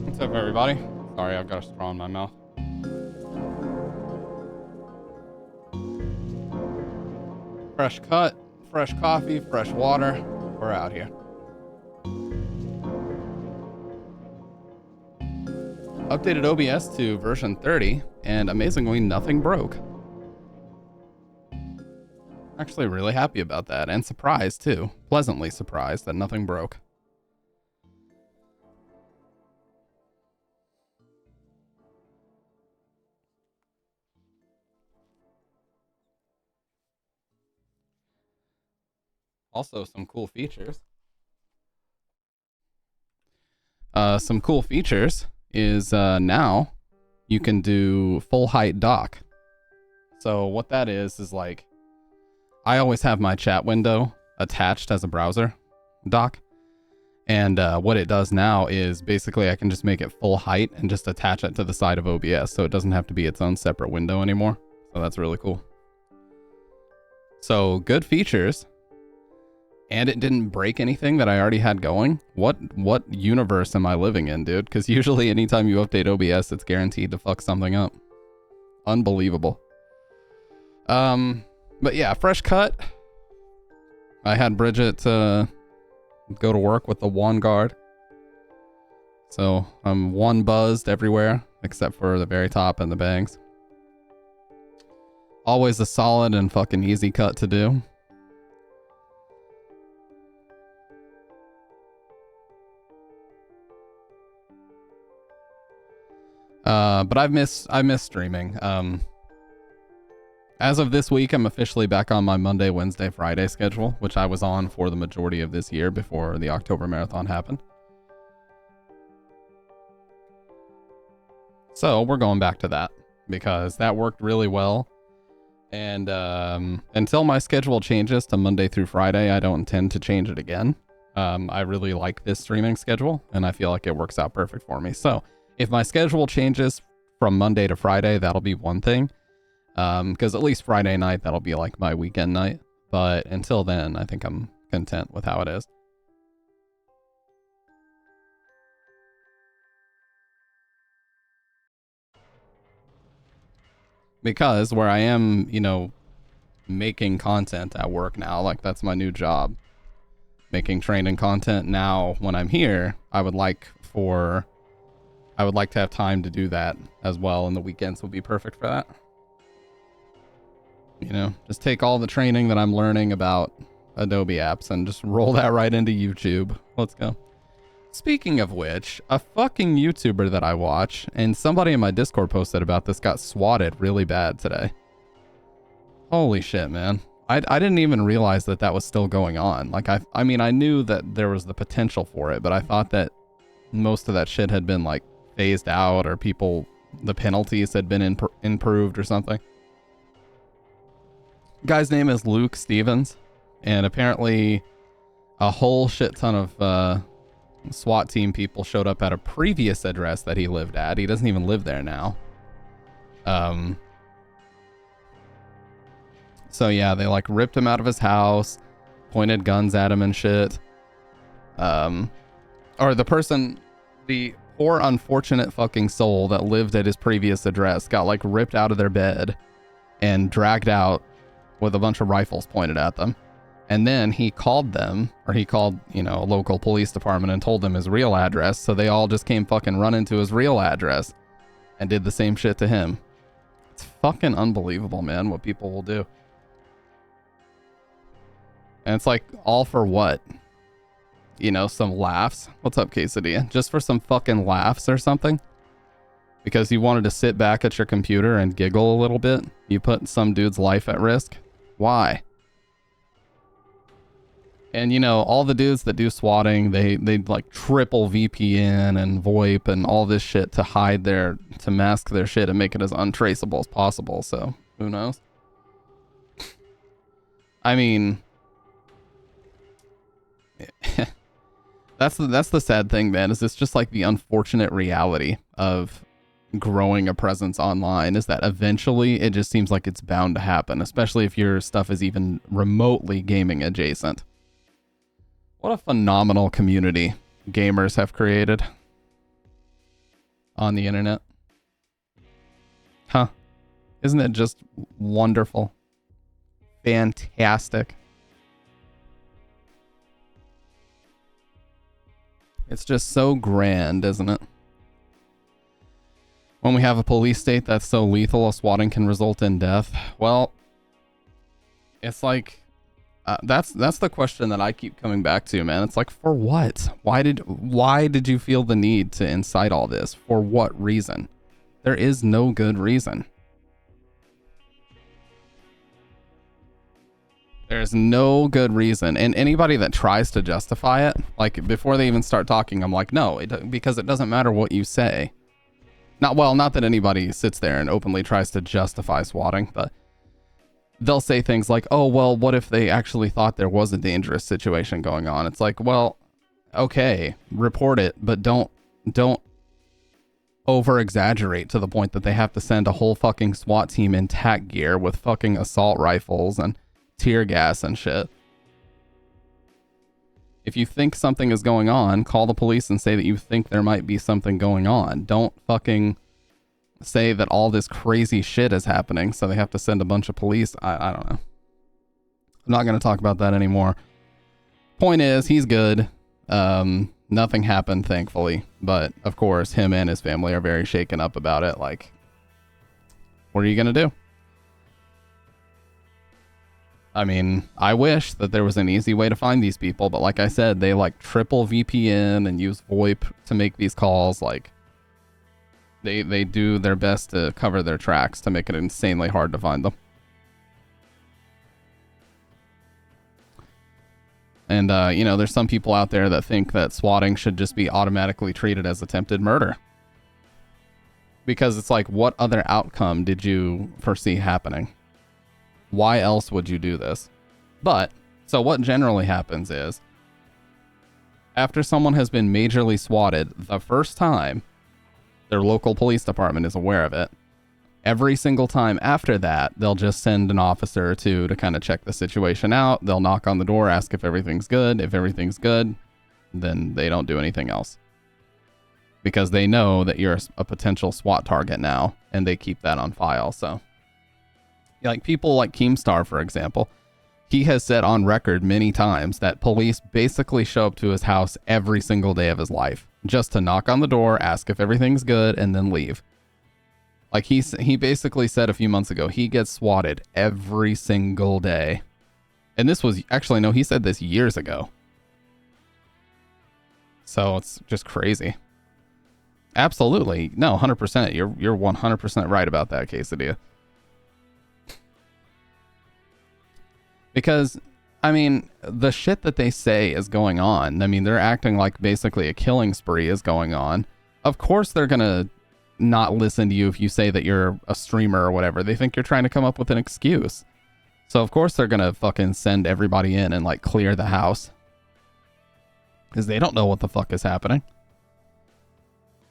What's up, everybody? Sorry, I've got a straw in my mouth. Fresh cut, fresh coffee, fresh water. We're out here. Updated OBS to version 30, and amazingly, nothing broke. Actually, really happy about that, and surprised too. Pleasantly surprised that nothing broke. Also, some cool features. Some cool features is now you can do full height dock. So what that is like, I always have my chat window attached as a browser dock. And what it does now is basically I can just make it full height and just attach it to the side of OBS. So it doesn't have to be its own separate window anymore. So that's really cool. So good features. And it didn't break anything that I already had going. What universe am I living in, dude? Because usually anytime you update OBS, it's guaranteed to fuck something up. Unbelievable. But yeah, fresh cut. I had Bridget go to work with the one guard. So I'm one buzzed everywhere, except for the very top and the bangs. Always a solid and fucking easy cut to do. But I miss streaming. As of this week, I'm officially back on my Monday, Wednesday, Friday schedule, which I was on for the majority of this year before the October marathon happened. So we're going back to that because that worked really well. And until my schedule changes to Monday through Friday, I don't intend to change it again. I really like this streaming schedule, and I feel like it works out perfect for me. So if my schedule changes from Monday to Friday, that'll be one thing. Because at least Friday night, that'll be like my weekend night. But until then, I think I'm content with how it is. Because where I am, you know, making content at work now, like that's my new job. Making training content now when I'm here, I would like to have time to do that as well, and the weekends would be perfect for that. You know, just take all the training that I'm learning about Adobe apps and just roll that right into YouTube. Let's go. Speaking of which, a fucking YouTuber that I watch, and somebody in my Discord posted about this, got swatted really bad today. Holy shit, man. I didn't even realize that that was still going on. Like, I mean, I knew that there was the potential for it, but I thought that most of that shit had been, like, phased out, or the penalties had been improved or something. Guy's name is Luke Stevens, and apparently a whole shit ton of SWAT team people showed up at a previous address that he lived at. He doesn't even live there now. So yeah, they like ripped him out of his house, pointed guns at him and shit. Or the poor unfortunate fucking soul that lived at his previous address got like ripped out of their bed and dragged out with a bunch of rifles pointed at them. And then he called, you know, a local police department and told them his real address. So they all just came fucking running to his real address and did the same shit to him. It's fucking unbelievable, man, what people will do. And it's like, all for what? You know, some laughs. What's up, Quesadilla? Just for some fucking laughs or something? Because you wanted to sit back at your computer and giggle a little bit? You put some dude's life at risk? Why? And, you know, all the dudes that do swatting, they like triple VPN and VoIP and all this shit to mask their shit and make it as untraceable as possible. So, who knows? I mean, that's the sad thing, man, is it's just like the unfortunate reality of growing a presence online, is that eventually it just seems like it's bound to happen, especially if your stuff is even remotely gaming adjacent. What a phenomenal community gamers have created on the internet. Huh? Isn't it just wonderful? Fantastic. It's just so grand, isn't it? When we have a police state that's so lethal, a swatting can result in death. Well, it's like, that's the question that I keep coming back to, man. It's like, for what? Why did you feel the need to incite all this? For what reason? There is no good reason. There's no good reason. And anybody that tries to justify it, like before they even start talking, I'm like, no, because it doesn't matter what you say. Not that anybody sits there and openly tries to justify swatting, but they'll say things like, oh, well, what if they actually thought there was a dangerous situation going on? It's like, well, okay, report it, but don't over exaggerate to the point that they have to send a whole fucking SWAT team in tac gear with fucking assault rifles and tear gas and shit. If you think something is going on, call the police and say that you think there might be something going on. Don't fucking say that all this crazy shit is happening, so they have to send a bunch of police. I don't know. I'm not going to talk about that anymore. Point is, he's good. Nothing happened, thankfully. But, of course, him and his family are very shaken up about it. Like, what are you going to do? I mean, I wish that there was an easy way to find these people, but like I said, they like triple VPN and use VoIP to make these calls. Like, they do their best to cover their tracks to make it insanely hard to find them. And, you know, there's some people out there that think that swatting should just be automatically treated as attempted murder. Because it's like, what other outcome did you foresee happening? Why else would you do this? But, so what generally happens is, after someone has been majorly swatted the first time, their local police department is aware of it. Every single time after that, they'll just send an officer or two to kind of check the situation out. They'll knock on the door, ask if everything's good. If everything's good, then they don't do anything else. Because they know that you're a potential SWAT target now, and they keep that on file. So, like people like Keemstar, for example, he has said on record many times that police basically show up to his house every single day of his life just to knock on the door, ask if everything's good, and then leave. Like he basically said a few months ago, he gets swatted every single day. And this was actually, no, he said this years ago. So it's just crazy. Absolutely. No, 100%. You're 100% right about that, Quesadilla. Because, I mean, the shit that they say is going on. I mean, they're acting like basically a killing spree is going on. Of course they're going to not listen to you if you say that you're a streamer or whatever. They think you're trying to come up with an excuse. So of course they're gonna fucking send everybody in and like clear the house. Because they don't know what the fuck is happening.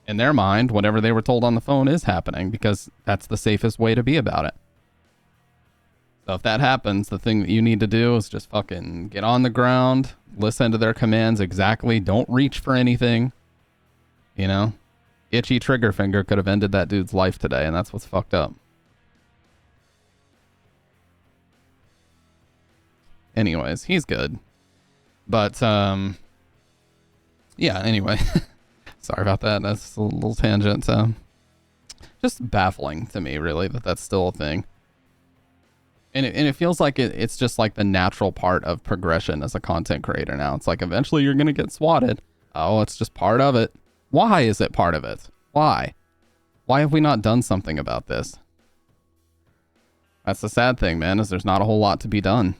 In their mind, whatever they were told on the phone is happening because that's the safest way to be about it. So if that happens, the thing that you need to do is just fucking get on the ground, listen to their commands exactly, don't reach for anything. You know? Itchy trigger finger could have ended that dude's life today, and that's what's fucked up. Anyways, he's good. But, yeah, anyway. Sorry about that. That's a little tangent. Just baffling to me, really, that that's still a thing. And it feels like it's just like the natural part of progression as a content creator now. It's like eventually you're going to get swatted. Oh, it's just part of it. Why is it part of it? Why? Why have we not done something about this? That's the sad thing, man, is there's not a whole lot to be done.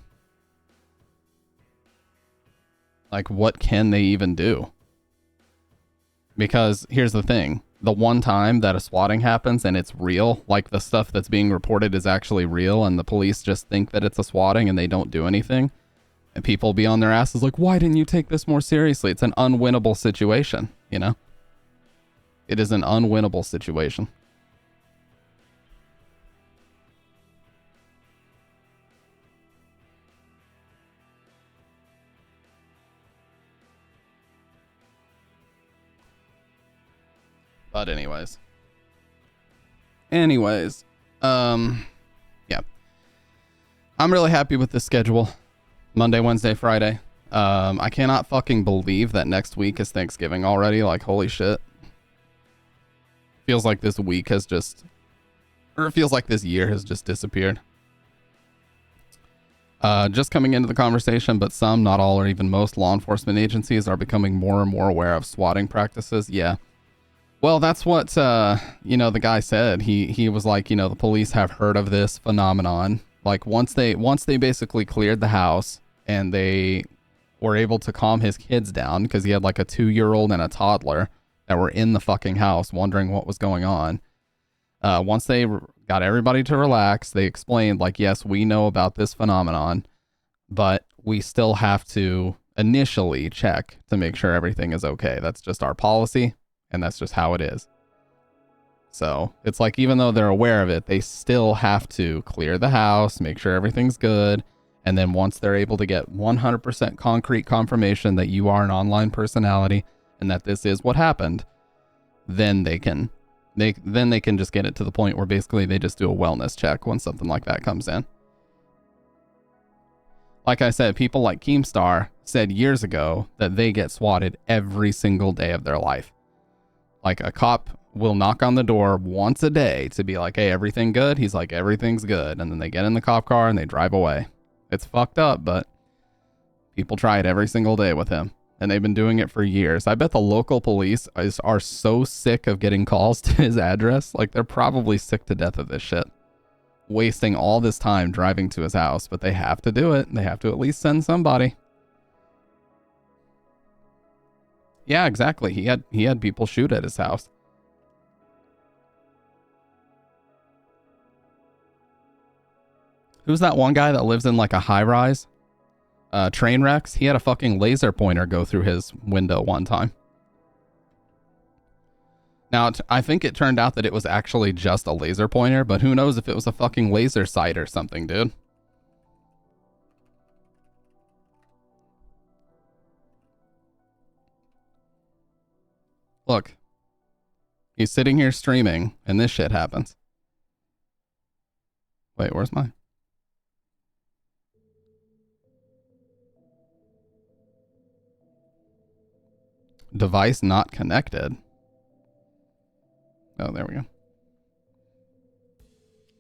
Like, what can they even do? Because here's the thing. The one time that a swatting happens and it's real, like the stuff that's being reported is actually real and the police just think that it's a swatting and they don't do anything, and people be on their asses like, why didn't you take this more seriously? It's an unwinnable situation, you know? It is an unwinnable situation. But anyways. Yeah. I'm really happy with this schedule. Monday, Wednesday, Friday. I cannot fucking believe that next week is Thanksgiving already. Like, holy shit. Feels like this week has just, or it feels like this year has just disappeared. Just coming into the conversation, but some, not all, or even most law enforcement agencies are becoming more and more aware of swatting practices. Yeah. Well, that's what, you know, the guy said. He was like, you know, the police have heard of this phenomenon. Like once they basically cleared the house and they were able to calm his kids down because he had like a 2-year-old and a toddler that were in the fucking house wondering what was going on. Once they got everybody to relax, they explained like, yes, we know about this phenomenon, but we still have to initially check to make sure everything is okay. That's just our policy, and that's just how it is. So it's like, even though they're aware of it, they still have to clear the house, make sure everything's good. And then once they're able to get 100% concrete confirmation that you are an online personality and that this is what happened, then they can just get it to the point where basically they just do a wellness check when something like that comes in. Like I said, people like Keemstar said years ago that they get swatted every single day of their life. Like a cop will knock on the door once a day to be like, hey, everything good? He's like, everything's good. And then they get in the cop car and they drive away. It's fucked up, but people try it every single day with him. And they've been doing it for years. I bet the local police are so sick of getting calls to his address. Like, they're probably sick to death of this shit. Wasting all this time driving to his house, but they have to do it. They have to at least send somebody. Yeah, exactly. He had people shoot at his house. Who's that one guy that lives in like a high rise? Trainwrecks. He had a fucking laser pointer go through his window one time. Now, I think it turned out that it was actually just a laser pointer, but who knows if it was a fucking laser sight or something, dude. Look. He's sitting here streaming, and this shit happens. Wait, where's my... Device not connected. Oh, there we go.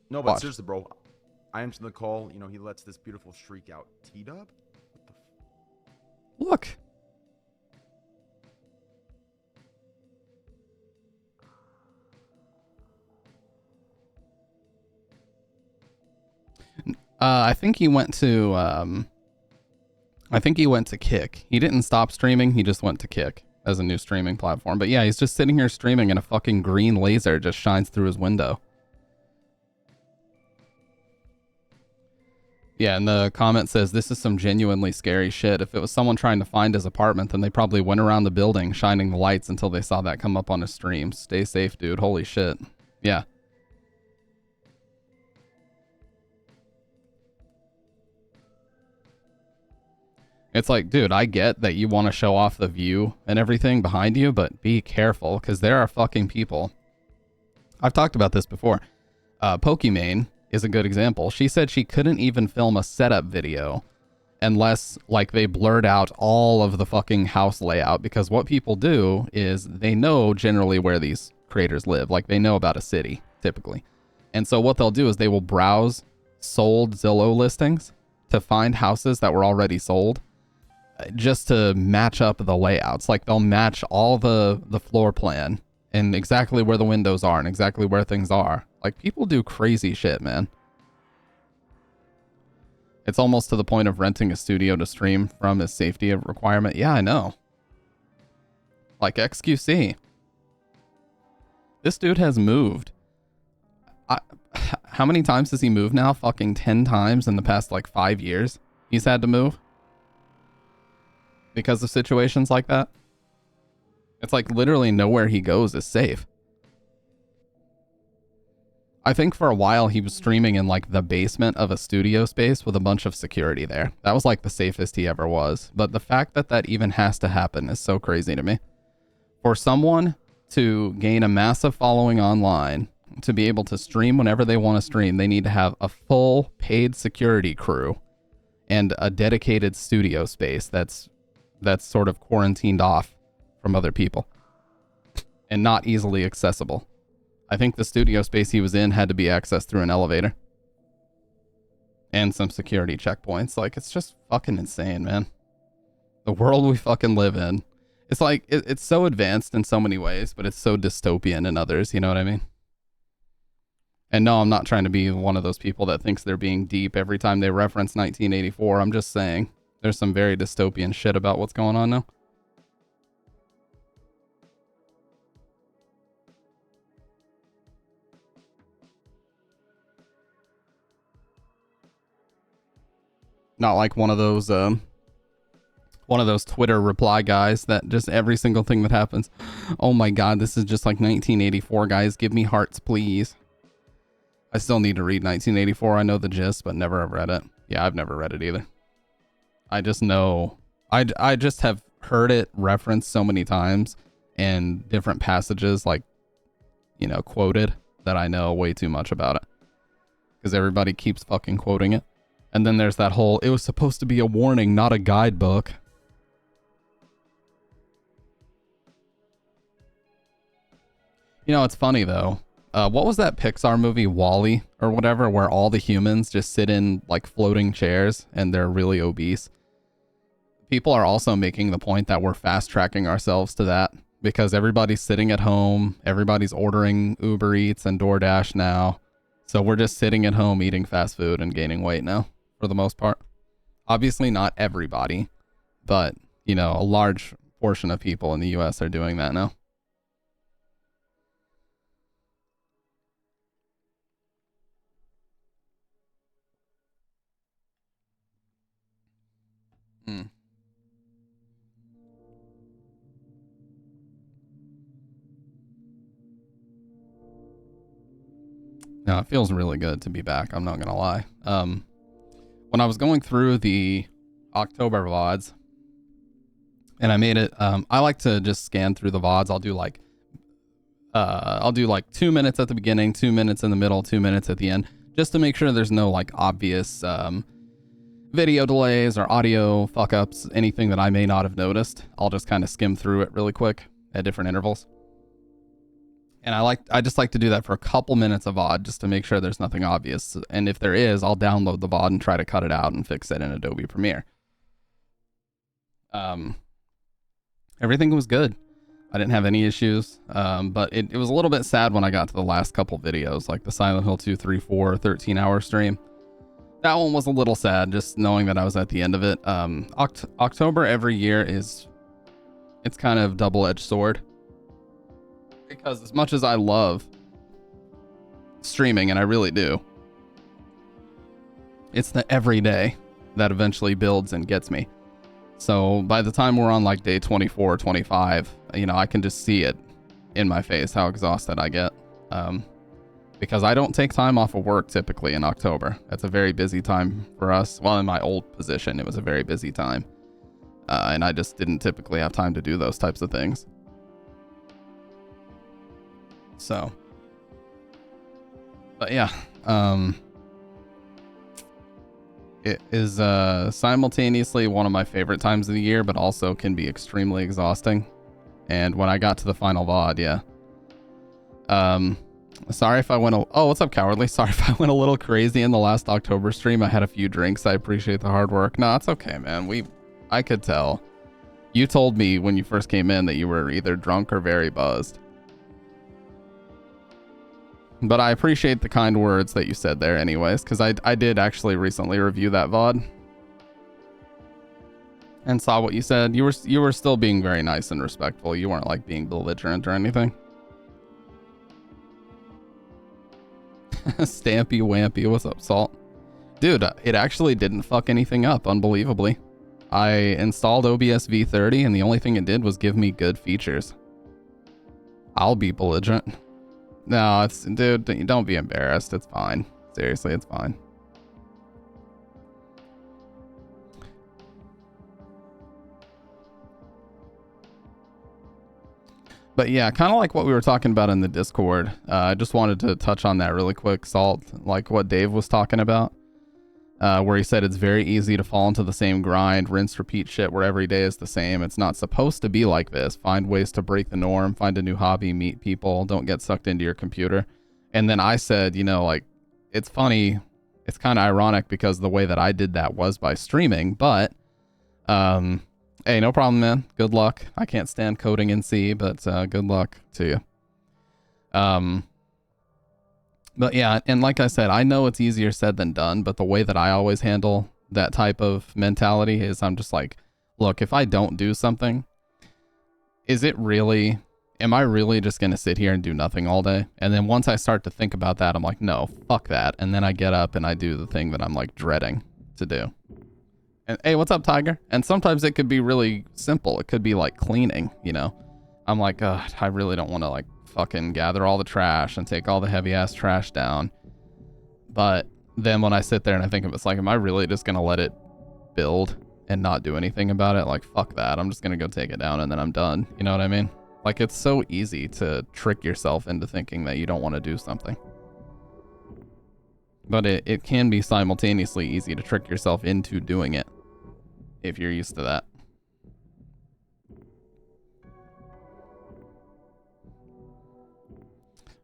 No, but seriously, bro. I answer the call. You know, he lets this beautiful shriek out. T-Dub? Look. I think he went to Kick. He didn't stop streaming, he just went to Kick as a new streaming platform. But yeah, he's just sitting here streaming and a fucking green laser just shines through his window. Yeah, and the comment says, this is some genuinely scary shit. If it was someone trying to find his apartment, then they probably went around the building shining the lights until they saw that come up on his stream. Stay safe, dude. Holy shit. Yeah. It's like, dude, I get that you want to show off the view and everything behind you, but be careful, because there are fucking people. I've talked about this before. Pokimane is a good example. She said she couldn't even film a setup video unless, like, they blurred out all of the fucking house layout, because what people do is they know generally where these creators live. Like, they know about a city, typically. And so what they'll do is they will browse sold Zillow listings to find houses that were already sold, just to match up the layouts. Like, they'll match all the floor plan and exactly where the windows are and exactly where things are. Like, people do crazy shit, man. It's almost to the point of renting a studio to stream from is safety requirement. Yeah, I know. Like XQC. This dude has moved. How many times has he moved now? Fucking 10 times in the past, like, 5 years he's had to move. Because of situations like that. It's like literally nowhere he goes is safe. I think for a while he was streaming in like the basement of a studio space with a bunch of security there. That was like the safest he ever was. But the fact that that even has to happen is so crazy to me. For someone to gain a massive following online, to be able to stream whenever they want to stream, they need to have a full paid security crew and a dedicated studio space that's sort of quarantined off from other people and not easily accessible. I think the studio space he was in had to be accessed through an elevator and some security checkpoints. Like, it's just fucking insane, man. The world we fucking live in. It's like, it's so advanced in so many ways, but it's so dystopian in others, you know what I mean? And no, I'm not trying to be one of those people that thinks they're being deep every time they reference 1984. I'm just saying there's some very dystopian shit about what's going on now. Not like one of those Twitter reply guys that just every single thing that happens, oh my god, this is just like 1984, guys, give me hearts, please. I still need to read 1984. I know the gist, but never have read it. Yeah, I've never read it either. I just know, I just have heard it referenced so many times in different passages, like, you know, quoted, that I know way too much about it. Because everybody keeps fucking quoting it. And then there's that whole, it was supposed to be a warning, not a guidebook. You know, it's funny though. What was that Pixar movie, Wall-E or whatever, where all the humans just sit in like floating chairs and they're really obese? People are also making the point that we're fast tracking ourselves to that because everybody's sitting at home. Everybody's ordering Uber Eats and DoorDash now. So we're just sitting at home eating fast food and gaining weight now for the most part. Obviously not everybody, but you know, a large portion of people in the US are doing that now. Hmm. No, it feels really good to be back. I'm not gonna lie. When I was going through the October VODs, and I made it, I like to just scan through the VODs. I'll do like 2 minutes at the beginning, 2 minutes in the middle, 2 minutes at the end, just to make sure there's no like obvious video delays or audio fuck ups, anything that I may not have noticed. I'll just kind of skim through it really quick at different intervals. And I just like to do that for a couple minutes of VOD just to make sure there's nothing obvious. And if there is, I'll download the VOD and try to cut it out and fix it in Adobe Premiere. Everything was good. I didn't have any issues, but it was a little bit sad when I got to the last couple videos, like the Silent Hill 2, 3, 4 13-hour stream. That one was a little sad, just knowing that I was at the end of it. October every year it's kind of double-edged sword. Because as much as I love streaming, and I really do, it's the everyday that eventually builds and gets me. So by the time we're on like day 24 or 25, I can just see it in my face how exhausted I get. Because I don't take time off of work typically in October. That's a very busy time for us. Well, in my old position, it was a very busy time. And I just didn't typically have time to do those types of things. So, but yeah, it is simultaneously one of my favorite times of the year, but also can be extremely exhausting. And when I got to the final VOD, yeah. Sorry if I went oh, what's up, Cowardly? Sorry if I went a little crazy in the last October stream. I had a few drinks. I appreciate the hard work. No, it's okay, man. I could tell. You told me when you first came in that you were either drunk or very buzzed. But I appreciate the kind words that you said there anyways, because I did actually recently review that VOD. And saw what you said. You were still being very nice and respectful. You weren't like being belligerent or anything. Stampy Wampy, what's up, Salt? Dude, it actually didn't fuck anything up, unbelievably. I installed OBS V30 and the only thing it did was give me good features. I'll be belligerent. No, dude, don't be embarrassed. It's fine. Seriously, it's fine. But yeah, kind of like what we were talking about in the Discord. I just wanted to touch on that really quick, Salt, like what Dave was talking about, where he said it's very easy to fall into the same grind, rinse, repeat shit where every day is the same. It's not supposed to be like this. Find ways to break the norm, find a new hobby, meet people, don't get sucked into your computer. And then I said, like, it's funny, it's kind of ironic because the way that I did that was by streaming, but, hey, no problem, man. Good luck. I can't stand coding in C, but good luck to you. But yeah, and like I said, I know it's easier said than done, but the way that I always handle that type of mentality is I'm just like, look, if I don't do something, am I really just going to sit here and do nothing all day? And then once I start to think about that, I'm like, no, fuck that. And then I get up and I do the thing that I'm like dreading to do. And hey, what's up, Tiger? And sometimes it could be really simple. It could be like cleaning, I'm like, God, I really don't want to like fucking gather all the trash and take all the heavy ass trash down. But then when I sit there and I think of it, it's like, am I really just going to let it build and not do anything about it? Like, fuck that. I'm just going to go take it down and then I'm done. You know what I mean? Like, it's so easy to trick yourself into thinking that you don't want to do something. But it can be simultaneously easy to trick yourself into doing it if you're used to that.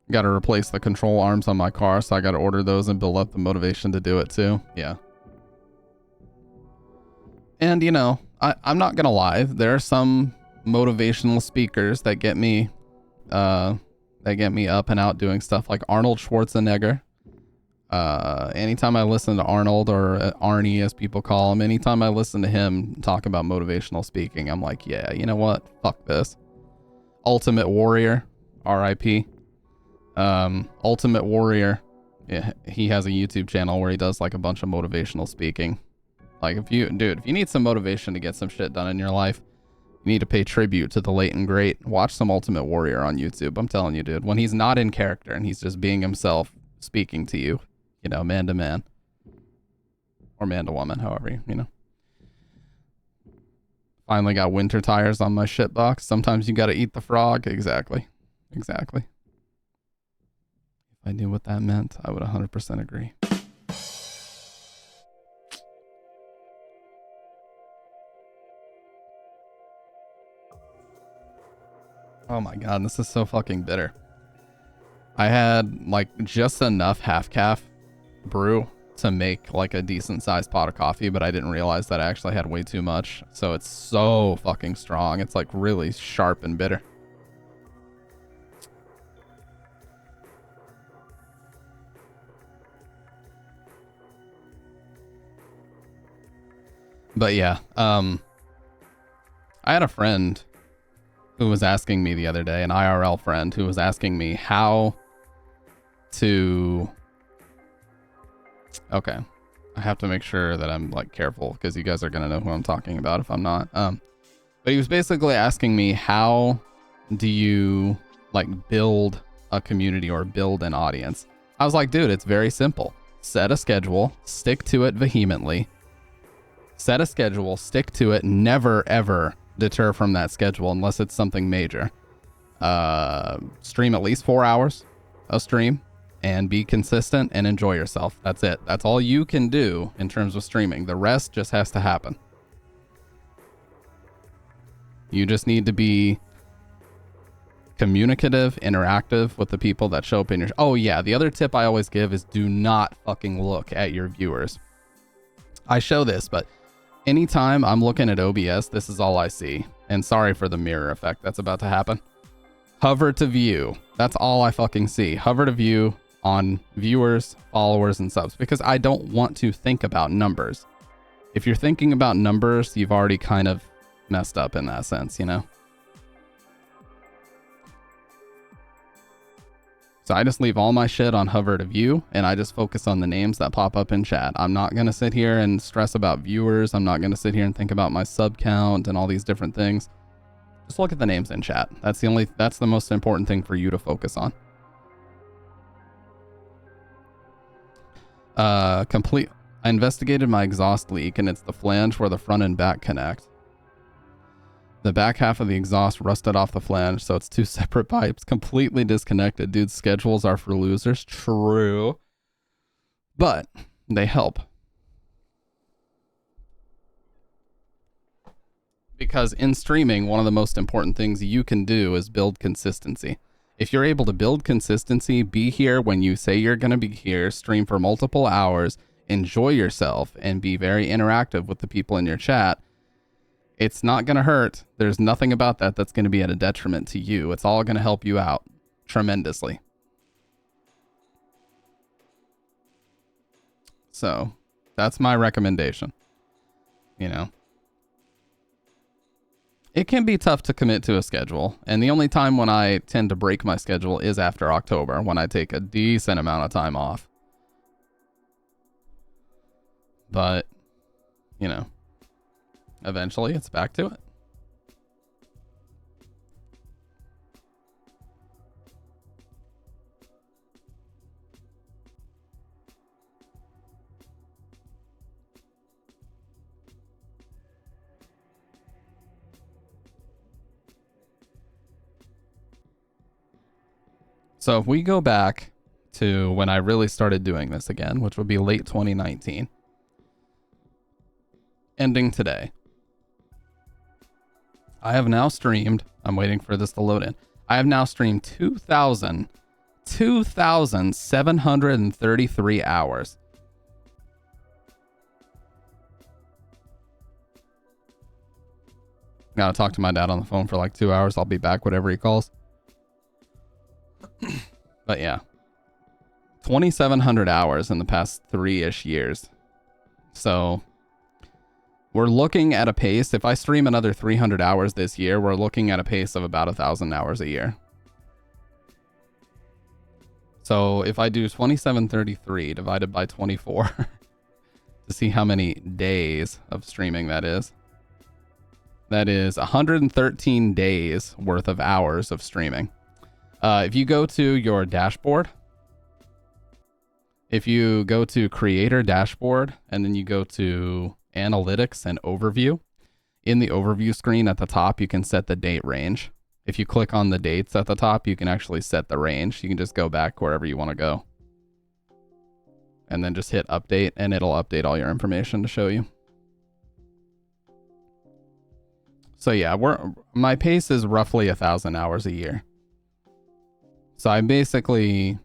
Got to replace the control arms on my car, so I got to order those and build up the motivation to do it too. Yeah. And I'm not gonna lie, there are some motivational speakers that get me up and out doing stuff, like Arnold Schwarzenegger. Anytime I listen to Arnold, or Arnie as people call him, anytime I listen to him talk about motivational speaking, I'm like, yeah, you know what? Fuck this. Ultimate Warrior, RIP. Ultimate Warrior, yeah, he has a YouTube channel where he does like a bunch of motivational speaking. Like, if you need some motivation to get some shit done in your life, you need to pay tribute to the late and great. Watch some Ultimate Warrior on YouTube. I'm telling you, dude, when he's not in character and he's just being himself, speaking to you, you know, man to man or man to woman, however, you know. Finally got winter tires on my shit box. Sometimes you got to eat the frog. Exactly. Exactly. If I knew what that meant, I would 100% agree. Oh my god, this is so fucking bitter. I had like just enough half calf brew to make like a decent sized pot of coffee, but I didn't realize that I actually had way too much. So it's so fucking strong. It's like really sharp and bitter. But yeah, I had a friend who was asking me the other day, an IRL friend who was asking me how to... Okay. I have to make sure that I'm like careful because you guys are going to know who I'm talking about if I'm not. But he was basically asking me, how do you like build a community or build an audience? I was like, dude, it's very simple. Set a schedule, stick to it vehemently. Set a schedule, stick to it, never ever deter from that schedule unless it's something major. Stream at least 4 hours of stream and be consistent and enjoy yourself. That's it. That's all you can do in terms of streaming. The rest just has to happen. You just need to be communicative, interactive with the people that show up in your... Oh yeah, the other tip I always give is do not fucking look at your viewers. I show this, but anytime I'm looking at OBS, this is all I see. And sorry for the mirror effect that's about to happen. Hover to view. That's all I fucking see. Hover to view on viewers, followers, and subs, because I don't want to think about numbers. If you're thinking about numbers, you've already kind of messed up in that sense, you know? So I just leave all my shit on hover to view, and I just focus on the names that pop up in chat. I'm not going to sit here and stress about viewers. I'm not going to sit here and think about my sub count and all these different things. Just look at the names in chat. That's the most important thing for you to focus on. I investigated my exhaust leak, and it's the flange where the front and back connect. The back half of the exhaust rusted off the flange, so it's two separate pipes, completely disconnected. Dude, schedules are for losers. True. But they help. Because in streaming, one of the most important things you can do is build consistency. If you're able to build consistency, be here when you say you're going to be here, stream for multiple hours, enjoy yourself, and be very interactive with the people in your chat, it's not going to hurt. There's nothing about that that's going to be at a detriment to you. It's all going to help you out tremendously. So that's my recommendation. You know, it can be tough to commit to a schedule. And the only time when I tend to break my schedule is after October, when I take a decent amount of time off. But, you know, eventually it's back to it. So if we go back to when I really started doing this again, which would be late 2019, ending today, I have now streamed, I'm waiting for this to load in, I have now streamed 2,733 hours. Gotta talk to my dad on the phone for like 2 hours. I'll be back, whatever he calls. But yeah, 2,700 hours in the past 3-ish years. So we're looking at a pace, if I stream another 300 hours this year, we're looking at a pace of about 1,000 hours a year. So if I do 2,733 divided by 24 to see how many days of streaming that is 113 days worth of hours of streaming. If you go to your dashboard If you go to creator dashboard and then you go to analytics and overview, in the overview screen at the top, you can set the date range. If you click on the dates at the top, you can actually set the range. You can just go back wherever you want to go. And then just hit update and it'll update all your information to show you. So yeah, my pace is roughly 1,000 hours a year. So I basically,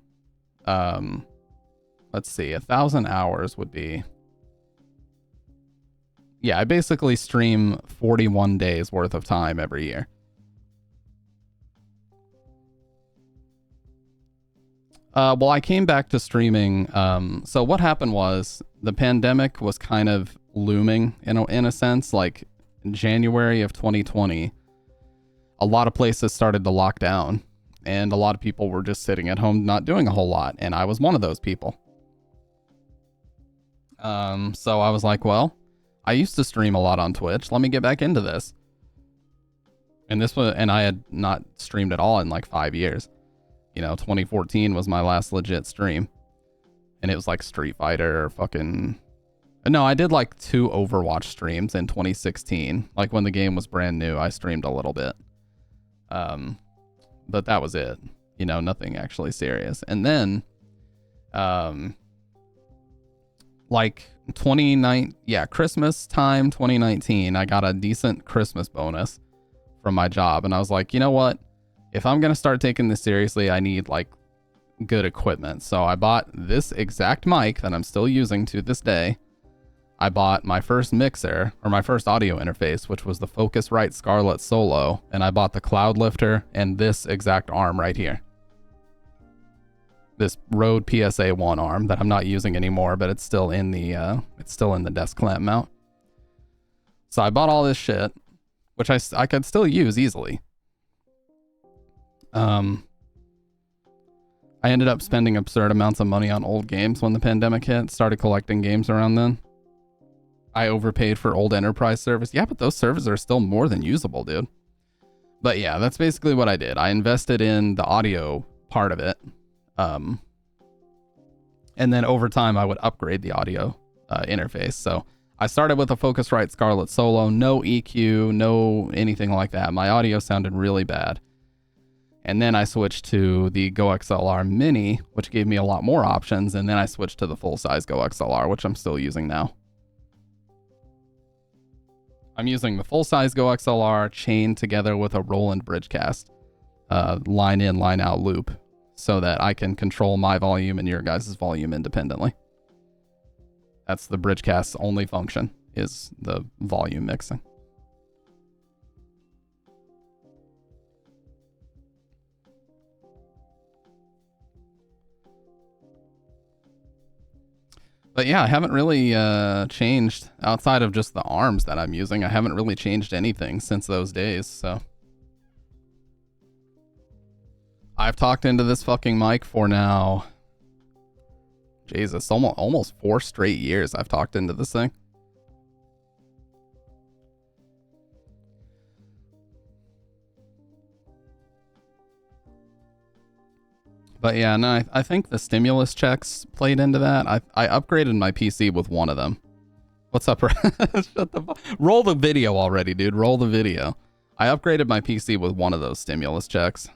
let's see, 1,000 hours would be, yeah, I basically stream 41 days worth of time every year. Well, I came back to streaming. So what happened was the pandemic was kind of looming in a sense, like in January of 2020, a lot of places started to lock down and a lot of people were just sitting at home, not doing a whole lot. And I was one of those people. So I was like, I used to stream a lot on Twitch. Let me get back into this. And I had not streamed at all in like 5 years. 2014 was my last legit stream. And it was like Street Fighter or fucking... No, I did like 2 Overwatch streams in 2016. Like when the game was brand new, I streamed a little bit. But that was it. Nothing actually serious. And then, like Christmas time 2019, I got a decent Christmas bonus from my job. And I was like, you know what? If I'm going to start taking this seriously, I need like good equipment. So I bought this exact mic that I'm still using to this day. I bought my first mixer, or my first audio interface, which was the Focusrite Scarlett Solo. And I bought the Cloud Lifter and this exact arm right here. This Rode PSA 1 arm that I'm not using anymore, but it's still in the desk clamp mount. So I bought all this shit, which I could still use easily. I ended up spending absurd amounts of money on old games when the pandemic hit. Started collecting games around then. I overpaid for old enterprise service. Yeah, but those servers are still more than usable, dude. But yeah, that's basically what I did. I invested in the audio part of it. And then over time, I would upgrade the audio interface. So I started with a Focusrite Scarlett Solo, no EQ, no anything like that. My audio sounded really bad. And then I switched to the Go XLR Mini, which gave me a lot more options. And then I switched to the full-size Go XLR, which I'm still using now. I'm using the full-size Go XLR chained together with a Roland Bridgecast line in, line out loop so that I can control my volume and your guys' volume independently. That's the Bridgecast's only function, is the volume mixing. But yeah, I haven't really changed outside of just the arms that I'm using. I haven't really changed anything since those days, so. I've talked into this fucking mic for now, Jesus, almost 4 straight years I've talked into this thing. But yeah, no, I think the stimulus checks played into that. I upgraded my PC with one of them. What's up? Shut the roll the video already, dude. Roll the video. I upgraded my PC with one of those stimulus checks.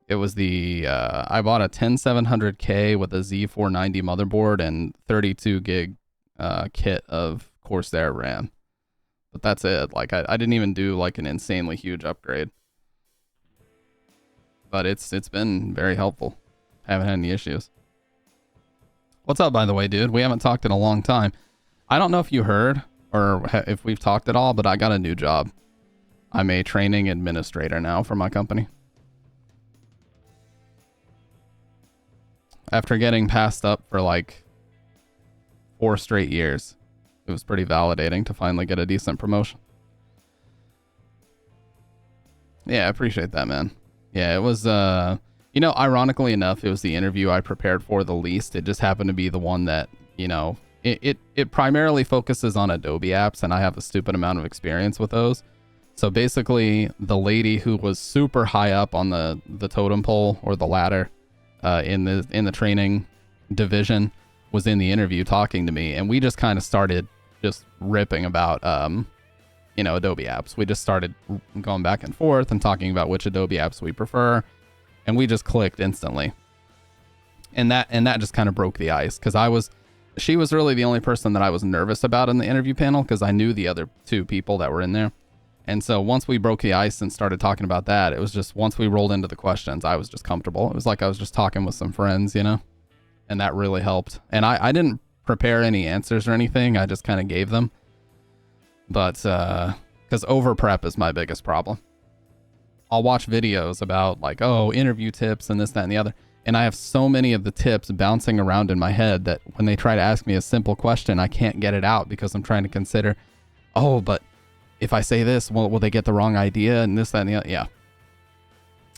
It was the I bought a 10700K with a Z490 motherboard and 32 gig kit of Corsair RAM. But that's it. Like I didn't even do like an insanely huge upgrade. But it's been very helpful. Haven't had any issues. What's up, by the way, dude? We haven't talked in a long time. I don't know if you heard or if we've talked at all, but I got a new job. I'm a training administrator now for my company. After getting passed up for like 4 straight years, it was pretty validating to finally get a decent promotion. Yeah, I appreciate that, man. Yeah, it was, ironically enough, it was the interview I prepared for the least. It just happened to be the one that, it primarily focuses on Adobe apps, and I have a stupid amount of experience with those. So basically, the lady who was super high up on the totem pole or the ladder in the training division was in the interview talking to me, and we just kind of started just ripping about Adobe apps. We just started going back and forth and talking about which Adobe apps we prefer, and we just clicked instantly. And that just kind of broke the ice, because she was really the only person that I was nervous about in the interview panel, because I knew the other two people that were in there. And so once we broke the ice and started talking about that, it was just, once we rolled into the questions, I was just comfortable. It was like I was just talking with some friends, and that really helped. And I didn't prepare any answers or anything. I just kind of gave them. But because over prep is my biggest problem. I'll watch videos about like, interview tips and this, that, and the other. And I have so many of the tips bouncing around in my head that when they try to ask me a simple question, I can't get it out because I'm trying to consider, but if I say this, will they get the wrong idea and this, that, and the other? Yeah.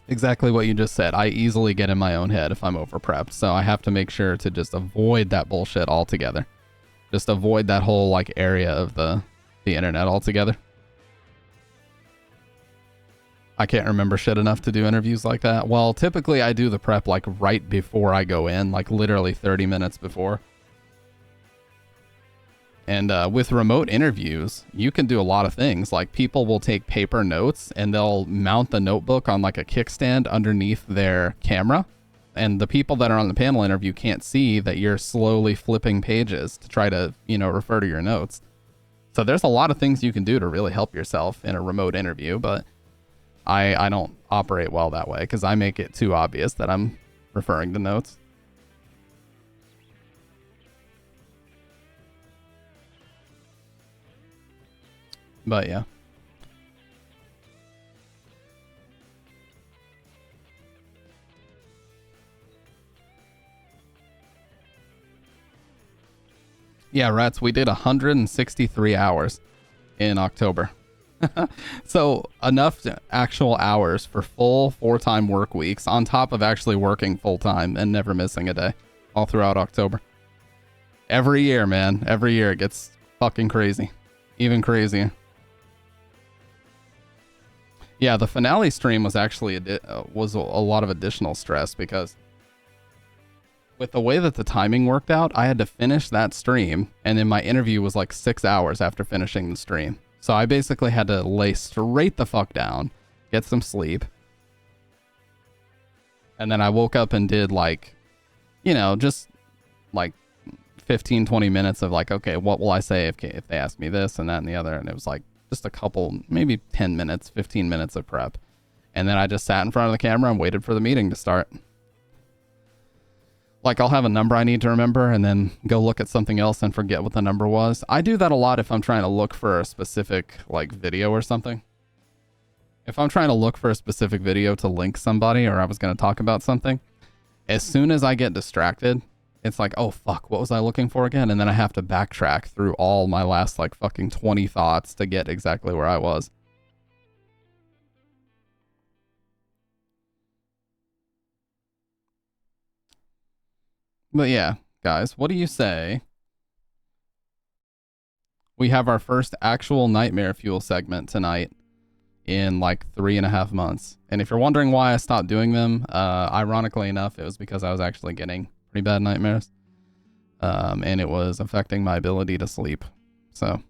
Exactly what you just said. I easily get in my own head if I'm over prepped. So I have to make sure to just avoid that bullshit altogether. Just avoid that whole like area of the internet altogether. I can't remember shit enough to do interviews like that. Well, typically I do the prep like right before I go in, like literally 30 minutes before. And with remote interviews, you can do a lot of things. Like people will take paper notes and they'll mount the notebook on like a kickstand underneath their camera. And the people that are on the panel interview can't see that you're slowly flipping pages to try to, refer to your notes. So there's a lot of things you can do to really help yourself in a remote interview, but I don't operate well that way because I make it too obvious that I'm referring to notes. But yeah. Yeah, Rats, we did 163 hours in October. So enough actual hours for full 4-time work weeks on top of actually working full time and never missing a day all throughout October. Every year, man. Every year it gets fucking crazy. Even crazier. Yeah, the finale stream was actually was a lot of additional stress because with the way that the timing worked out, I had to finish that stream and then my interview was like 6 hours after finishing the stream. So I basically had to lay straight the fuck down, get some sleep. And then I woke up and did like, just like 15, 20 minutes of like, okay, what will I say if they ask me this and that and the other? And it was like just a couple, maybe 10 minutes, 15 minutes of prep. And then I just sat in front of the camera and waited for the meeting to start. Like I'll have a number I need to remember and then go look at something else and forget what the number was. I do that a lot if I'm trying to look for a specific like video or something. If I'm trying to look for a specific video to link somebody or I was going to talk about something, as soon as I get distracted, it's like, oh fuck, what was I looking for again? And then I have to backtrack through all my last like fucking 20 thoughts to get exactly where I was. But yeah, guys, what do you say? We have our first actual Nightmare Fuel segment tonight in like 3.5 months. And if you're wondering why I stopped doing them, ironically enough, it was because I was actually getting pretty bad nightmares. And it was affecting my ability to sleep. So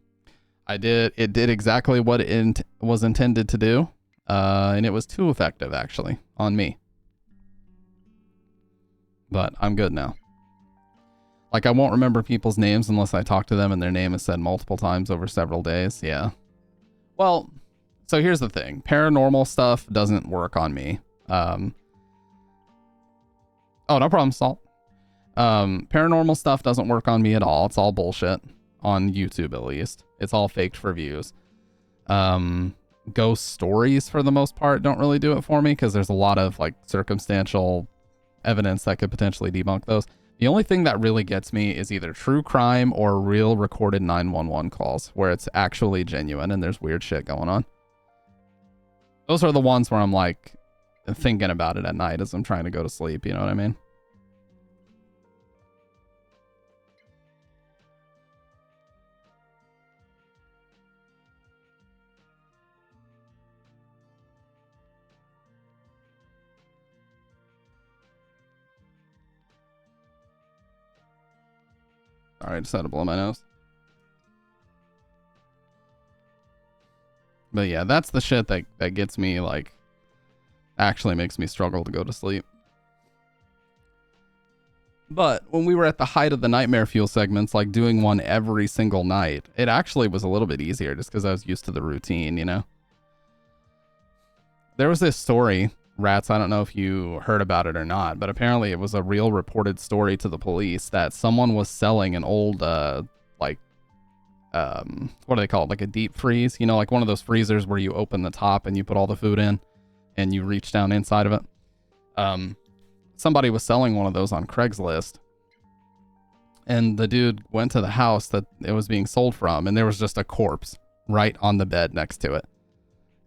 it did exactly what it was intended to do. And it was too effective actually on me. But I'm good now. Like, I won't remember people's names unless I talk to them and their name is said multiple times over several days. Yeah. Well, so here's the thing. Paranormal stuff doesn't work on me. Oh, no problem, Salt. Paranormal stuff doesn't work on me at all. It's all bullshit. On YouTube, at least. It's all faked for views. Ghost stories, for the most part, don't really do it for me because there's a lot of, like, circumstantial evidence that could potentially debunk those. The only thing that really gets me is either true crime or real recorded 911 calls where it's actually genuine and there's weird shit going on. Those are the ones where I'm like thinking about it at night as I'm trying to go to sleep. You know what I mean? Sorry, I just had to blow my nose. But yeah, that's the shit that gets me, like, actually makes me struggle to go to sleep. But when we were at the height of the nightmare fuel segments, like doing one every single night, it actually was a little bit easier just because I was used to the routine, you know? There was this story, Rats, I don't know if you heard about it or not, but apparently it was a real reported story to the police that someone was selling an old, what do they call it? Like a deep freeze, you know, like one of those freezers where you open the top and you put all the food in and you reach down inside of it. Somebody was selling one of those on Craigslist, and the dude went to the house that it was being sold from, and there was just a corpse right on the bed next to it.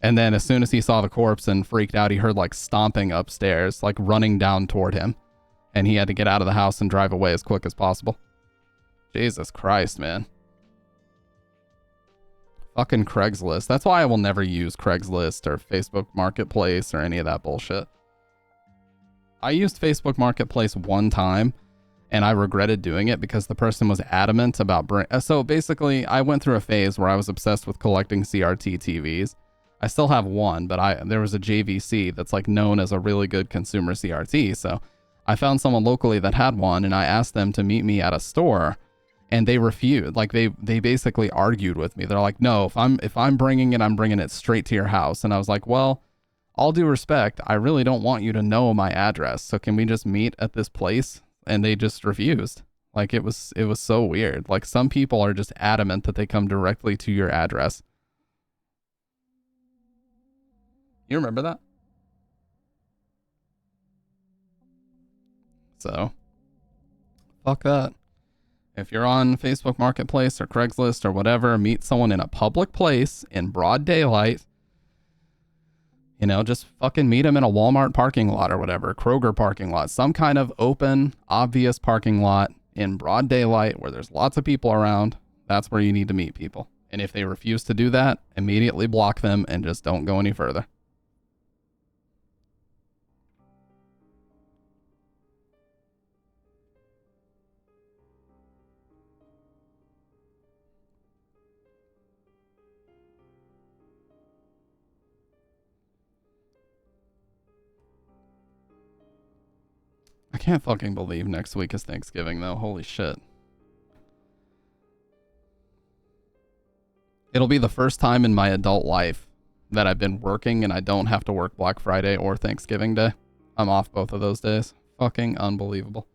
And then as soon as he saw the corpse and freaked out, he heard like stomping upstairs, like running down toward him, and he had to get out of the house and drive away as quick as possible. Jesus Christ, man. Fucking Craigslist. That's why I will never use Craigslist or Facebook Marketplace or any of that bullshit. I used Facebook Marketplace one time, and I regretted doing it because the person was adamant about so basically, I went through a phase where I was obsessed with collecting CRT TVs. I still have one, but there was a JVC that's like known as a really good consumer CRT. So I found someone locally that had one, and I asked them to meet me at a store, and they refused. Like they basically argued with me. They're like, "No, if I'm bringing it, I'm bringing it straight to your house." And I was like, "Well, all due respect, I really don't want you to know my address. So can we just meet at this place?" And they just refused. Like it was so weird. Like some people are just adamant that they come directly to your address. You remember that? So, fuck that. If you're on Facebook Marketplace or Craigslist or whatever, meet someone in a public place in broad daylight. You know, just fucking meet them in a Walmart parking lot or whatever, Kroger parking lot, some kind of open, obvious parking lot in broad daylight where there's lots of people around. That's where you need to meet people. And if they refuse to do that, immediately block them and just don't go any further. I can't fucking believe next week is Thanksgiving, though. Holy shit. It'll be the first time in my adult life that I've been working and I don't have to work Black Friday or Thanksgiving Day. I'm off both of those days. Fucking unbelievable.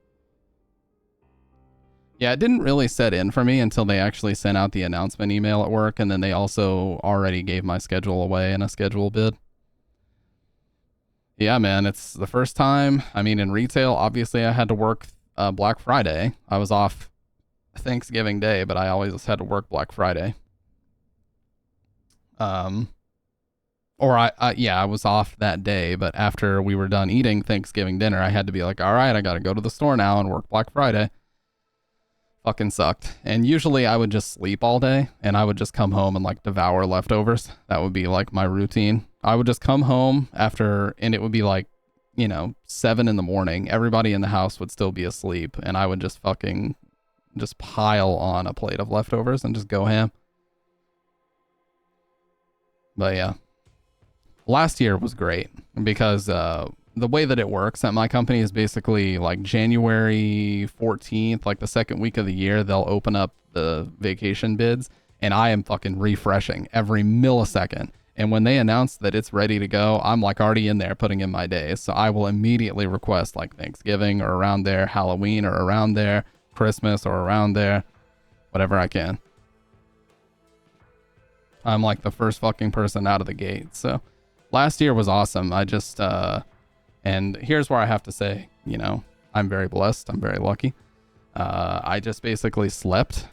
Yeah, it didn't really set in for me until they actually sent out the announcement email at work, and then they also already gave my schedule away in a schedule bid. Yeah, man, it's the first time. I mean, in retail, obviously I had to work Black Friday. I was off Thanksgiving Day, but I always had to work Black Friday. Or I was off that day, but after we were done eating Thanksgiving dinner, I had to be like, all right, I got to go to the store now and work Black Friday. Fucking sucked. And usually I would just sleep all day, and I would just come home and like devour leftovers. That would be like my routine. I would just come home after, and it would be like, 7 a.m. Everybody in the house would still be asleep, and I would just fucking just pile on a plate of leftovers and just go ham. But yeah, last year was great because the way that it works at my company is basically like January 14th, like the second week of the year, they'll open up the vacation bids, and I am fucking refreshing every millisecond. And when they announce that it's ready to go, I'm like already in there putting in my days. So I will immediately request like Thanksgiving or around there, Halloween or around there, Christmas or around there, whatever I can. I'm like the first fucking person out of the gate. So last year was awesome. I just, and here's where I have to say, I'm very blessed. I'm very lucky. I just basically slept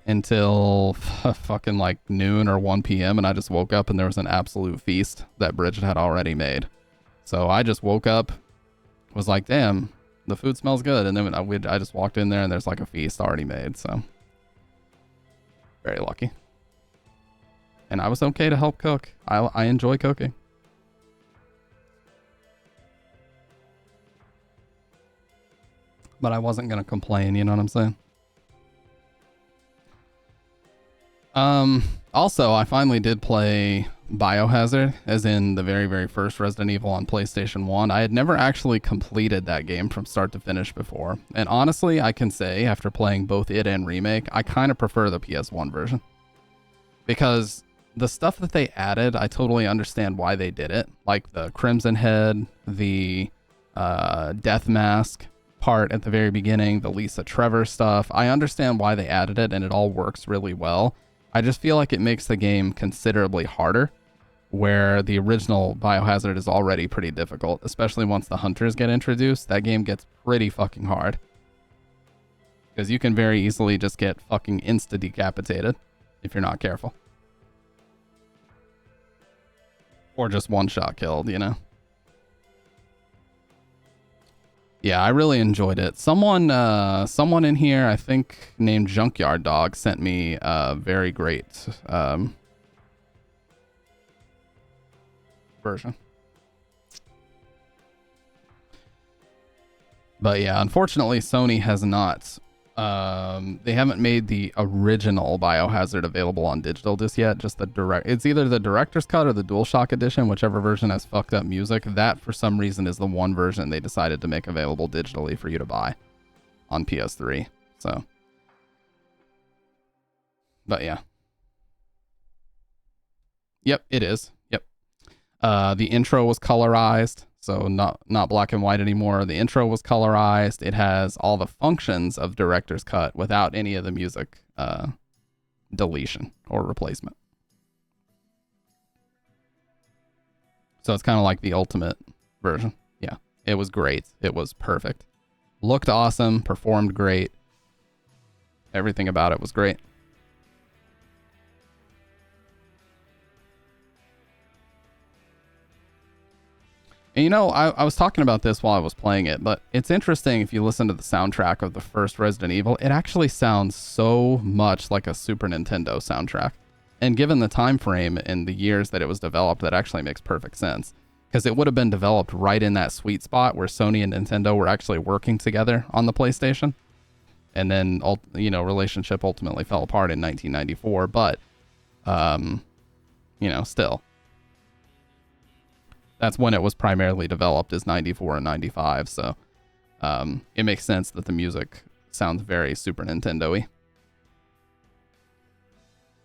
until fucking like noon or 1 p.m. and I just woke up and there was an absolute feast that Bridget had already made. So I just woke up, was like, damn, the food smells good. And then I just walked in there and there's like a feast already made. So very lucky. And I was okay to help cook. I enjoy cooking. But I wasn't going to complain, you know what I'm saying? Also, I finally did play Biohazard, as in the very, very first Resident Evil on PlayStation 1. I had never actually completed that game from start to finish before. And honestly, I can say, after playing both it and Remake, I kind of prefer the PS1 version. Because the stuff that they added, I totally understand why they did it. Like the Crimson Head, the Death Mask part at the very beginning, the Lisa Trevor stuff. I understand why they added it, and it all works really well. I just feel like it makes the game considerably harder, where the original Biohazard is already pretty difficult, especially once the hunters get introduced. That game gets pretty fucking hard. Because you can very easily just get fucking insta-decapitated if you're not careful. Or just one-shot killed, you know? Yeah, I really enjoyed it. Someone in here, I think named Junkyard Dog, sent me a very great version. But yeah, unfortunately, Sony has not. They haven't made the original Biohazard available on digital just yet. Just the direct. It's either the director's cut or the DualShock edition, whichever version has fucked up music. That, for some reason, is the one version they decided to make available digitally for you to buy on PS3. So, but yeah. Yep, it is. Yep. The intro was colorized. So not black and white anymore. The intro was colorized. It has all the functions of director's cut without any of the music deletion or replacement. So it's kind of like the ultimate version. Yeah, it was great. It was perfect. Looked awesome. Performed great. Everything about it was great. And you know, I was talking about this while I was playing it, but it's interesting if you listen to the soundtrack of the first Resident Evil, it actually sounds so much like a Super Nintendo soundtrack. And given the time frame and the years that it was developed, that actually makes perfect sense. Because it would have been developed right in that sweet spot where Sony and Nintendo were actually working together on the PlayStation. And then, you know, relationship ultimately fell apart in 1994, but, you know, still. That's when it was primarily developed, is 94 and 95, so it makes sense that the music sounds very Super Nintendo-y.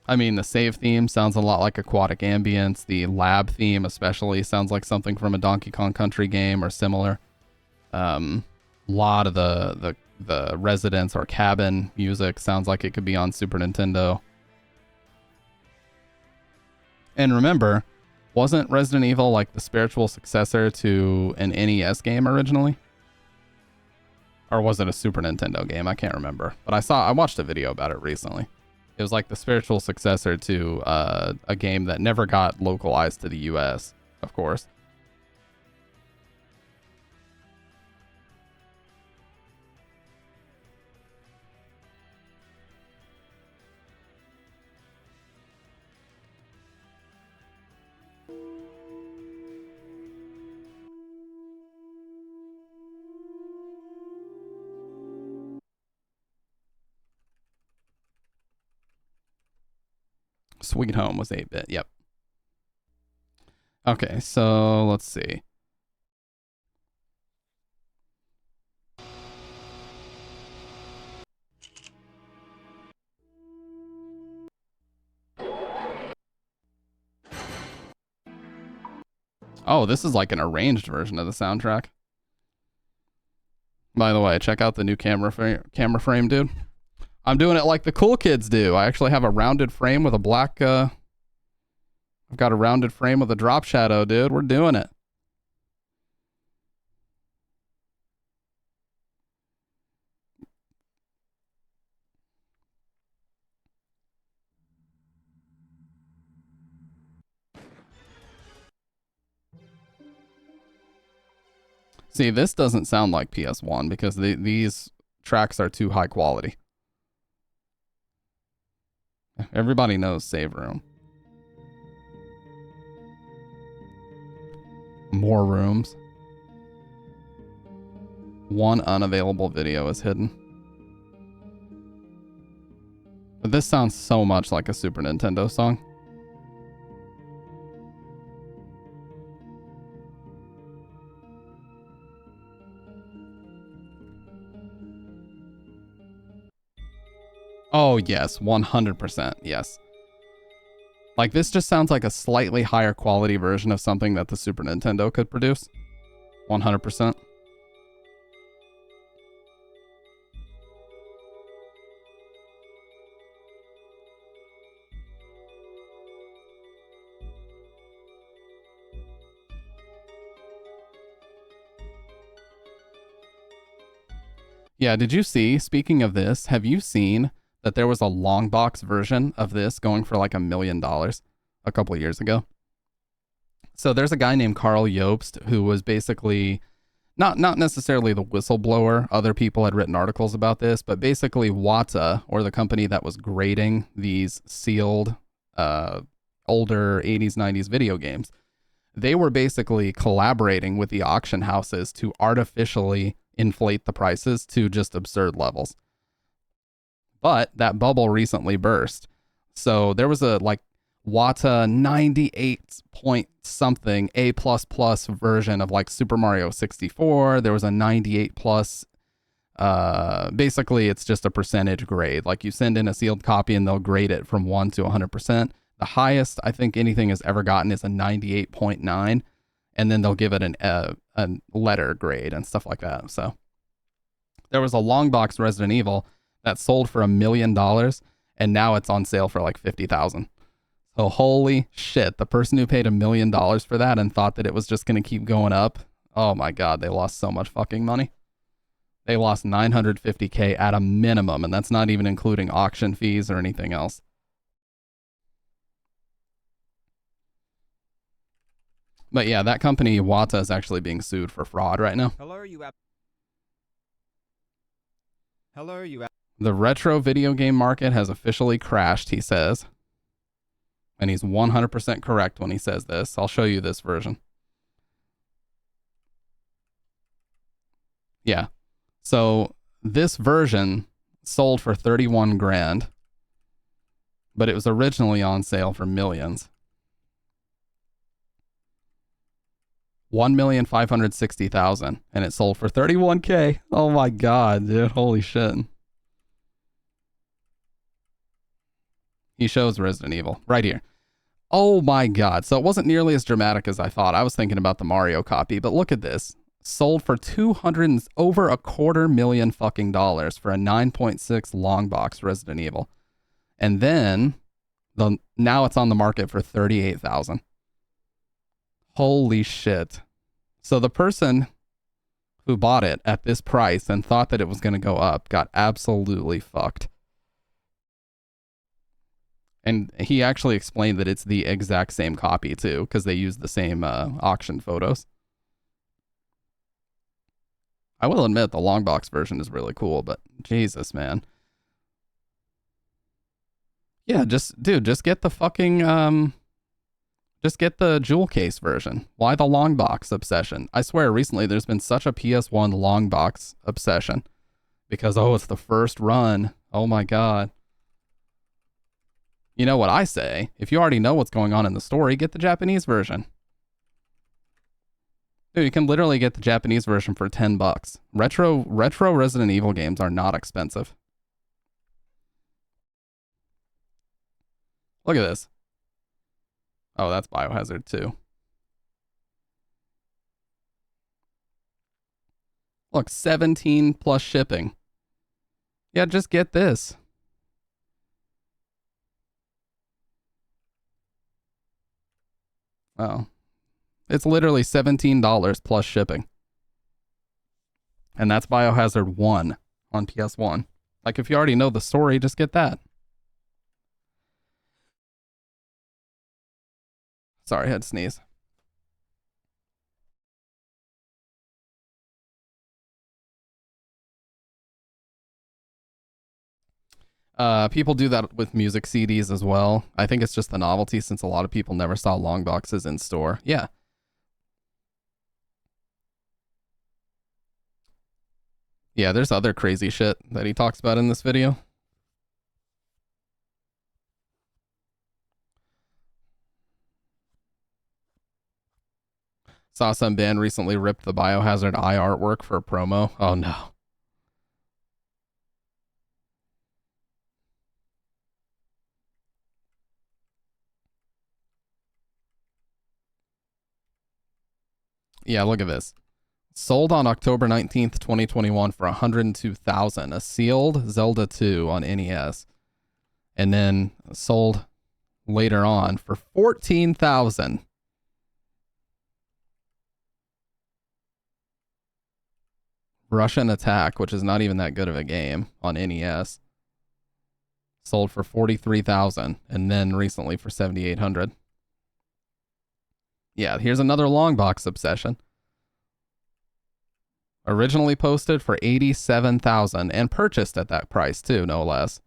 I mean, the save theme sounds a lot like Aquatic Ambience. The lab theme especially sounds like something from a Donkey Kong Country game or similar. A lot of the residence or cabin music sounds like it could be on Super Nintendo. And remember, wasn't Resident Evil like the spiritual successor to an NES game originally? Or was it a Super Nintendo game? I can't remember. But I watched a video about it recently. It was like the spiritual successor to a game that never got localized to the US, of course. Sweet Home was 8-bit, yep. Okay, so let's see. Oh, this is like an arranged version of the soundtrack. By the way, check out the new camera frame, dude. I'm doing it like the cool kids do. I actually have a rounded frame with a black, I've got a rounded frame with a drop shadow, dude. We're doing it. See, this doesn't sound like PS1 because these tracks are too high quality. Everybody knows save room. More rooms. One unavailable video is hidden. But this sounds so much like a Super Nintendo song. Oh, yes. 100%. Yes. Like, this just sounds like a slightly higher quality version of something that the Super Nintendo could produce. 100%. Yeah, did you see, speaking of this, have you seen that there was a long box version of this going for like $1 million a couple of years ago? So there's a guy named Carl Jobst who was basically not necessarily the whistleblower. Other people had written articles about this, but basically Wata, or the company that was grading these sealed older 80s, 90s video games, they were basically collaborating with the auction houses to artificially inflate the prices to just absurd levels. But that bubble recently burst. So there was a like Wata 98 point something A++ version of like Super Mario 64. There was a 98 plus. Basically, it's just a percentage grade. Like you send in a sealed copy and they'll grade it from 1 to 100%. The highest I think anything has ever gotten is a 98.9, and then they'll give it a letter grade and stuff like that. So there was a long box Resident Evil that sold for $1 million, and now it's on sale for like 50,000. So holy shit, the person who paid $1 million for that and thought that it was just going to keep going up, oh my god, they lost so much fucking money. They lost $950K at a minimum, and that's not even including auction fees or anything else. But yeah, that company, Wata, is actually being sued for fraud right now. Hello, you. The retro video game market has officially crashed, he says. And he's 100% correct when he says this. I'll show you this version. Yeah. So this version sold for 31 grand, but it was originally on sale for millions. 1,560,000, and it sold for 31K. Oh my god, dude. Holy shit. He shows Resident Evil right here. Oh my god. So it wasn't nearly as dramatic as I thought. I was thinking about the Mario copy, but look at this. Sold for over $250,000 fucking dollars for a 9.6 long box Resident Evil. And then now it's on the market for 38,000. Holy shit. So the person who bought it at this price and thought that it was going to go up got absolutely fucked. And he actually explained that it's the exact same copy too, because they used the same auction photos. I will admit the long box version is really cool, but Jesus, man. Yeah, just get the fucking just get the jewel case version. Why the long box obsession? I swear recently there's been such a PS1 long box obsession because, oh, it's the first run. Oh my god. You know what I say? If you already know what's going on in the story, get the Japanese version. Dude, you can literally get the Japanese version for $10. Retro Resident Evil games are not expensive. Look at this. Oh, that's Biohazard too. Look, 17 plus shipping. Yeah, just get this. Oh. It's literally $17 plus shipping. And that's Biohazard 1 on PS1. Like, if you already know the story, just get that. Sorry, I had to sneeze. People do that with music CDs as well. I think it's just the novelty since a lot of people never saw long boxes in store. Yeah. Yeah, there's other crazy shit that he talks about in this video. Saw some band recently ripped the Biohazard eye artwork for a promo. Oh no. Yeah, look at this. Sold on October 19th, 2021 for $102,000. A sealed Zelda 2 on NES. And then sold later on for $14,000. Russian Attack, which is not even that good of a game on NES. Sold for $43,000 and then recently for $7,800. Yeah, here's another long box obsession. Originally posted for $87,000 and purchased at that price too, no less.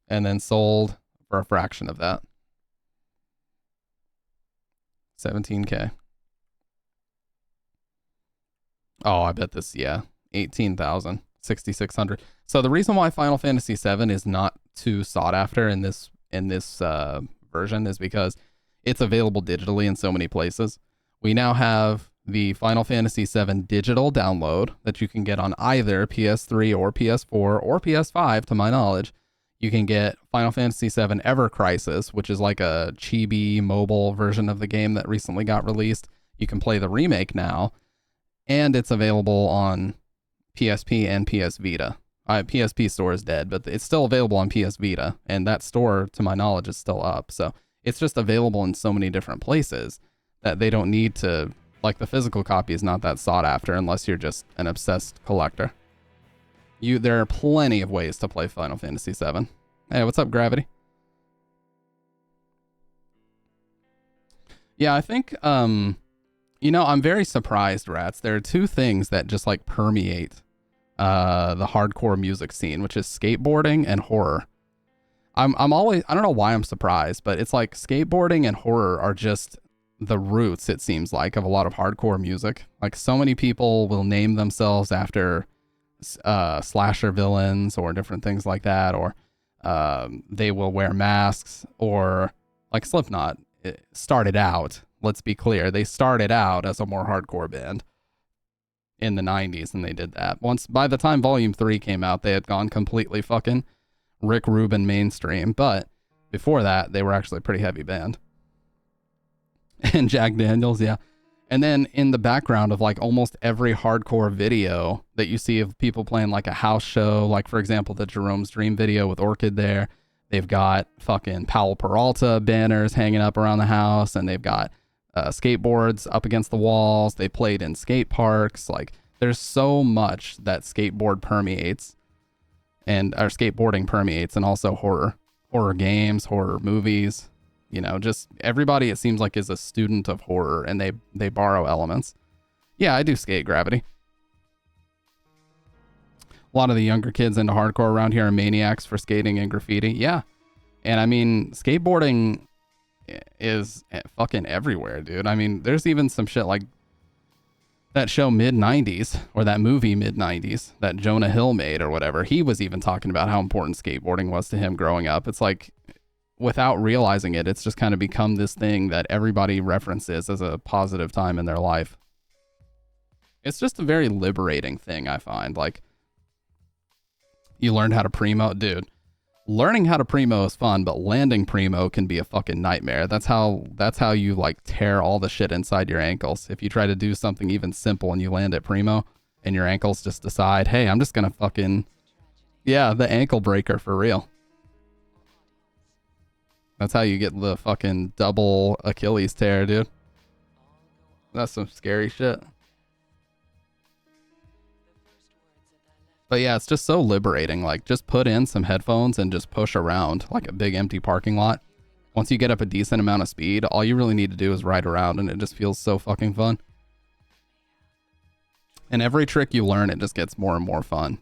And then sold for a fraction of that. $17K. Oh, I bet this, yeah. $18,000. $6,600. So the reason why Final Fantasy VII is not too sought after in this version is because it's available digitally in so many places. We now have the Final Fantasy VII digital download that you can get on either PS3 or PS4 or PS5, to my knowledge. You can get Final Fantasy VII Ever Crisis, which is like a chibi mobile version of the game that recently got released. You can play the remake now, and it's available on PSP and PS Vita. PSP store is dead, but it's still available on PS Vita, and that store, to my knowledge, is still up. So it's just available in so many different places that they don't need to, like, the physical copy is not that sought after unless you're just an obsessed collector. There are plenty of ways to play Final Fantasy VII. Hey, what's up, Gravity? Yeah, I think, I'm very surprised, Rats. There are two things that just, like, permeate the hardcore music scene, which is skateboarding and horror. I'm always, I don't know why I'm surprised, but it's like skateboarding and horror are just the roots, it seems like, of a lot of hardcore music. Like, so many people will name themselves after slasher villains or different things like that, or they will wear masks, or like Slipknot started out, let's be clear, they started out as a more hardcore band in the 90s, and they did that. Once, by the time Volume 3 came out, they had gone completely fucking Rick Rubin mainstream, but before that, they were actually a pretty heavy band. And Jack Daniels, yeah. And then in the background of like almost every hardcore video that you see of people playing like a house show, like for example, the Jerome's Dream video with Orchid there, they've got fucking Powell Peralta banners hanging up around the house, and they've got skateboards up against the walls. They played in skate parks. Like, there's so much that skateboarding permeates, and also horror games, horror movies. Just everybody, it seems like, is a student of horror, and they borrow elements. Yeah, I do skate, Gravity. A lot of the younger kids into hardcore around here are maniacs for skating and graffiti. Yeah. And I mean, skateboarding is fucking everywhere, dude. I mean, there's even some shit like that show Mid-90s, or that movie Mid-90s that Jonah Hill made or whatever. He was even talking about how important skateboarding was to him growing up. It's like, without realizing it, it's just kind of become this thing that everybody references as a positive time in their life. It's just a very liberating thing, I find. Like, you learned how to primo. Dude, learning how to primo is fun, but landing primo can be a fucking nightmare. That's how you, like, tear all the shit inside your ankles. If you try to do something even simple and you land at primo, and your ankles just decide, hey, I'm just gonna fucking... Yeah, the ankle breaker for real. That's how you get the fucking double Achilles tear, dude. That's some scary shit. But yeah, it's just so liberating. Like, just put in some headphones and just push around like a big empty parking lot. Once you get up a decent amount of speed, all you really need to do is ride around, and it just feels so fucking fun. And every trick you learn, it just gets more and more fun.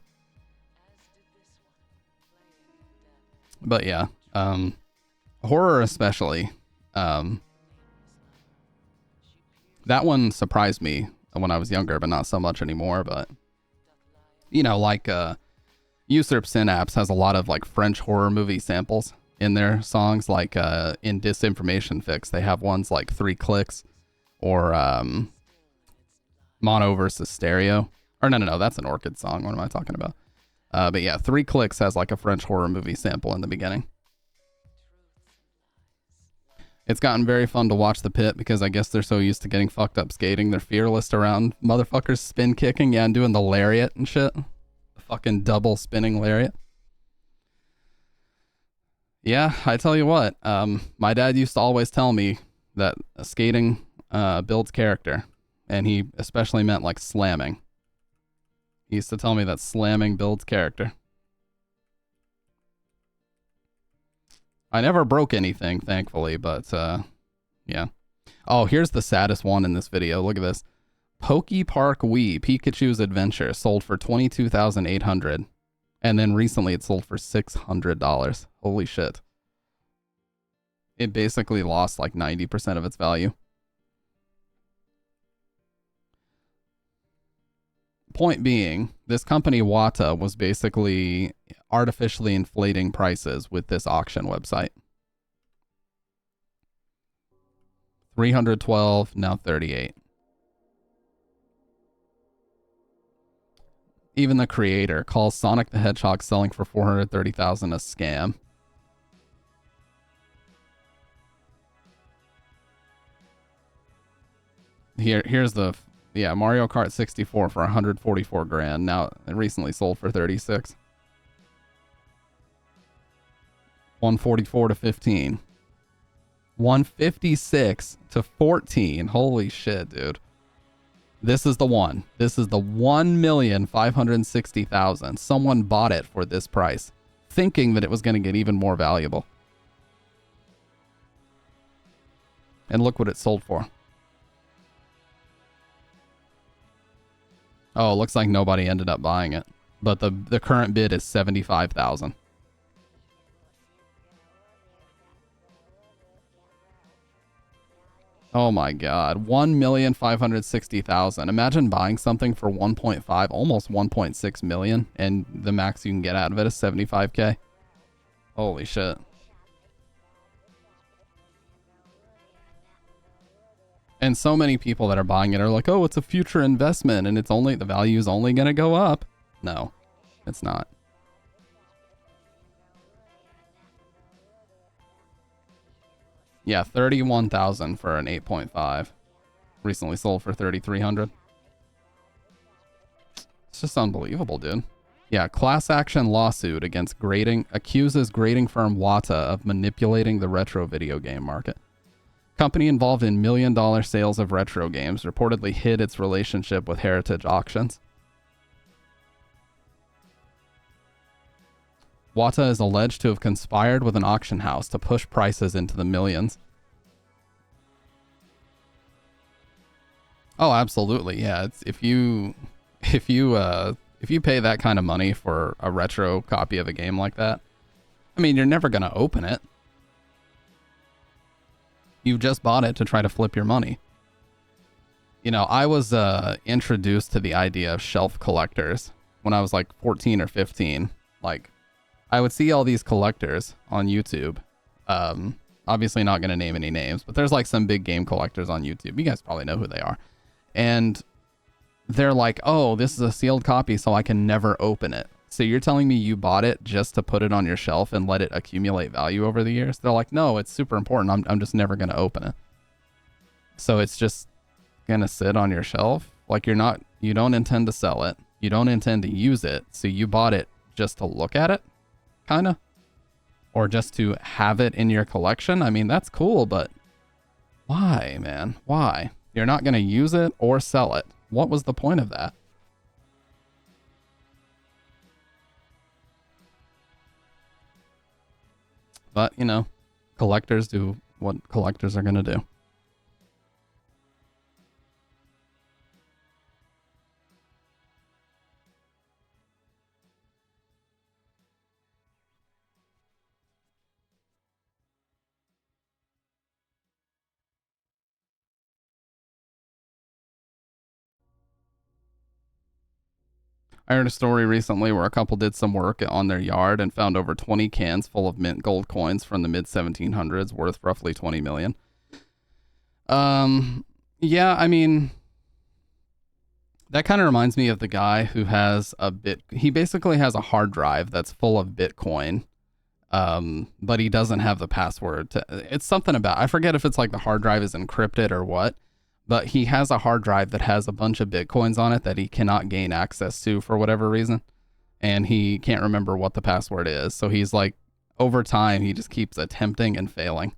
But yeah, horror especially. That one surprised me when I was younger, but not so much anymore. But like Usurp Synapse has a lot of like French horror movie samples in their songs. Like in Disinformation Fix, they have ones like 3 Clicks, or mono versus stereo. Or no, that's an Orchid song. What am I talking about? But yeah, 3 Clicks has like a French horror movie sample in the beginning. It's gotten very fun to watch the pit because I guess they're so used to getting fucked up skating. They're fearless around motherfuckers spin kicking, yeah, and doing the lariat and shit. The fucking double spinning lariat. Yeah, I tell you what, my dad used to always tell me that skating builds character, and he especially meant like slamming. He used to tell me that slamming builds character. I never broke anything, thankfully, but yeah. Oh, here's the saddest one in this video. Look at this. Poke Park Wii Pikachu's Adventure sold for $22,800, and then recently it sold for $600. Holy shit. It basically lost like 90% of its value. Point being, this company Wata was basically artificially inflating prices with this auction website. 312, now 38. Even the creator calls Sonic the Hedgehog selling for $430,000 a scam. Here's the Mario Kart 64 for 144 grand. Now it recently sold for 36. 144 to 15. 156 to 14. Holy shit, dude. This is the one. This is the 1,560,000. Someone bought it for this price, thinking that it was going to get even more valuable. And look what it sold for. Oh, it looks like nobody ended up buying it. But the current bid is 75,000. Oh my god. 1,560,000. Imagine buying something for 1.5, almost 1.6 million, and the max you can get out of it is 75k. Holy shit. And so many people that are buying it are like, oh, it's a future investment and it's only, the value is only going to go up. No, it's not. Yeah, 31,000 for an 8.5. Recently sold for 3,300. It's just unbelievable, dude. Yeah, class action lawsuit against accuses grading firm Wata of manipulating the retro video game market. Company involved in $1 million sales of retro games reportedly hid its relationship with Heritage Auctions. Wata is alleged to have conspired with an auction house to push prices into the millions. Oh, absolutely. Yeah, it's if you pay that kind of money for a retro copy of a game like that, I mean, you're never going to open it. You just bought it to try to flip your money. You know, I was introduced to the idea of shelf collectors when I was like 14 or 15. Like, I would see all these collectors on YouTube. Obviously not going to name any names, but there's like some big game collectors on YouTube. You guys probably know who they are. And they're like, oh, this is a sealed copy, so I can never open it. So you're telling me you bought it just to put it on your shelf and let it accumulate value over the years? They're like, no, it's super important. I'm just never going to open it. So it's just going to sit on your shelf? Like you don't intend to sell it. You don't intend to use it. So you bought it just to look at it? Kind of? Or just to have it in your collection? I mean, that's cool, but why, man? Why? You're not going to use it or sell it. What was the point of that? But, you know, collectors do what collectors are going to do. I heard a story recently where a couple did some work on their yard and found over 20 cans full of mint gold coins from the mid 1700s worth roughly 20 million. Yeah, I mean, that kind of reminds me of the guy who has he basically has a hard drive that's full of Bitcoin. But he doesn't have the password it's something about, I forget if it's like the hard drive is encrypted or what, but he has a hard drive that has a bunch of Bitcoins on it that he cannot gain access to for whatever reason. And he can't remember what the password is. So he's like, over time, he just keeps attempting and failing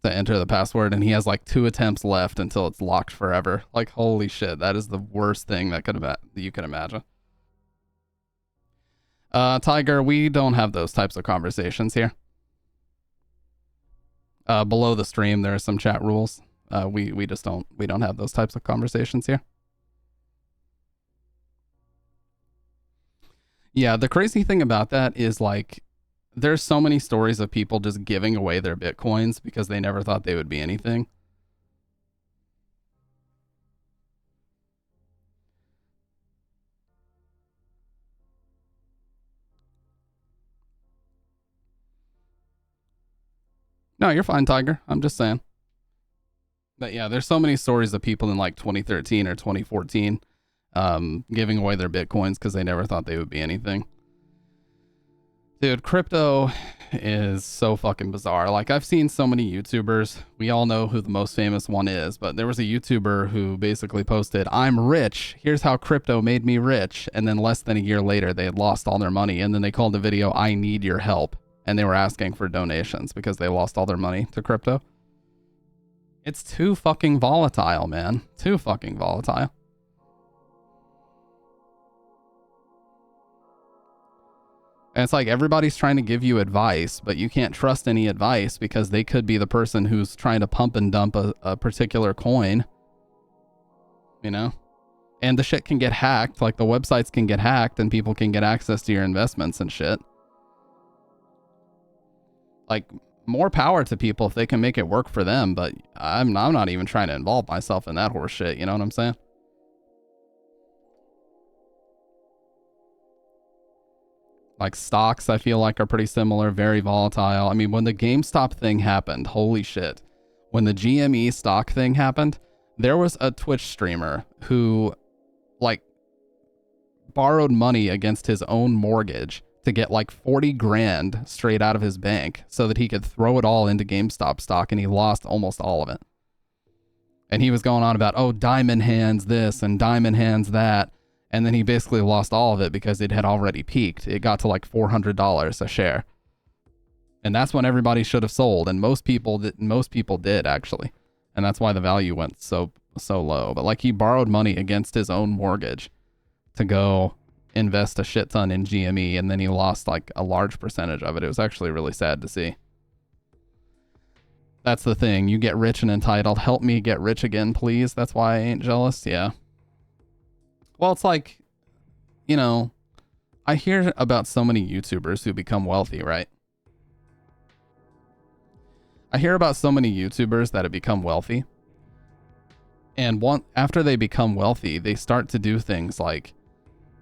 to enter the password. And he has like 2 attempts left until it's locked forever. Like, holy shit, that is the worst thing that you could imagine. Tiger, we don't have those types of conversations here. Below the stream, there are some chat rules. We just don't have those types of conversations here. Yeah, the crazy thing about that is like, there's so many stories of people just giving away their Bitcoins because they never thought they would be anything. No, you're fine, Tiger. I'm just saying. But yeah, there's so many stories of people in like 2013 or 2014 giving away their Bitcoins because they never thought they would be anything. Dude, crypto is so fucking bizarre. Like, I've seen so many YouTubers. We all know who the most famous one is, but there was a YouTuber who basically posted, "I'm rich. Here's how crypto made me rich." And then less than a year later, they had lost all their money. And then they called the video, "I need your help." And they were asking for donations because they lost all their money to crypto. It's too fucking volatile, man. Too fucking volatile. And it's like everybody's trying to give you advice, but you can't trust any advice because they could be the person who's trying to pump and dump a particular coin. You know? And the shit can get hacked. Like, the websites can get hacked and people can get access to your investments and shit. Like, more power to people if they can make it work for them, but I'm not even trying to involve myself in that horse shit, you know what I'm saying? Like, stocks, I feel like, are pretty similar, very volatile. I mean, when the GameStop thing happened, holy shit. When the GME stock thing happened, there was a Twitch streamer who, like, borrowed money against his own mortgage to get like 40 grand straight out of his bank so that he could throw it all into GameStop stock, and he lost almost all of it. And he was going on about, oh, diamond hands this and diamond hands that. And then he basically lost all of it because it had already peaked. It got to like $400 a share. And that's when everybody should have sold. And most people did actually. And that's why the value went so low. But like, he borrowed money against his own mortgage to go invest a shit ton in GME, and then he lost like a large percentage of it. It was actually really sad to see. That's the thing. You get rich and entitled. Help me get rich again, please. That's why I ain't jealous. Yeah. Well, it's like, you know, I hear about so many YouTubers who become wealthy, right? I hear about so many YouTubers that have become wealthy. And after they become wealthy, they start to do things like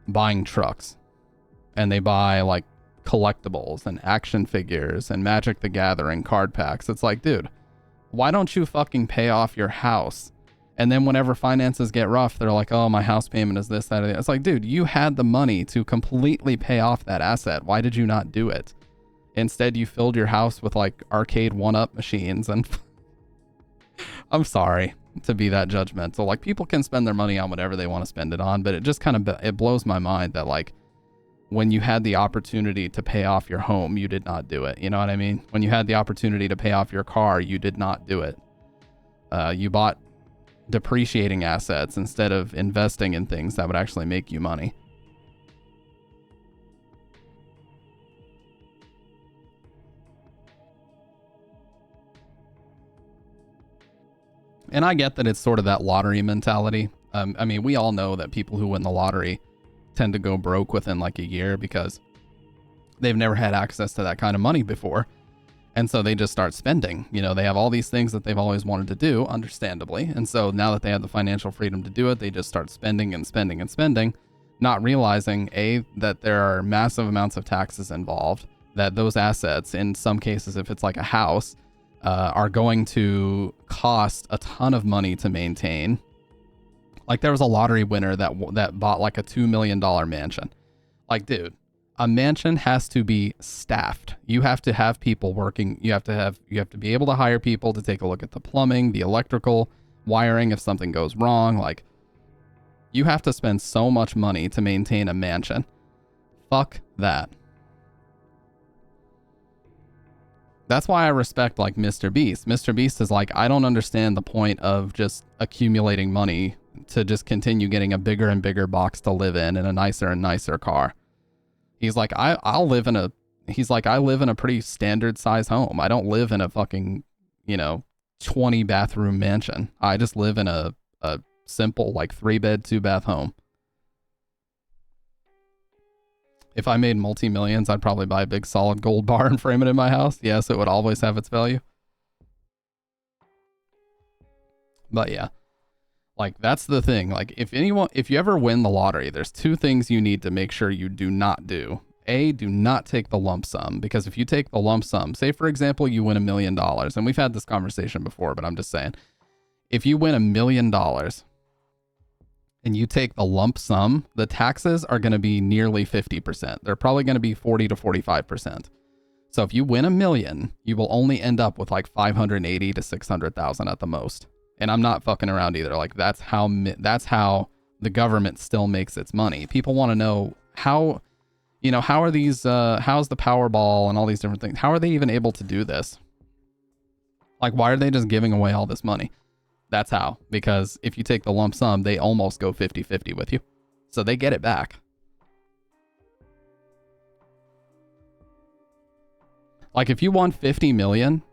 buying trucks, and they buy like collectibles and action figures and Magic the Gathering card packs. It's like, dude, why don't you fucking pay off your house? And then whenever finances get rough, they're like, oh, my house payment is this, that, or that. It's like, dude, you had the money to completely pay off that asset. Why did you not do it? Instead, you filled your house with like arcade 1-up machines. And I'm sorry to be that judgmental. Like, people can spend their money on whatever they want to spend it on, but it just kind of, it blows my mind that like, when you had the opportunity to pay off your home, you did not do it. You know what I mean? When you had the opportunity to pay off your car, you did not do it. You bought depreciating assets instead of investing in things that would actually make you money. And I get that it's sort of that lottery mentality. I mean, we all know that people who win the lottery tend to go broke within like a year because they've never had access to that kind of money before. And so they just start spending. You know, they have all these things that they've always wanted to do, understandably. And so now that they have the financial freedom to do it, they just start spending and spending and spending, not realizing, A, that there are massive amounts of taxes involved, that those assets, in some cases, if it's like a house, are going to cost a ton of money to maintain. Like there was a lottery winner that bought like a $2 million mansion. Like, dude, a mansion has to be staffed. You have to have people working. You have to be able to hire people to take a look at the plumbing, the electrical, wiring if something goes wrong. Like, you have to spend so much money to maintain a mansion. Fuck that. That's why I respect like Mr. Beast. Mr. Beast is like, I don't understand the point of just accumulating money to just continue getting a bigger and bigger box to live in and a nicer and nicer car. He's like, I live in a pretty standard size home. I don't live in a fucking, 20 bathroom mansion. I just live in a simple like 3-bed, 2-bath home. If I made multi-millions, I'd probably buy a big solid gold bar and frame it in my house. Yes, it would always have its value. But yeah, like that's the thing. Like if you ever win the lottery, there's 2 things you need to make sure you do not do. A, do not take the lump sum, because if you take the lump sum, say for example, you win $1 million, and we've had this conversation before, but I'm just saying, if you win $1 million and you take the lump sum, the taxes are going to be nearly 50%. They're probably going to be 40 to 45%. So if you win $1 million, you will only end up with like 580 to 600,000 at the most. And I'm not fucking around either. Like that's how the government still makes its money. People want to know how are these, how's the Powerball and all these different things? How are they even able to do this? Like, why are they just giving away all this money? That's how, because if you take the lump sum, they almost go 50-50 with you. So they get it back. Like if you won 50 million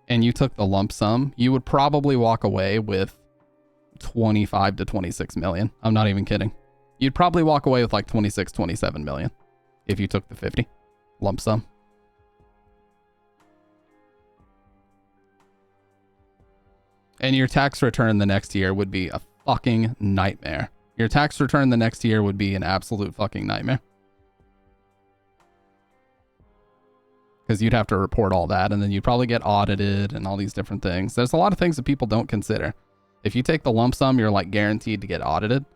and you took the lump sum, you would probably walk away with 25 to 26 million. I'm not even kidding. You'd probably walk away with like 26, 27 million if you took the 50 lump sum. And your tax return the next year would be a fucking nightmare. Your tax return the next year would be an absolute fucking nightmare. Because you'd have to report all that, and then you'd probably get audited and all these different things. There's a lot of things that people don't consider. If you take the lump sum, you're like guaranteed to get audited.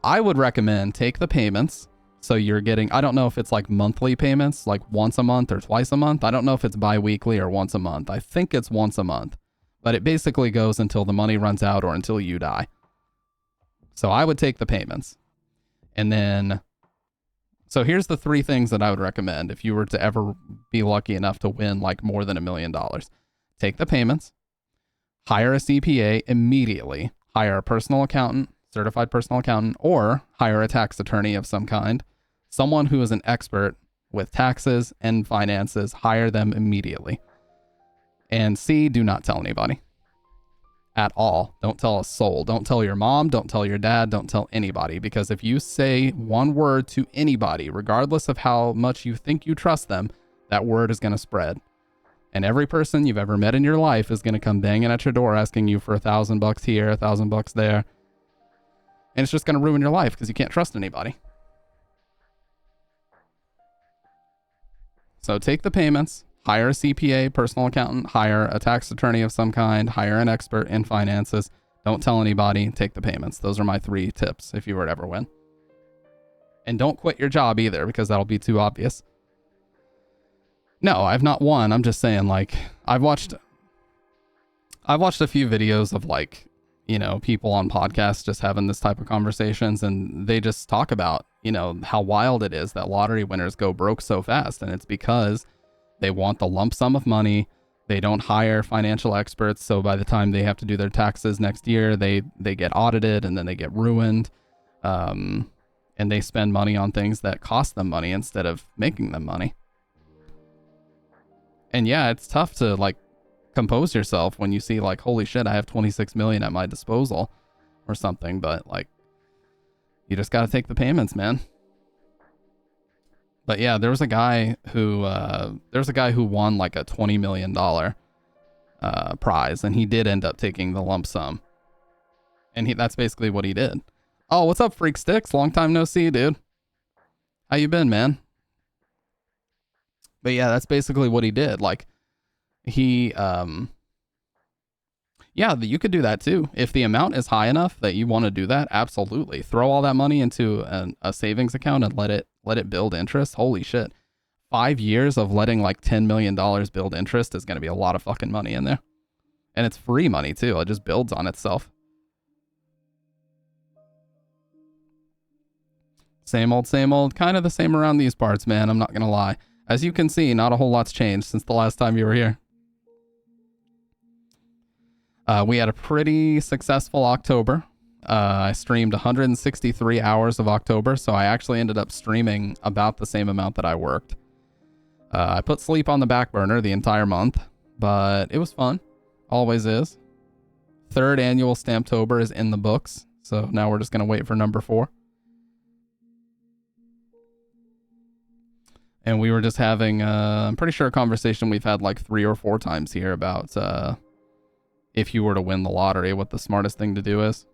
I would recommend take the payments. So you're getting, I don't know if it's like monthly payments, like once a month or twice a month. I don't know if it's bi-weekly or once a month. I think it's once a month. But it basically goes until the money runs out or until you die. So I would take the payments. And then, so here's the 3 things that I would recommend if you were to ever be lucky enough to win like more than $1 million. Take the payments, hire a CPA immediately, hire a personal accountant, certified personal accountant, or hire a tax attorney of some kind. Someone who is an expert with taxes and finances, hire them immediately. And C, do not tell anybody at all. Don't tell a soul. Don't tell your mom. Don't tell your dad. Don't tell anybody. Because if you say one word to anybody, regardless of how much you think you trust them, that word is going to spread. And every person you've ever met in your life is going to come banging at your door asking you for $1,000 here, $1,000 there. And it's just going to ruin your life because you can't trust anybody. So take the payments. Hire a CPA, personal accountant, hire a tax attorney of some kind, hire an expert in finances. Don't tell anybody, take the payments. Those are my 3 tips if you were to ever win. And don't quit your job either, because that'll be too obvious. No, I've not won. I'm just saying, like, I've watched a few videos of like, people on podcasts just having this type of conversations, and they just talk about, how wild it is that lottery winners go broke so fast. And it's because they want the lump sum of money. They don't hire financial experts. So by the time they have to do their taxes next year, they get audited and then they get ruined. And they spend money on things that cost them money instead of making them money. And yeah, it's tough to like compose yourself when you see like, holy shit, I have 26 million at my disposal or something. But like, you just got to take the payments, man. But yeah, there was a guy who won like a $20 million prize, and he did end up taking the lump sum. And that's basically what he did. Oh, what's up, Freak Sticks? Long time no see, dude. How you been, man? But yeah, that's basically what he did. Like, he yeah, you could do that too. If the amount is high enough that you want to do that, absolutely. Throw all that money into a savings account and let it build interest. Holy shit. 5 years of letting like $10 million build interest is going to be a lot of fucking money in there. And it's free money too. It just builds on itself. Same old, kind of the same around these parts, man. I'm not going to lie. As you can see, not a whole lot's changed since the last time you were here. We had a pretty successful October. I streamed 163 hours of October, so I actually ended up streaming about the same amount that I worked. I put sleep on the back burner the entire month, but it was fun. Always is. Third annual Stamptober is in the books, so now we're just going to wait for number 4. And we were just having, I'm pretty sure a conversation we've had like 3 or 4 times here about if you were to win the lottery, what the smartest thing to do is.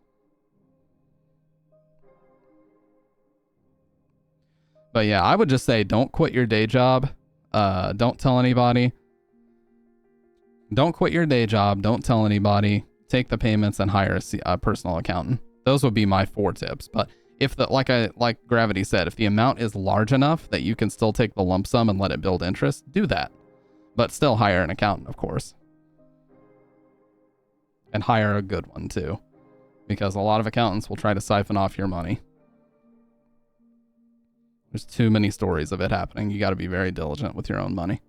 But yeah, I would just say don't quit your day job. Don't tell anybody. Don't quit your day job. Don't tell anybody. Take the payments and hire a personal accountant. Those would be my 4 tips. But if the like Gravity said, if the amount is large enough that you can still take the lump sum and let it build interest, do that. But still hire an accountant, of course. And hire a good one too, because a lot of accountants will try to siphon off your money. There's too many stories of it happening. You got to be very diligent with your own money.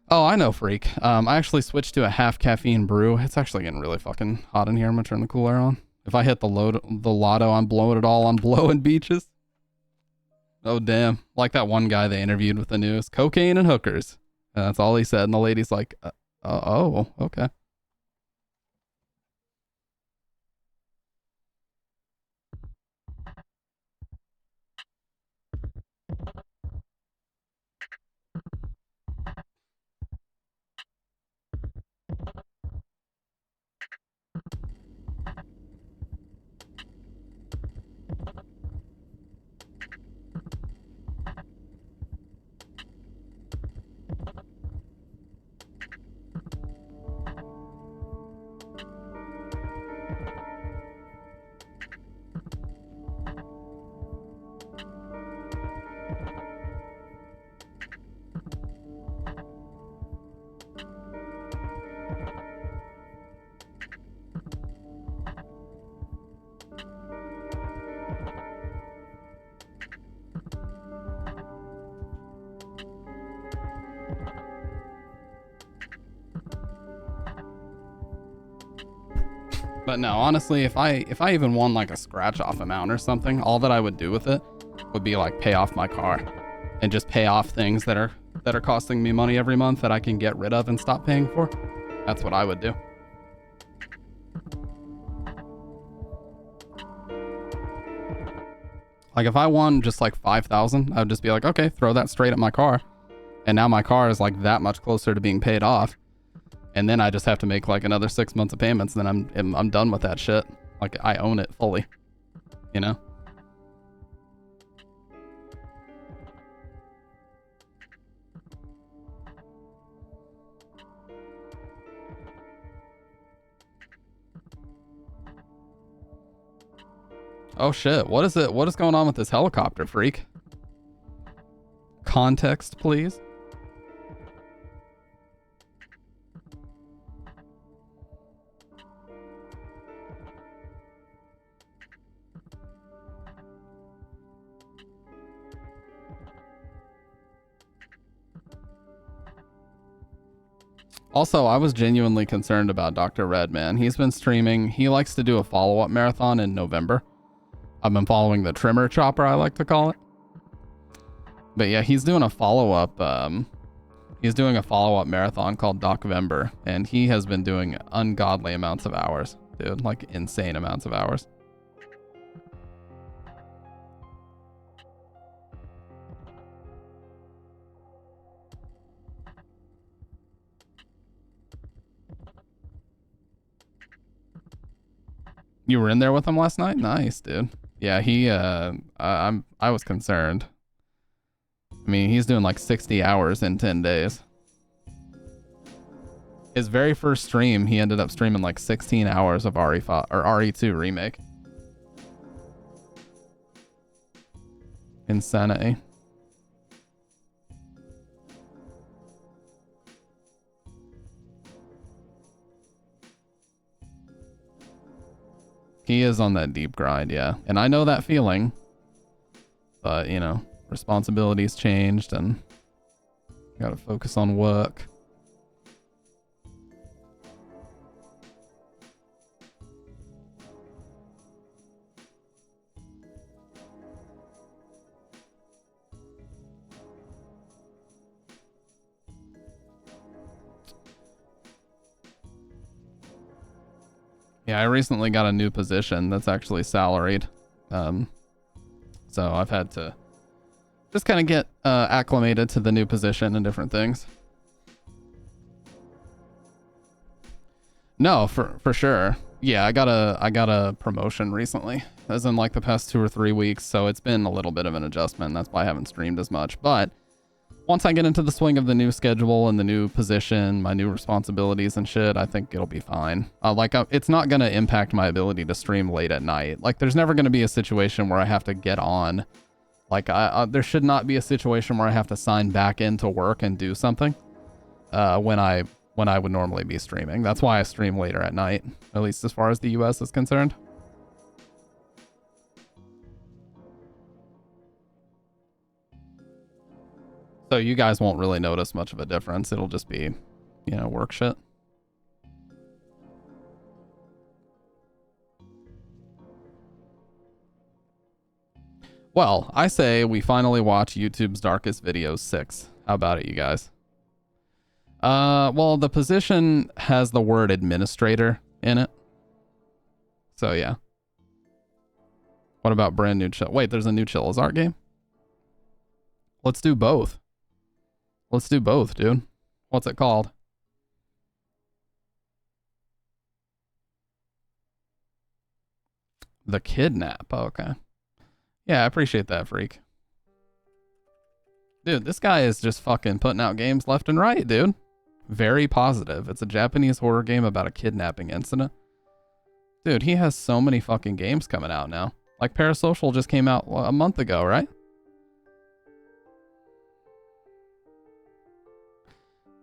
Oh, I know, freak. I actually switched to a half caffeine brew. It's actually getting really fucking hot in here. I'm gonna turn the cooler on. If I hit the lotto, I'm blowing it all on blowing beaches. Oh, damn. Like that one guy they interviewed with the news. Cocaine and hookers. And that's all he said. And the lady's like, oh, okay. But no, honestly, if I even won like a scratch off amount or something, all that I would do with it would be like pay off my car and just pay off things that are costing me money every month that I can get rid of and stop paying for. That's what I would do. Like if I won just like 5,000, I would just be like, okay, throw that straight at my car. And now my car is like that much closer to being paid off. And then I just have to make like another 6 months of payments, and then I'm done with that shit. Like I own it fully, you know? Oh shit, what is it? What is going on with this helicopter, freak? Context, please. Also, I was genuinely concerned about Dr. Red, man. He's been streaming. He likes to do a follow-up marathon in November. I've been following the trimmer chopper, I like to call it. But yeah, he's doing a follow-up. He's doing a follow-up marathon called Docvember, and he has been doing ungodly amounts of hours, dude. Like insane amounts of hours. You were in there with him last night? Nice, dude. Yeah, I was concerned. I mean, he's doing like 60 hours in 10 days. His very first stream, he ended up streaming like 16 hours of RE5 or RE2 remake. Insanity. He is on that deep grind, yeah. And I know that feeling. But, you know, responsibilities changed and gotta focus on work. Yeah, I recently got a new position that's actually salaried. So I've had to just kind of get acclimated to the new position and different things. No, for sure. Yeah, I got a promotion recently, as in like the past 2 or 3 weeks, so it's been a little bit of an adjustment. That's why I haven't streamed as much. But once I get into the swing of the new schedule and the new position, my new responsibilities and shit, I think it'll be fine. It's not going to impact my ability to stream late at night. Like, there's never going to be a situation where I have to get on. Like, there should not be a situation where I have to sign back into work and do something when I would normally be streaming. That's why I stream later at night, at least as far as the US is concerned. So you guys won't really notice much of a difference. It'll just be, you know, work shit. Well, I say we finally watch YouTube's Darkest Videos 6. How about it, you guys? Well, the position has the word administrator in it. So, yeah. What about brand new chill? Wait, there's a new Chillazart game? Let's do both. Let's do both, dude. What's it called? The Kidnap. Oh, okay. Yeah, I appreciate that, freak. Dude, this guy is just fucking putting out games left and right, dude. Very positive. It's a Japanese horror game about a kidnapping incident. Dude, he has so many fucking games coming out now. Like Parasocial just came out a month ago, right?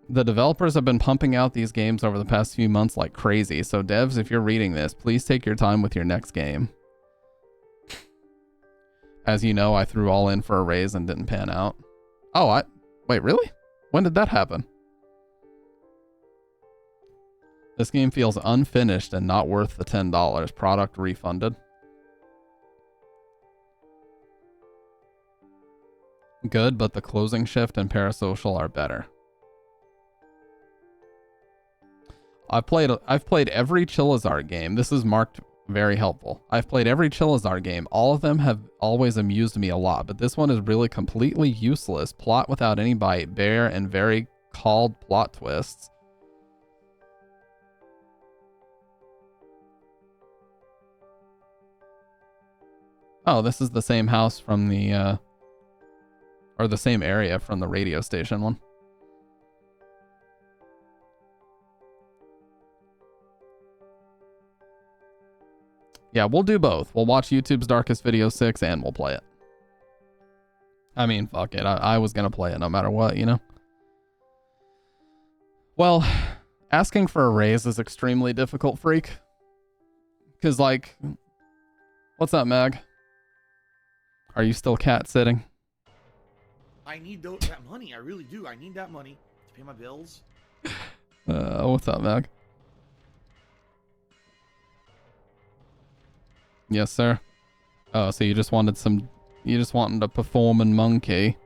The developers have been pumping out these games over the past few months like crazy. So devs, if you're reading this, please take your time with your next game. As you know, I threw all in for a raise and didn't pan out. Oh, wait, really? When did that happen? This game feels unfinished and not worth the $10. Product refunded. Good, but the closing shift and Parasocial are better. I've played every Chillazart game. This is marked very helpful. I've played every Chillazart game. All of them have always amused me a lot, but this one is really completely useless. Plot without any bite, bare and very called plot twists. Oh, this is the same house from the, or the same area from the radio station one. Yeah, we'll do both. We'll watch YouTube's Darkest Video 6 and we'll play it. I mean, fuck it. I was gonna play it no matter what, you know? Well, asking for a raise is extremely difficult, freak. Because, like... What's up, Mag? Are you still cat sitting? I need that money. I really do. I need that money to pay my bills. What's up, Mag? Yes, sir. Oh, so you just wanted to perform in Monkey.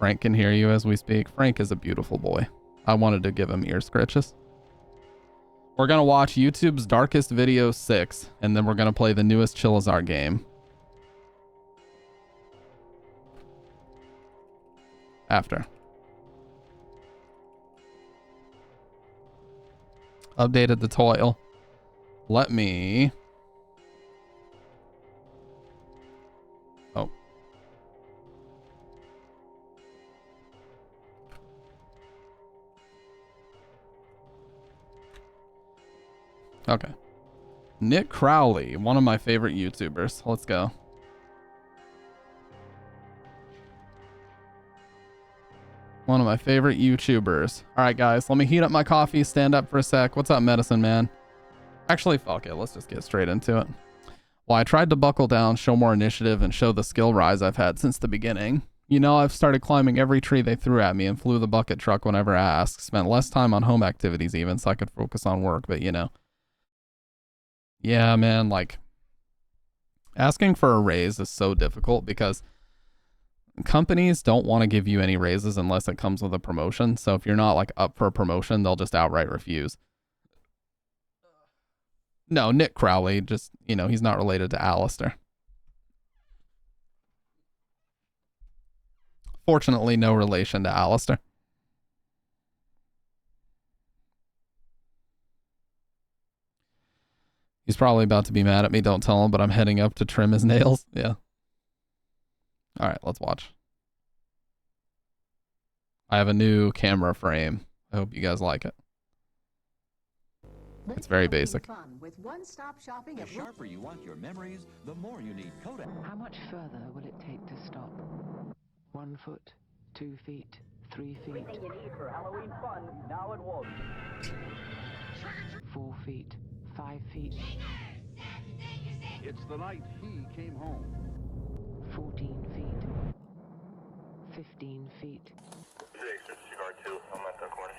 Frank can hear you as we speak. Frank is a beautiful boy. I wanted to give him ear scratches. We're gonna watch YouTube's Darkest Video 6, and then we're gonna play the newest Chillazart game. After. Updated the toil. Let me... Oh. Okay. Nick Crowley, one of my favorite YouTubers. Let's go. One of my favorite YouTubers. All right, guys, let me heat up my coffee. Stand up for a sec. What's up, Medicine Man? Actually, fuck it. Let's just get straight into it. Well, I tried to buckle down, show more initiative, and show the skill rise I've had since the beginning. You know, I've started climbing every tree they threw at me and flew the bucket truck whenever asked. Spent less time on home activities even so I could focus on work, but you know. Yeah, man, like, asking for a raise is so difficult because companies don't want to give you any raises unless it comes with a promotion. So if you're not like up for a promotion, they'll just outright refuse. No, Nick Crowley, just, you know, he's not related to Alistair. Fortunately, no relation to Alistair. He's probably about to be mad at me. Don't tell him, but I'm heading up to trim his nails. Yeah. All right, let's watch. I have a new camera frame. I hope you guys like it. It's very basic. With one-stop shopping. The sharper you want your memories, the more you need Kodak. How much further will it take to stop? 1 foot, 2 feet, 3 feet. Everything you need for Halloween fun, now at Walgreens. 4 feet, 5 feet. It's the night he came home. 14 feet. 15 feet. Cigar 2, I'm at the corner.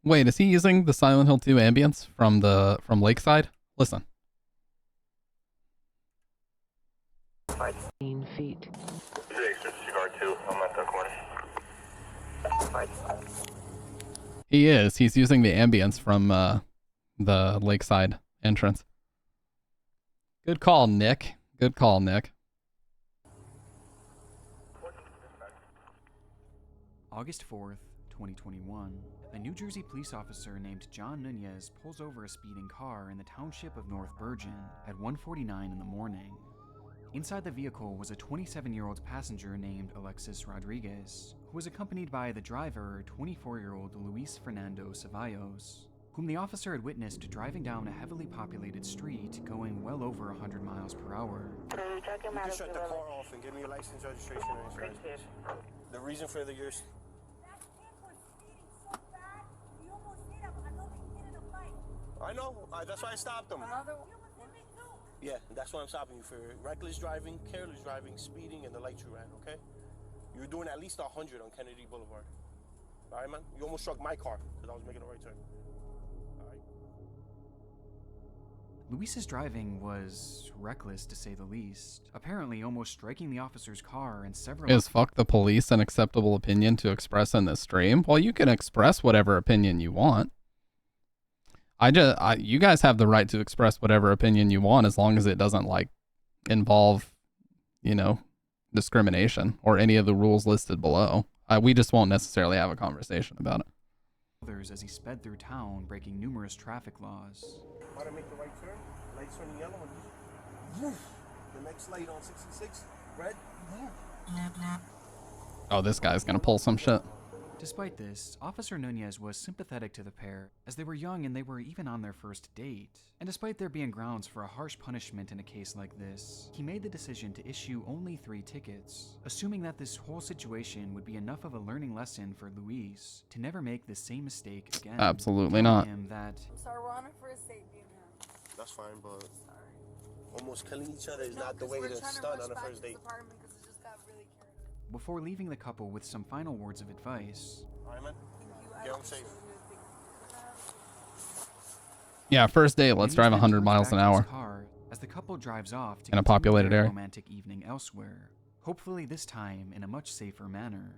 Wait, is he using the Silent Hill 2 ambience from Lakeside? Listen. 15 feet. Cigar 2, I'm at the corner. He is. He's using the ambience from the Lakeside entrance. Good call, Nick. Good call, Nick. August 4th, 2021. A New Jersey police officer named John Nunez pulls over a speeding car in the township of North Bergen at 1:49 in the morning. Inside the vehicle was a 27-year-old passenger named Alexis Rodriguez, who was accompanied by the driver, 24-year-old Luis Fernando Ceballos, whom the officer had witnessed driving down a heavily populated street going well over 100 miles per hour. You can shut the car off and give me your license, registration, and insurance. The reason for yours. I know. That's why I stopped him. Yeah, that's why I'm stopping you for reckless driving, careless driving, speeding, and the lights you ran, okay? You were doing at least 100 on Kennedy Boulevard. All right, man? You almost struck my car because I was making a right turn. All right? Luis's driving was reckless, to say the least, apparently almost striking the officer's car and several... Is fuck the police an acceptable opinion to express in this stream? Well, you can express whatever opinion you want. You guys have the right to express whatever opinion you want as long as it doesn't, like, involve, you know, discrimination or any of the rules listed below. We just won't necessarily have a conversation about it. Others as he sped through town, breaking numerous traffic laws. Want to make the right turn? Lights turning yellow and woof. The next light on 66, red. Oh, this guy's gonna pull some shit. Despite this, Officer Nunez was sympathetic to the pair, as they were young and they were even on their first date. And despite there being grounds for a harsh punishment in a case like this, he made the decision to issue only 3 tickets, assuming that this whole situation would be enough of a learning lesson for Luis to never make the same mistake again. Absolutely not. Him that sorry, we're on a first date, being That's fine, but almost killing each other is not the way to start on a first date. before leaving the couple with some final words of advice. All right, man. Get home safe. Yeah, first date, let's drive 100 miles an hour. As the couple drives off to in a populated area. Romantic evening elsewhere, hopefully this time in a much safer manner.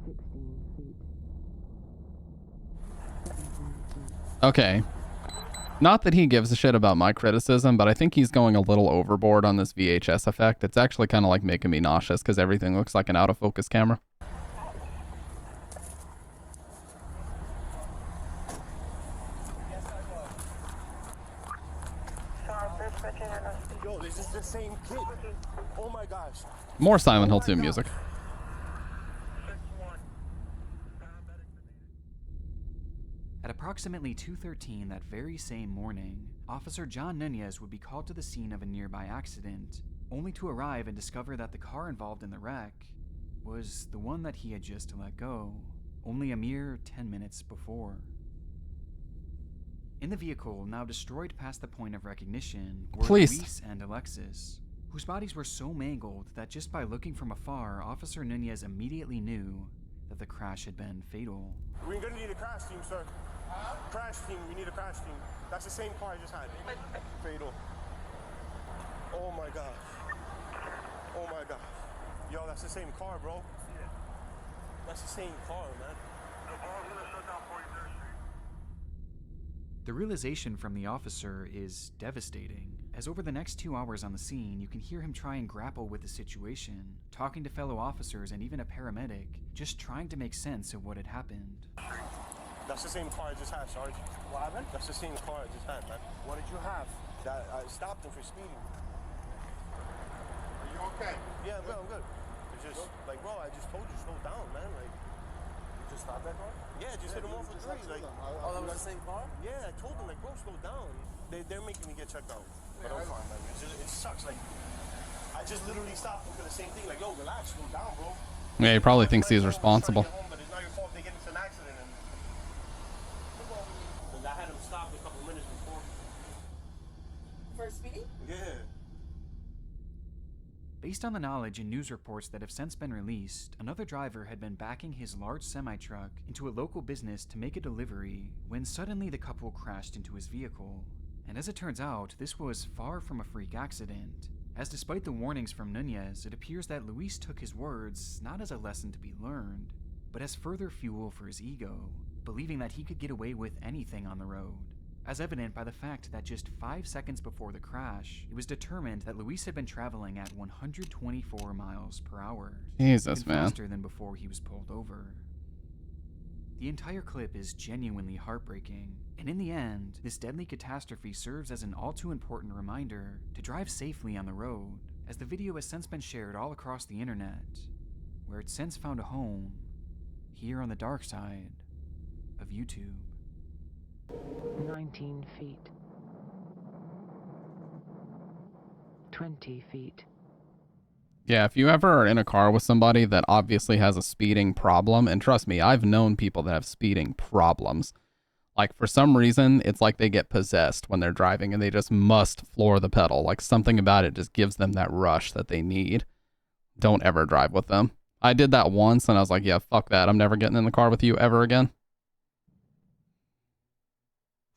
16 feet. Okay. Not that he gives a shit about my criticism, but I think he's going a little overboard on this VHS effect. It's actually kind of like making me nauseous because everything looks like an out of focus camera. Yo, there's Is this the same kid? Oh my gosh. More Silent Hill 2 music. At approximately 2:13 that very same morning, Officer John Nunez would be called to the scene of a nearby accident, only to arrive and discover that the car involved in the wreck was the one that he had just let go, only a mere 10 minutes before. In the vehicle, now destroyed past the point of recognition, were Police. Luis and Alexis, whose bodies were so mangled that just by looking from afar, Officer Nunez immediately knew that the crash had been fatal. We're gonna need a crash team, sir. Crash team, we need a crash team. That's the same car I just had. Fatal. Oh my gosh. Oh my gosh. Yo, that's the same car, bro. That's the same car, man. The realization from the officer is devastating, as over the next 2 hours on the scene, you can hear him try and grapple with the situation, talking to fellow officers and even a paramedic, just trying to make sense of what had happened. That's the same car I just had, Sarge. What happened? That's the same car I just had, man. What did you have? That I stopped him for speeding. Are you okay? Yeah, I'm good. It's just, like, bro, I just told you, slow down, man. Like, you just stopped that car? Yeah, just hit him off with three. Like, oh, that was the same car? Yeah, I told him, like, bro, slow down. They're making me get checked out. But I'm fine, man. It sucks. Like, I just literally stopped him for the same thing. Like, yo, relax, slow down, bro. Yeah, he probably thinks he's responsible. But it's not your fault they get into an accident. And I had him stopped a couple minutes before. For speeding? Yeah. Based on the knowledge and news reports that have since been released, another driver had been backing his large semi-truck into a local business to make a delivery when suddenly the couple crashed into his vehicle. And as it turns out, this was far from a freak accident, as despite the warnings from Nunez, it appears that Luis took his words not as a lesson to be learned, but as further fuel for his ego, believing that he could get away with anything on the road. As evident by the fact that just 5 seconds before the crash, it was determined that Luis had been traveling at 124 miles per hour. Jesus, even man. faster than before he was pulled over. The entire clip is genuinely heartbreaking, and in the end, this deadly catastrophe serves as an all-too-important reminder to drive safely on the road, as the video has since been shared all across the internet, where it's since found a home here on the dark side of YouTube. 19 feet. 20 feet. Yeah, if you ever are in a car with somebody that obviously has a speeding problem, and trust me, I've known people that have speeding problems. Like, for some reason, it's like they get possessed when they're driving and they just must floor the pedal. Like, something about it just gives them that rush that they need. Don't ever drive with them. I did that once and I was like, yeah, fuck that. I'm never getting in the car with you ever again.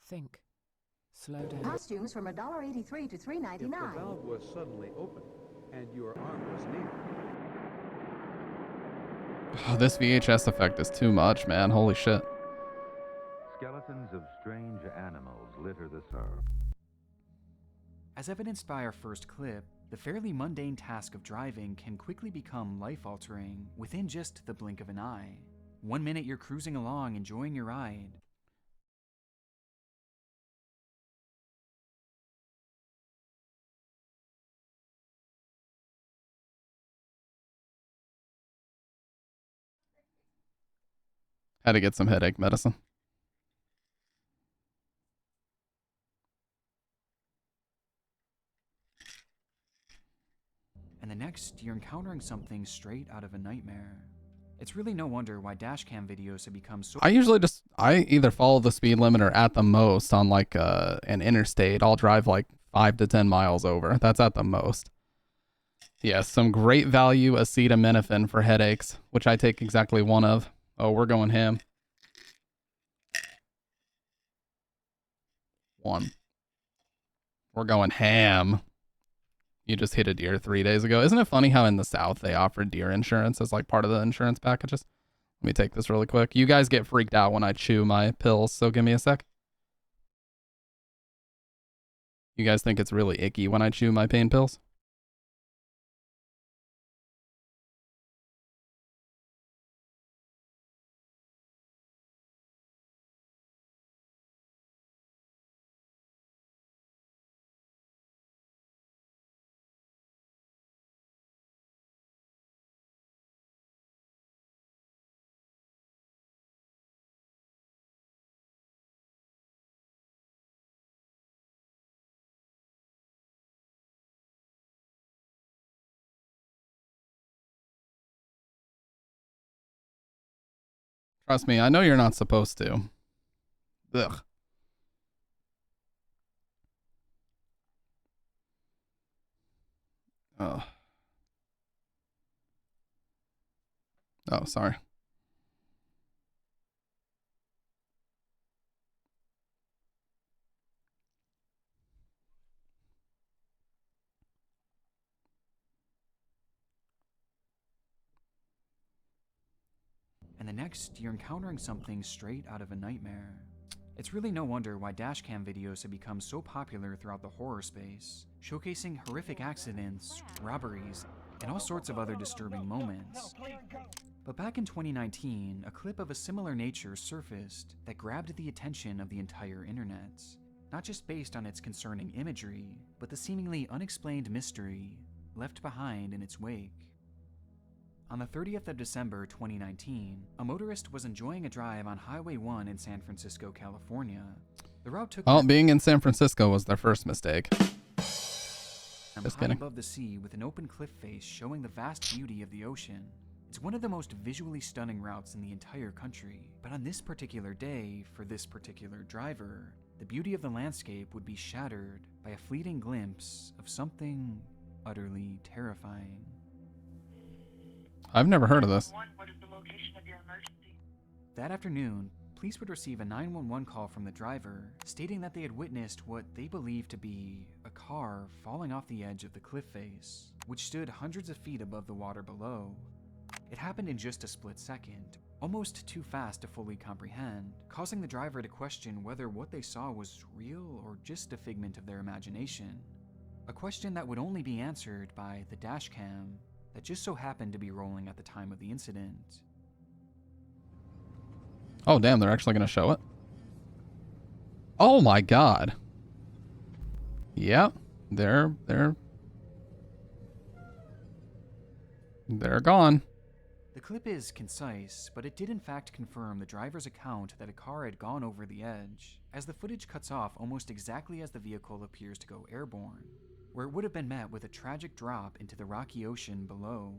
Think. Slow down. Costumes from $1.83 to $3.99. If the valve was suddenly open and your arm was near. Oh, this VHS effect is too much, man. Holy shit. Skeletons of strange animals litter the surf. As evidenced by our first clip, the fairly mundane task of driving can quickly become life-altering within just the blink of an eye. 1 minute you're cruising along enjoying your ride, Had to get some headache medicine. and the next you're encountering something straight out of a nightmare. It's really no wonder why dashcam videos have become so— I either follow the speed limit or at the most on like an interstate, I'll drive like 5 to 10 miles over. That's at the most. Yes, some great value acetaminophen for headaches, which I take exactly one of. Oh, we're going ham. One. We're going ham. You just hit a deer 3 days ago. Isn't it funny how in the South they offer deer insurance as like part of the insurance packages? Let me take this really quick. You guys get freaked out when I chew my pills, so give me a sec. You guys think it's really icky when I chew my pain pills? Trust me, I know you're not supposed to. Ugh. Oh. Oh, sorry. And the next, you're encountering something straight out of a nightmare. It's really no wonder why dashcam videos have become so popular throughout the horror space, showcasing horrific accidents, robberies, and all sorts of other disturbing moments. But back in 2019, a clip of a similar nature surfaced that grabbed the attention of the entire internet, not just based on its concerning imagery, but the seemingly unexplained mystery left behind in its wake. On the 30th of December 2019, a motorist was enjoying a drive on Highway 1 in San Francisco, California. The route took being in San Francisco was their first mistake. Just high kidding. above the sea with an open cliff face showing the vast beauty of the ocean. It's one of the most visually stunning routes in the entire country. But on this particular day, for this particular driver, the beauty of the landscape would be shattered by a fleeting glimpse of something utterly terrifying. I've never heard of this. What is the location of your emergency? That afternoon, police would receive a 911 call from the driver, stating that they had witnessed what they believed to be a car falling off the edge of the cliff face, which stood hundreds of feet above the water below. It happened in just a split second, almost too fast to fully comprehend, causing the driver to question whether what they saw was real or just a figment of their imagination. A question that would only be answered by the dashcam that just so happened to be rolling at the time of the incident. Oh, damn, they're actually going to show it? Oh my god. Yep, they're gone. The clip is concise, but it did in fact confirm the driver's account that a car had gone over the edge, as the footage cuts off almost exactly as the vehicle appears to go airborne, where it would have been met with a tragic drop into the rocky ocean below.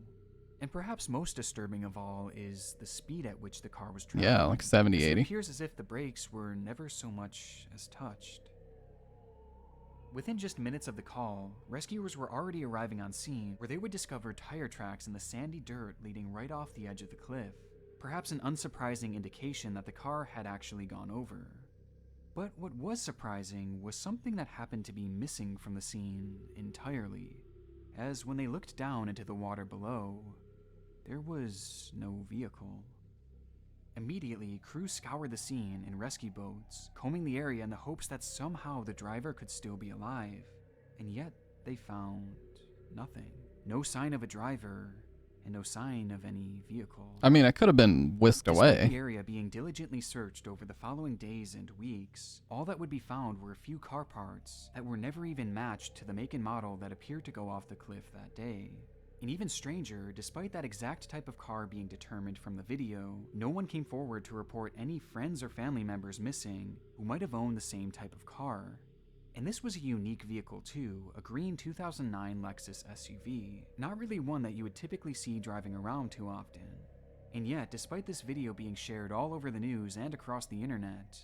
And perhaps most disturbing of all is the speed at which the car was traveling. Yeah, like 70, 80. It appears as if the brakes were never so much as touched. Within just minutes of the call, rescuers were already arriving on scene, where they would discover tire tracks in the sandy dirt leading right off the edge of the cliff, perhaps an unsurprising indication that the car had actually gone over. But what was surprising was something that happened to be missing from the scene entirely, as when they looked down into the water below, there was no vehicle. Immediately, crews scoured the scene in rescue boats, combing the area in the hopes that somehow the driver could still be alive. And yet, they found nothing. No sign of a driver, and no sign of any vehicle. I mean, it could have been whisked Despite away. the area being diligently searched over the following days and weeks, all that would be found were a few car parts that were never even matched to the make and model that appeared to go off the cliff that day. And even stranger, despite that exact type of car being determined from the video, no one came forward to report any friends or family members missing who might have owned the same type of car. And this was a unique vehicle too, a green 2009 Lexus SUV, not really one that you would typically see driving around too often. And yet, despite this video being shared all over the news and across the internet,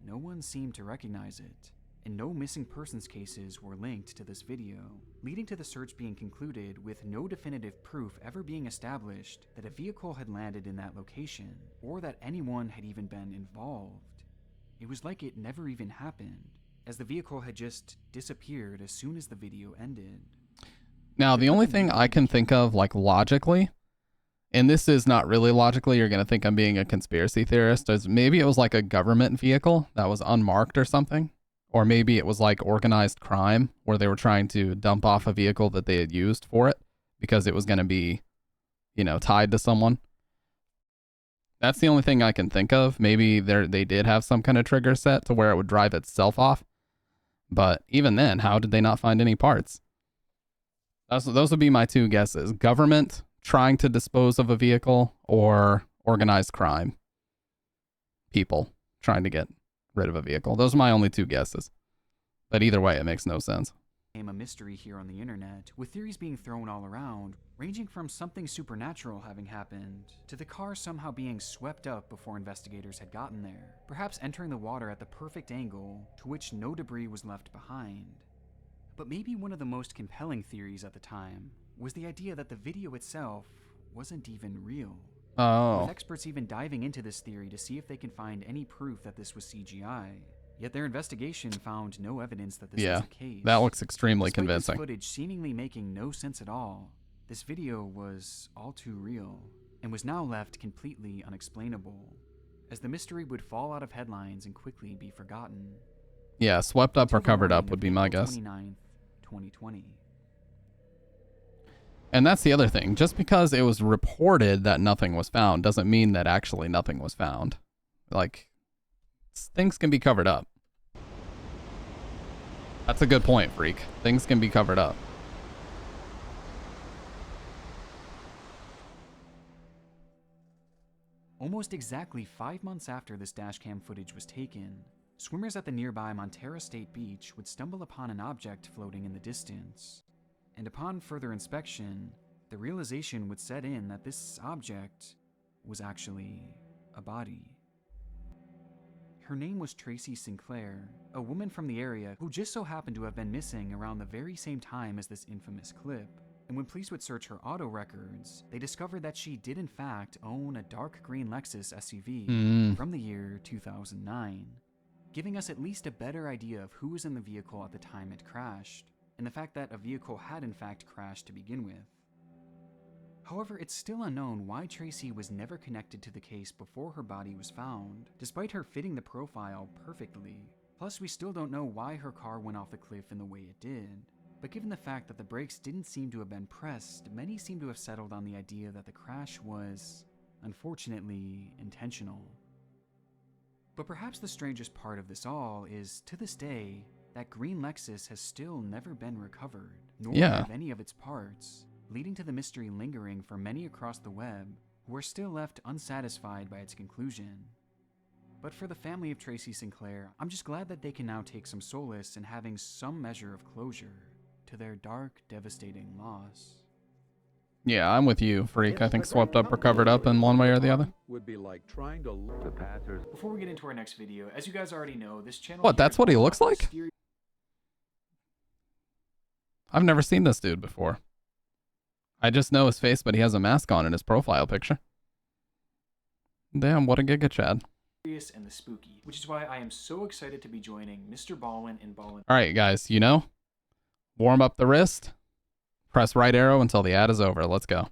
no one seemed to recognize it. And no missing persons cases were linked to this video, leading to the search being concluded with no definitive proof ever being established that a vehicle had landed in that location, or that anyone had even been involved. It was like it never even happened, as the vehicle had just disappeared as soon as the video ended. Now, the only thing I can think of, like, logically, and this is not really logically, you're going to think I'm being a conspiracy theorist, is maybe it was like a government vehicle that was unmarked or something. Or maybe it was like organized crime where they were trying to dump off a vehicle that they had used for it because it was going to be, you know, tied to someone. That's the only thing I can think of. Maybe they did have some kind of trigger set to where it would drive itself off. But even then, how did they not find any parts? Those would be my two guesses. Government trying to dispose of a vehicle, or organized crime. People trying to get rid of a vehicle. Those are my only two guesses. But either way, it makes no sense. became a mystery here on the internet, with theories being thrown all around, ranging from something supernatural having happened, to the car somehow being swept up before investigators had gotten there, perhaps entering the water at the perfect angle to which no debris was left behind. But maybe one of the most compelling theories at the time was the idea that the video itself wasn't even real. Oh. With experts even diving into this theory to see if they can find any proof that this was CGI. Yet their investigation found no evidence that this was the case. That looks extremely Despite convincing. this footage seemingly making no sense at all, this video was all too real, and was now left completely unexplainable, as the mystery would fall out of headlines and quickly be forgotten. Yeah, swept up or Until the covered up morning would of be my April guess. 29th, 2020. And that's the other thing. Just because it was reported that nothing was found doesn't mean that actually nothing was found. Like, things can be covered up. That's a good point, Freak. Things can be covered up. Almost exactly 5 months after this dashcam footage was taken, swimmers at the nearby Montera State Beach would stumble upon an object floating in the distance. And upon further inspection, the realization would set in that this object was actually a body. Her name was Tracy Sinclair, a woman from the area who just so happened to have been missing around the very same time as this infamous clip. And when police would search her auto records, they discovered that she did in fact own a dark green Lexus SUV from the year 2009, giving us at least a better idea of who was in the vehicle at the time it crashed, and the fact that a vehicle had in fact crashed to begin with. However, it's still unknown why Tracy was never connected to the case before her body was found, despite her fitting the profile perfectly. Plus, we still don't know why her car went off the cliff in the way it did. But given the fact that the brakes didn't seem to have been pressed, many seem to have settled on the idea that the crash was, unfortunately, intentional. But perhaps the strangest part of this all is, to this day, that green Lexus has still never been recovered, nor have any of its parts, leading to the mystery lingering for many across the web who are still left unsatisfied by its conclusion. But for the family of Tracy Sinclair, I'm just glad that they can now take some solace in having some measure of closure to their dark, devastating loss. Yeah, I'm with you, Freak. I think swept up or covered up in one way or the other. Would be like trying to The passers. Before we get into our next video, as you guys already know, this channel... What, that's what he looks like? I've never seen this dude before. I just know his face, but he has a mask on in his profile picture. Damn, what a Giga Chad. And the spooky, which is why I am so excited to be joining Mr. Ballin and Ballin. Alright, guys, you know, warm up the wrist, press right arrow until the ad is over. Let's go.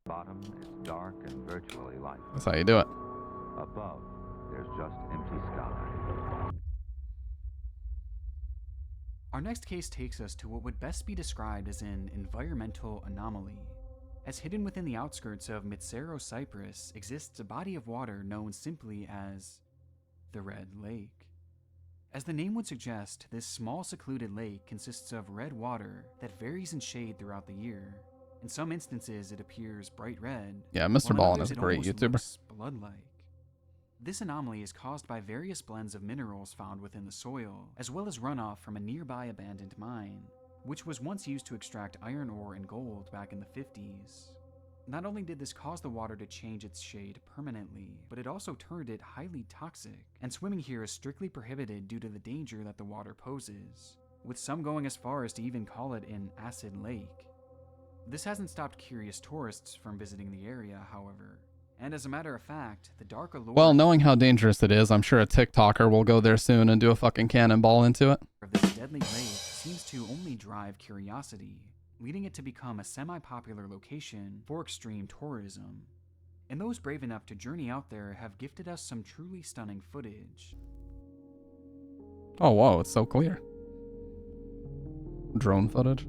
Bottom is dark and virtually lifeless. That's how you do it. Above, there's just empty sky. Our next case takes us to what would best be described as an environmental anomaly. As hidden within the outskirts of Mitsero, Cyprus, exists a body of water known simply as the Red Lake. As the name would suggest, this small secluded lake consists of red water that varies in shade throughout the year. In some instances, it appears bright red. Yeah, Mr. while in Ballin others is a it great almost YouTuber. looks blood-like. This anomaly is caused by various blends of minerals found within the soil, as well as runoff from a nearby abandoned mine, which was once used to extract iron ore and gold back in the 50s. Not only did this cause the water to change its shade permanently, but it also turned it highly toxic, and swimming here is strictly prohibited due to the danger that the water poses, with some going as far as to even call it an acid lake. This hasn't stopped curious tourists from visiting the area, however, and as a matter of fact, the dark allure... Well, knowing how dangerous it is, I'm sure a TikToker will go there soon and do a fucking cannonball into it. ...of this deadly lake seems to only drive curiosity, leading it to become a semi-popular location for extreme tourism. And those brave enough to journey out there have gifted us some truly stunning footage. Oh, whoa, it's so clear. Drone footage.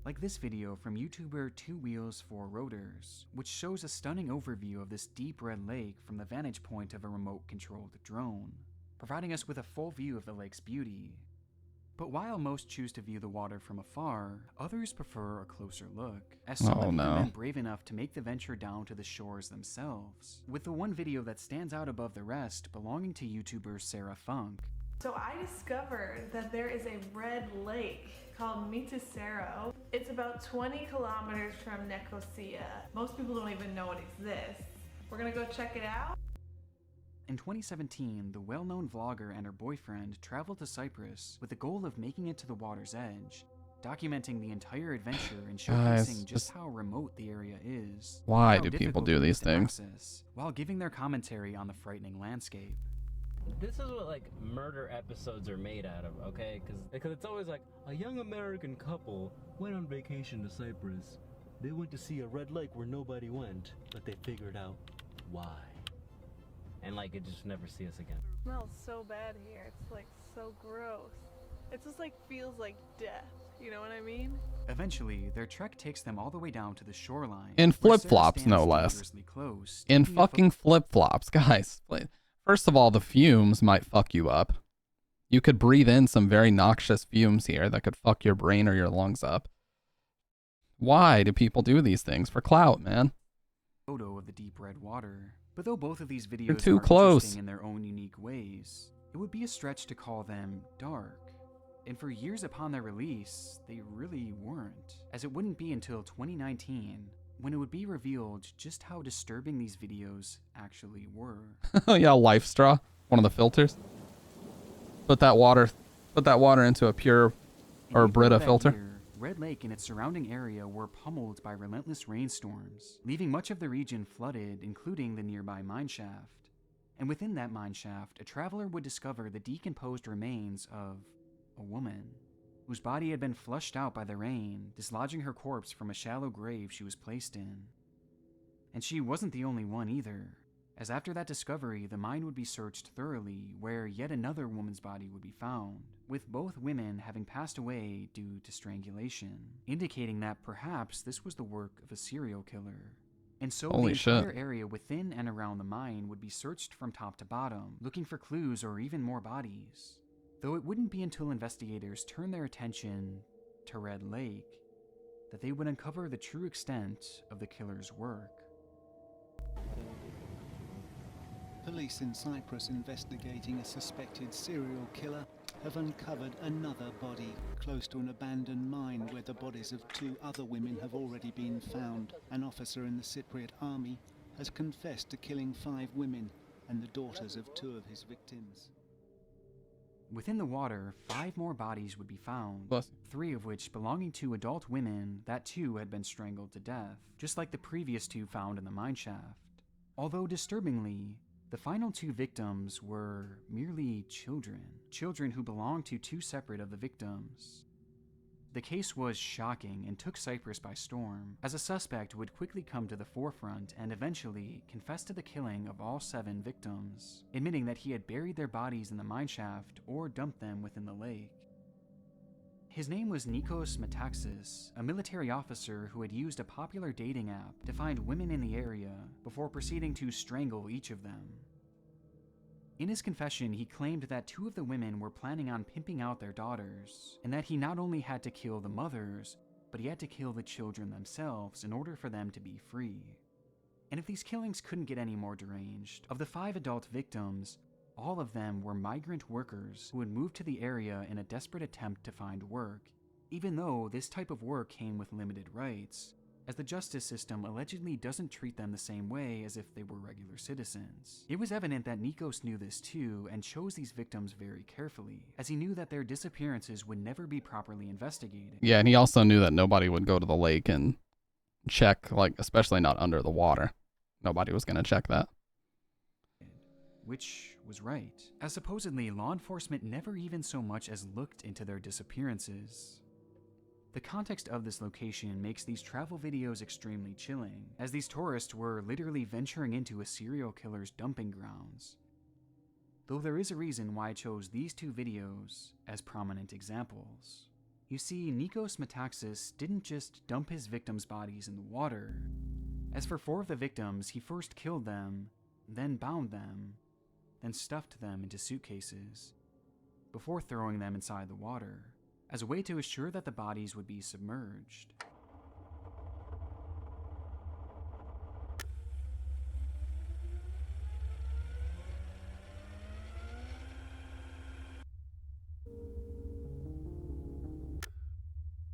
Like this video from YouTuber 2 Wheels 4 Rotors, which shows a stunning overview of this deep red lake from the vantage point of a remote-controlled drone, providing us with a full view of the lake's beauty. But while most choose to view the water from afar, others prefer a closer look, as some have even been brave enough to make the venture down to the shores themselves, with the one video that stands out above the rest belonging to YouTuber Sarah Funk, So I discovered that there is a red lake called Mitisero. It's about 20 kilometers from Nicosia. Most people don't even know it exists. We're gonna go check it out. In 2017, the well-known vlogger and her boyfriend traveled to Cyprus with the goal of making it to the water's edge, documenting the entire adventure and showcasing just how remote the area is. Why how do people difficult do it these is to things? access, while giving their commentary on the frightening landscape. This is what like murder episodes are made out of, okay? Because it's always like a young American couple went on vacation to Cyprus. They went to see a red lake where nobody went, but they figured out why. And like it just never see us again. It smells so bad here. It's like so gross. It just like feels like death. You know what I mean? Eventually, their trek takes them all the way down to the shoreline. In where Sarah flip-flops, no stands less. dangerously close, In taking a fucking flip-flops, guys. First of all, the fumes might fuck you up. You could breathe in some very noxious fumes here that could fuck your brain or your lungs up. Why do people do these things? For clout, man. Photo of the deep red water. But though both of these You're videos too are close. interesting in their own unique ways, it would be a stretch to call them dark. And for years upon their release, they really weren't, as it wouldn't be until 2019 when it would be revealed just how disturbing these videos actually were. Yeah, Life Straw, one of the filters. Put that water into a pure or Brita filter. Year, Red Lake and its surrounding area were pummeled by relentless rainstorms, leaving much of the region flooded, including the nearby mineshaft. And within that mineshaft, a traveler would discover the decomposed remains of a woman, whose body had been flushed out by the rain, dislodging her corpse from a shallow grave she was placed in. And she wasn't the only one either, as after that discovery, the mine would be searched thoroughly, where yet another woman's body would be found, with both women having passed away due to strangulation, indicating that perhaps this was the work of a serial killer. And so Holy the entire shit. area within and around the mine would be searched from top to bottom, looking for clues or even more bodies. Though it wouldn't be until investigators turned their attention to Red Lake that they would uncover the true extent of the killer's work. Police in Cyprus investigating a suspected serial killer have uncovered another body close to an abandoned mine where the bodies of 2 other women have already been found. An officer in the Cypriot army has confessed to killing 5 women and the daughters of 2 of his victims. Within the water, 5 more bodies would be found, Bless. 3 of which belonging to adult women that too had been strangled to death, just like the previous 2 found in the mineshaft. Although disturbingly, the final 2 victims were merely children who belonged to 2 separate of the victims. The case was shocking and took Cyprus by storm, as a suspect would quickly come to the forefront and eventually confess to the killing of all 7 victims, admitting that he had buried their bodies in the mineshaft or dumped them within the lake. His name was Nikos Metaxas, a military officer who had used a popular dating app to find women in the area before proceeding to strangle each of them. In his confession, he claimed that 2 of the women were planning on pimping out their daughters, and that he not only had to kill the mothers, but he had to kill the children themselves in order for them to be free. And if these killings couldn't get any more deranged, of the 5 adult victims, all of them were migrant workers who had moved to the area in a desperate attempt to find work, even though this type of work came with limited rights, as the justice system allegedly doesn't treat them the same way as if they were regular citizens. It was evident that Nikos knew this too and chose these victims very carefully, as he knew that their disappearances would never be properly investigated. Yeah, and he also knew that nobody would go to the lake and check, like, especially not under the water. Nobody was going to check that. Which was right, as supposedly law enforcement never even so much as looked into their disappearances. The context of this location makes these travel videos extremely chilling, as these tourists were literally venturing into a serial killer's dumping grounds. Though there is a reason why I chose these 2 videos as prominent examples. You see, Nikos Metaxas didn't just dump his victims' bodies in the water. As for 4 of the victims, he first killed them, then bound them, then stuffed them into suitcases, before throwing them inside the water, as a way to assure that the bodies would be submerged.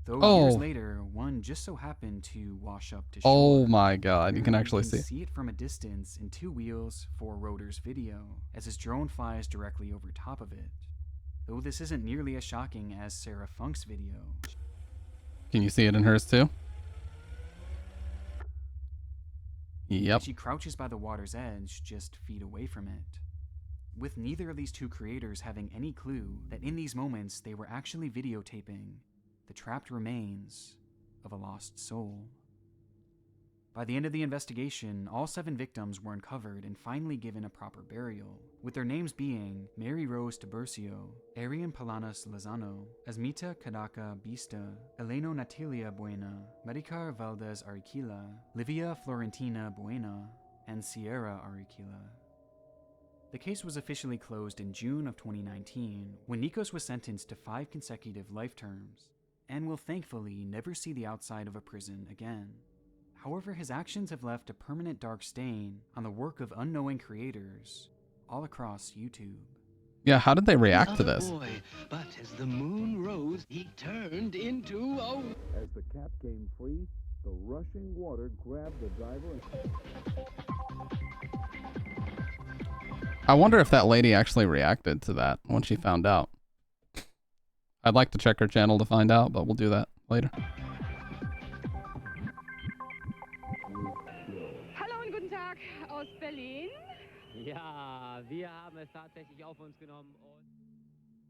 Though years later, one just so happened to wash up to shore. Oh my god, you can actually You can see. see it from a distance in 2 wheels, 4 rotors video, as his drone flies directly over top of it. Though this isn't nearly as shocking as Sarah Funk's video. Can you see it in hers too? Yep. She crouches by the water's edge, just feet away from it. With neither of these two creators having any clue that in these moments they were actually videotaping the trapped remains of a lost soul. By the end of the investigation, all 7 victims were uncovered and finally given a proper burial, with their names being Mary Rose Tiburcio, Arian Palanas Lozano, Asmita Kadaka Bista, Eleno Natalia Buena, Maricar Valdez Ariquila, Livia Florentina Buena, and Sierra Ariquila. The case was officially closed in June of 2019, when Nikos was sentenced to 5 consecutive life terms, and will thankfully never see the outside of a prison again. However, his actions have left a permanent dark stain on the work of unknowing creators all across YouTube. Yeah, how did they react to this? Boy, but as the moon rose, he turned into a... As the cap came free, the rushing water grabbed the diver and... I wonder if that lady actually reacted to that when she found out. I'd like to check her channel to find out, but we'll do that later. Hallo und guten Tag aus Berlin. Ja, wir haben es tatsächlich auf uns genommen.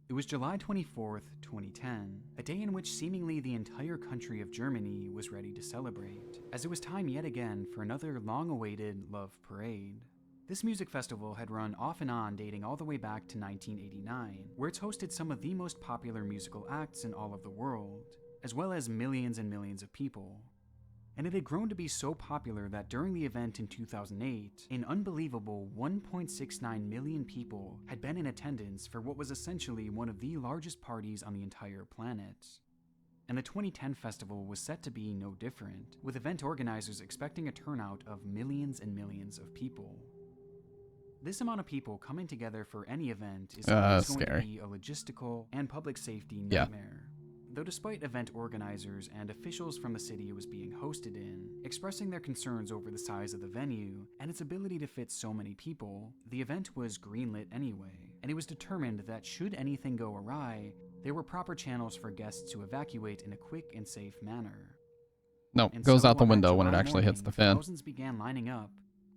It was July 24th, 2010, a day in which seemingly the entire country of Germany was ready to celebrate, as it was time yet again for another long-awaited Love Parade. This music festival had run off and on dating all the way back to 1989, where it's hosted some of the most popular musical acts in all of the world, as well as millions and millions of people. And it had grown to be so popular that during the event in 2008, an unbelievable 1.69 million people had been in attendance for what was essentially one of the largest parties on the entire planet. And the 2010 festival was set to be no different, with event organizers expecting a turnout of millions and millions of people. This amount of people coming together for any event is always going to be a logistical and public safety nightmare. Though despite event organizers and officials from the city it was being hosted in expressing their concerns over the size of the venue and its ability to fit so many people, the event was greenlit anyway, and it was determined that should anything go awry, there were proper channels for guests to evacuate in a quick and safe manner. No, And goes so out the on window that when it July actually hits morning, the fan. Thousands began lining up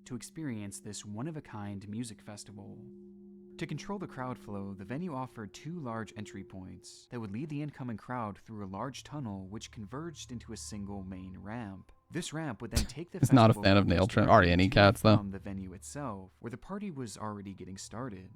to experience this one-of-a-kind music festival. To control the crowd flow, the venue offered 2 large entry points that would lead the incoming crowd through a large tunnel which converged into a single main ramp. This ramp would then take the He's not a festival fan of nail trim. Are any cats though? from the venue itself, where the party was already getting started.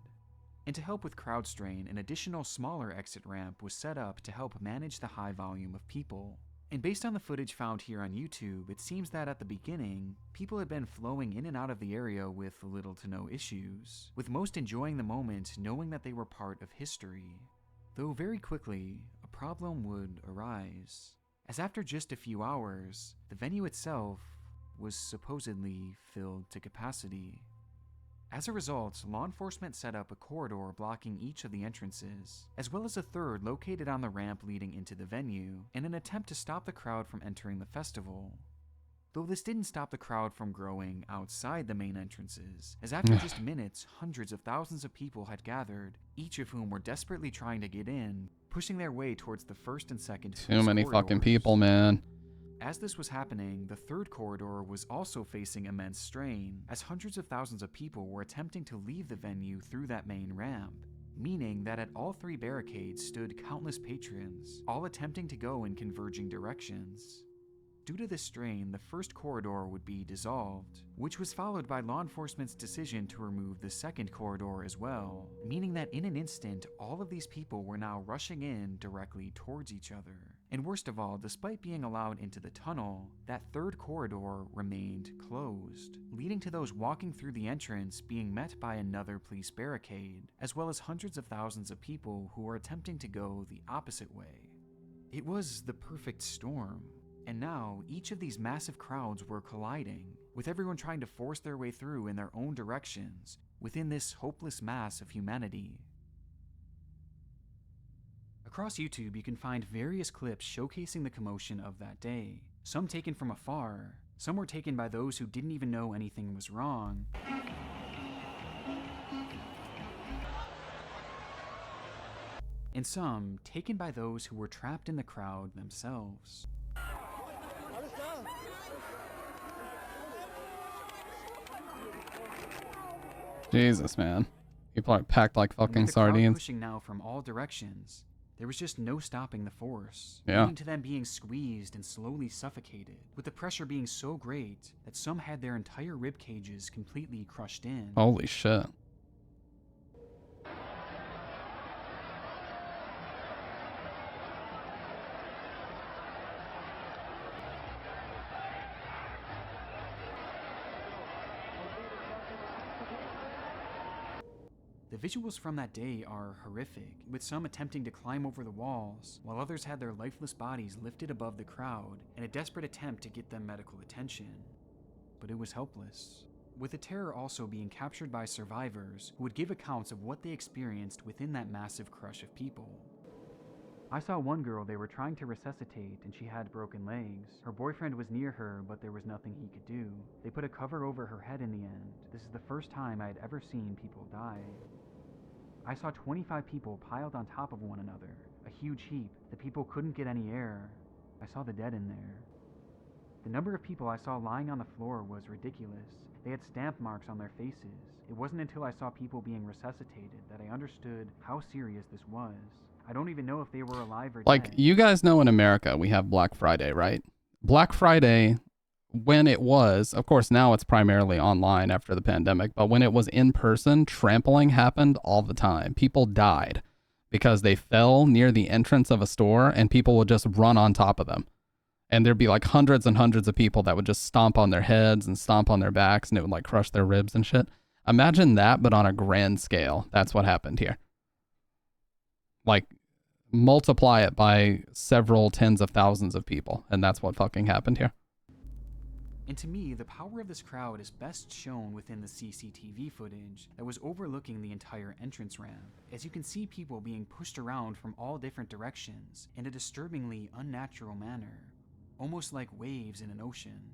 And to help with crowd strain, an additional smaller exit ramp was set up to help manage the high volume of people. And based on the footage found here on YouTube, it seems that at the beginning, people had been flowing in and out of the area with little to no issues, with most enjoying the moment knowing that they were part of history. Though very quickly, a problem would arise, as after just a few hours, the venue itself was supposedly filled to capacity. As a result, law enforcement set up a corridor blocking each of the entrances, as well as a third located on the ramp leading into the venue, in an attempt to stop the crowd from entering the festival. Though this didn't stop the crowd from growing outside the main entrances, as after just minutes, hundreds of thousands of people had gathered, each of whom were desperately trying to get in, pushing their way towards the first and second Too many fucking people, man. As this was happening, the third corridor was also facing immense strain, as hundreds of thousands of people were attempting to leave the venue through that main ramp, meaning that at all 3 barricades stood countless patrons, all attempting to go in converging directions. Due to this strain, the first corridor would be dissolved, which was followed by law enforcement's decision to remove the second corridor as well, meaning that in an instant, all of these people were now rushing in directly towards each other. And worst of all, despite being allowed into the tunnel, that third corridor remained closed, leading to those walking through the entrance being met by another police barricade, as well as hundreds of thousands of people who were attempting to go the opposite way. It was the perfect storm. And now, each of these massive crowds were colliding, with everyone trying to force their way through in their own directions within this hopeless mass of humanity. Across YouTube, you can find various clips showcasing the commotion of that day. Some taken from afar, some were taken by those who didn't even know anything was wrong. And some taken by those who were trapped in the crowd themselves. Jesus, man. People are packed like fucking With the crowd sardines. pushing now from all directions, there was just no stopping the force, Yeah. leading to them being squeezed and slowly suffocated, with the pressure being so great that some had their entire rib cages completely crushed in. Holy shit. The visuals from that day are horrific, with some attempting to climb over the walls, while others had their lifeless bodies lifted above the crowd in a desperate attempt to get them medical attention. But it was helpless, with the terror also being captured by survivors who would give accounts of what they experienced within that massive crush of people. I saw one girl they were trying to resuscitate and she had broken legs. Her boyfriend was near her, but there was nothing he could do. They put a cover over her head in the end. This is the first time I had ever seen people die. I saw 25 people piled on top of one another, a huge heap. The people couldn't get any air. I saw the dead in there. The number of people I saw lying on the floor was ridiculous. They had stamp marks on their faces. It wasn't until I saw people being resuscitated that I understood how serious this was. I don't even know if they were alive or Like, dead. you guys know in America, we have Black Friday, right? Black Friday, when it was, of course, now it's primarily online after the pandemic, but when it was in person, trampling happened all the time. People died because they fell near the entrance of a store and people would just run on top of them. And there'd be like hundreds and hundreds of people that would just stomp on their heads and stomp on their backs and it would like crush their ribs and shit. Imagine that, but on a grand scale. That's what happened here. Like, multiply it by several tens of thousands of people, and that's what fucking happened here. And to me, the power of this crowd is best shown within the CCTV footage that was overlooking the entire entrance ramp, as you can see people being pushed around from all different directions in a disturbingly unnatural manner, almost like waves in an ocean.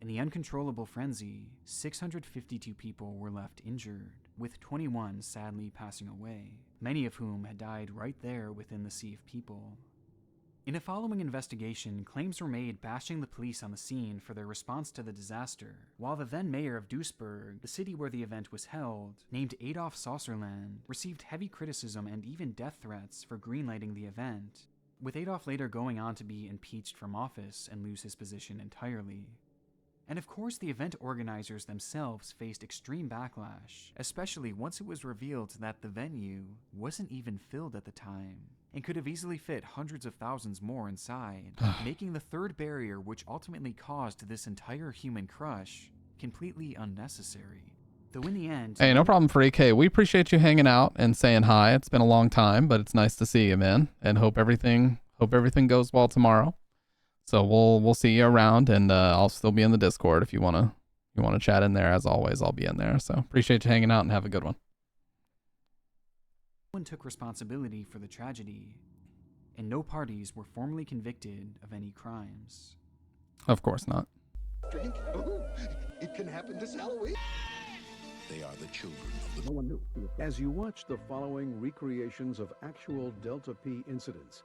In the uncontrollable frenzy, 652 people were left injured, with 21 sadly passing away, many of whom had died right there within the sea of people. In a following investigation, claims were made bashing the police on the scene for their response to the disaster, while the then mayor of Duisburg, the city where the event was held, named Adolf Saucerland, received heavy criticism and even death threats for greenlighting the event, with Adolf later going on to be impeached from office and lose his position entirely. And of course, the event organizers themselves faced extreme backlash, especially once it was revealed that the venue wasn't even filled at the time, and could have easily fit hundreds of thousands more inside, making the third barrier which ultimately caused this entire human crush completely unnecessary. Though in the end... Hey, no problem, Freak. Hey, we appreciate you hanging out and saying hi. It's been a long time, but it's nice to see you, man. And hope everything goes well tomorrow. So we'll see you around, and I'll still be in the Discord if you wanna chat in there. As always, I'll be in there. So appreciate you hanging out and have a good one. No one took responsibility for the tragedy, and no parties were formally convicted of any crimes. Of course not. Drink? Oh, it can happen this Halloween. They are the children of the... No one knew. As you watch the following recreations of actual Delta P incidents,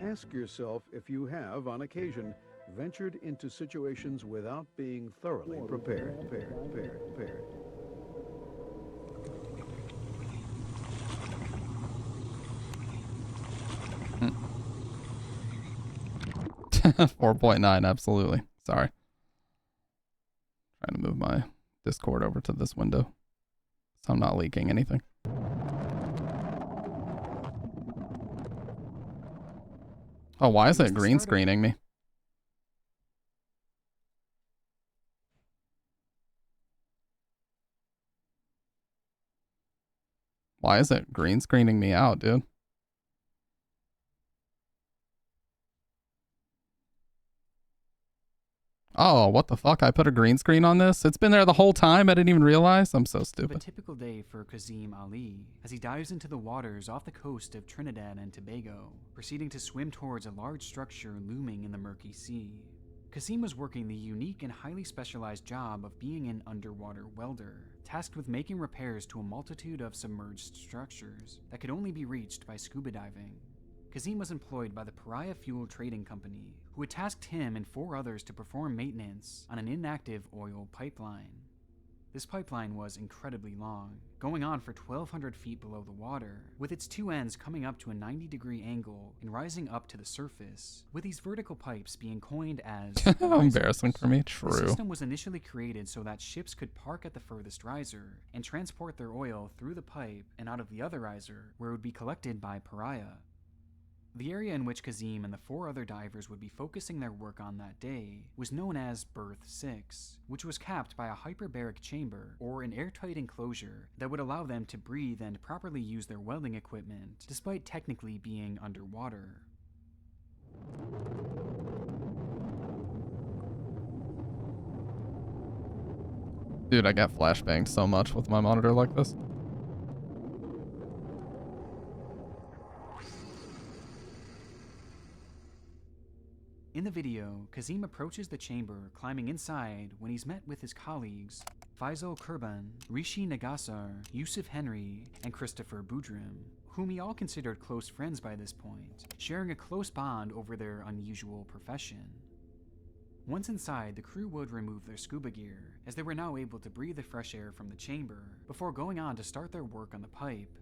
ask yourself if you have, on occasion, ventured into situations without being thoroughly prepared. Prepared. 4.9, absolutely. Sorry. Trying to move my Discord over to this window so I'm not leaking anything. Oh, why is it green screening me? Why is it green screening me out, dude? Oh, what the fuck? I put a green screen on this? It's been there the whole time. I didn't even realize. I'm so Of a stupid. typical day for Kazim Ali as he dives into the waters off the coast of Trinidad and Tobago, proceeding to swim towards a large structure looming in the murky sea. Kazim was working the unique and highly specialized job of being an underwater welder, tasked with making repairs to a multitude of submerged structures that could only be reached by scuba diving. Kazim was employed by the Pariah Fuel Trading Company, who had tasked him and 4 others to perform maintenance on an inactive oil pipeline. This pipeline was incredibly long, going on for 1,200 feet below the water, with its 2 ends coming up to a 90-degree angle and rising up to the surface, with these vertical pipes being coined as How embarrassing for me. The True. system was initially created so that ships could park at the furthest riser and transport their oil through the pipe and out of the other riser, where it would be collected by Pariah. The area in which Kazim and the 4 other divers would be focusing their work on that day was known as Berth 6, which was capped by a hyperbaric chamber, or an airtight enclosure that would allow them to breathe and properly use their welding equipment, despite technically being underwater. Dude, I got flashbanged so much with my monitor like this. In the video, Kazim approaches the chamber, climbing inside when he's met with his colleagues Faisal Kurban, Rishi Nagasar, Yusuf Henry, and Christopher Boudrim, whom he all considered close friends by this point, sharing a close bond over their unusual profession. Once inside, the crew would remove their scuba gear, as they were now able to breathe the fresh air from the chamber, before going on to start their work on the pipe.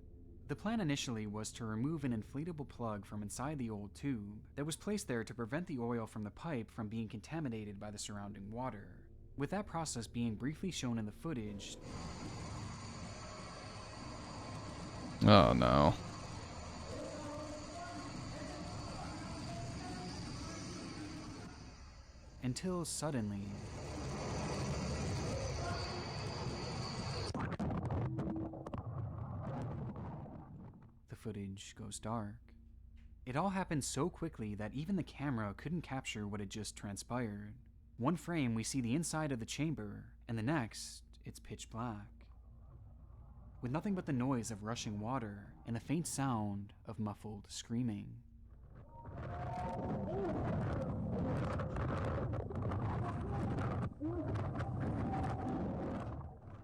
The plan initially was to remove an inflatable plug from inside the old tube that was placed there to prevent the oil from the pipe from being contaminated by the surrounding water, with that process being briefly shown in the footage. Oh no. Until suddenly, the footage goes dark. It all happened so quickly that even the camera couldn't capture what had just transpired. One frame we see the inside of the chamber, and the next, it's pitch black, with nothing but the noise of rushing water and the faint sound of muffled screaming.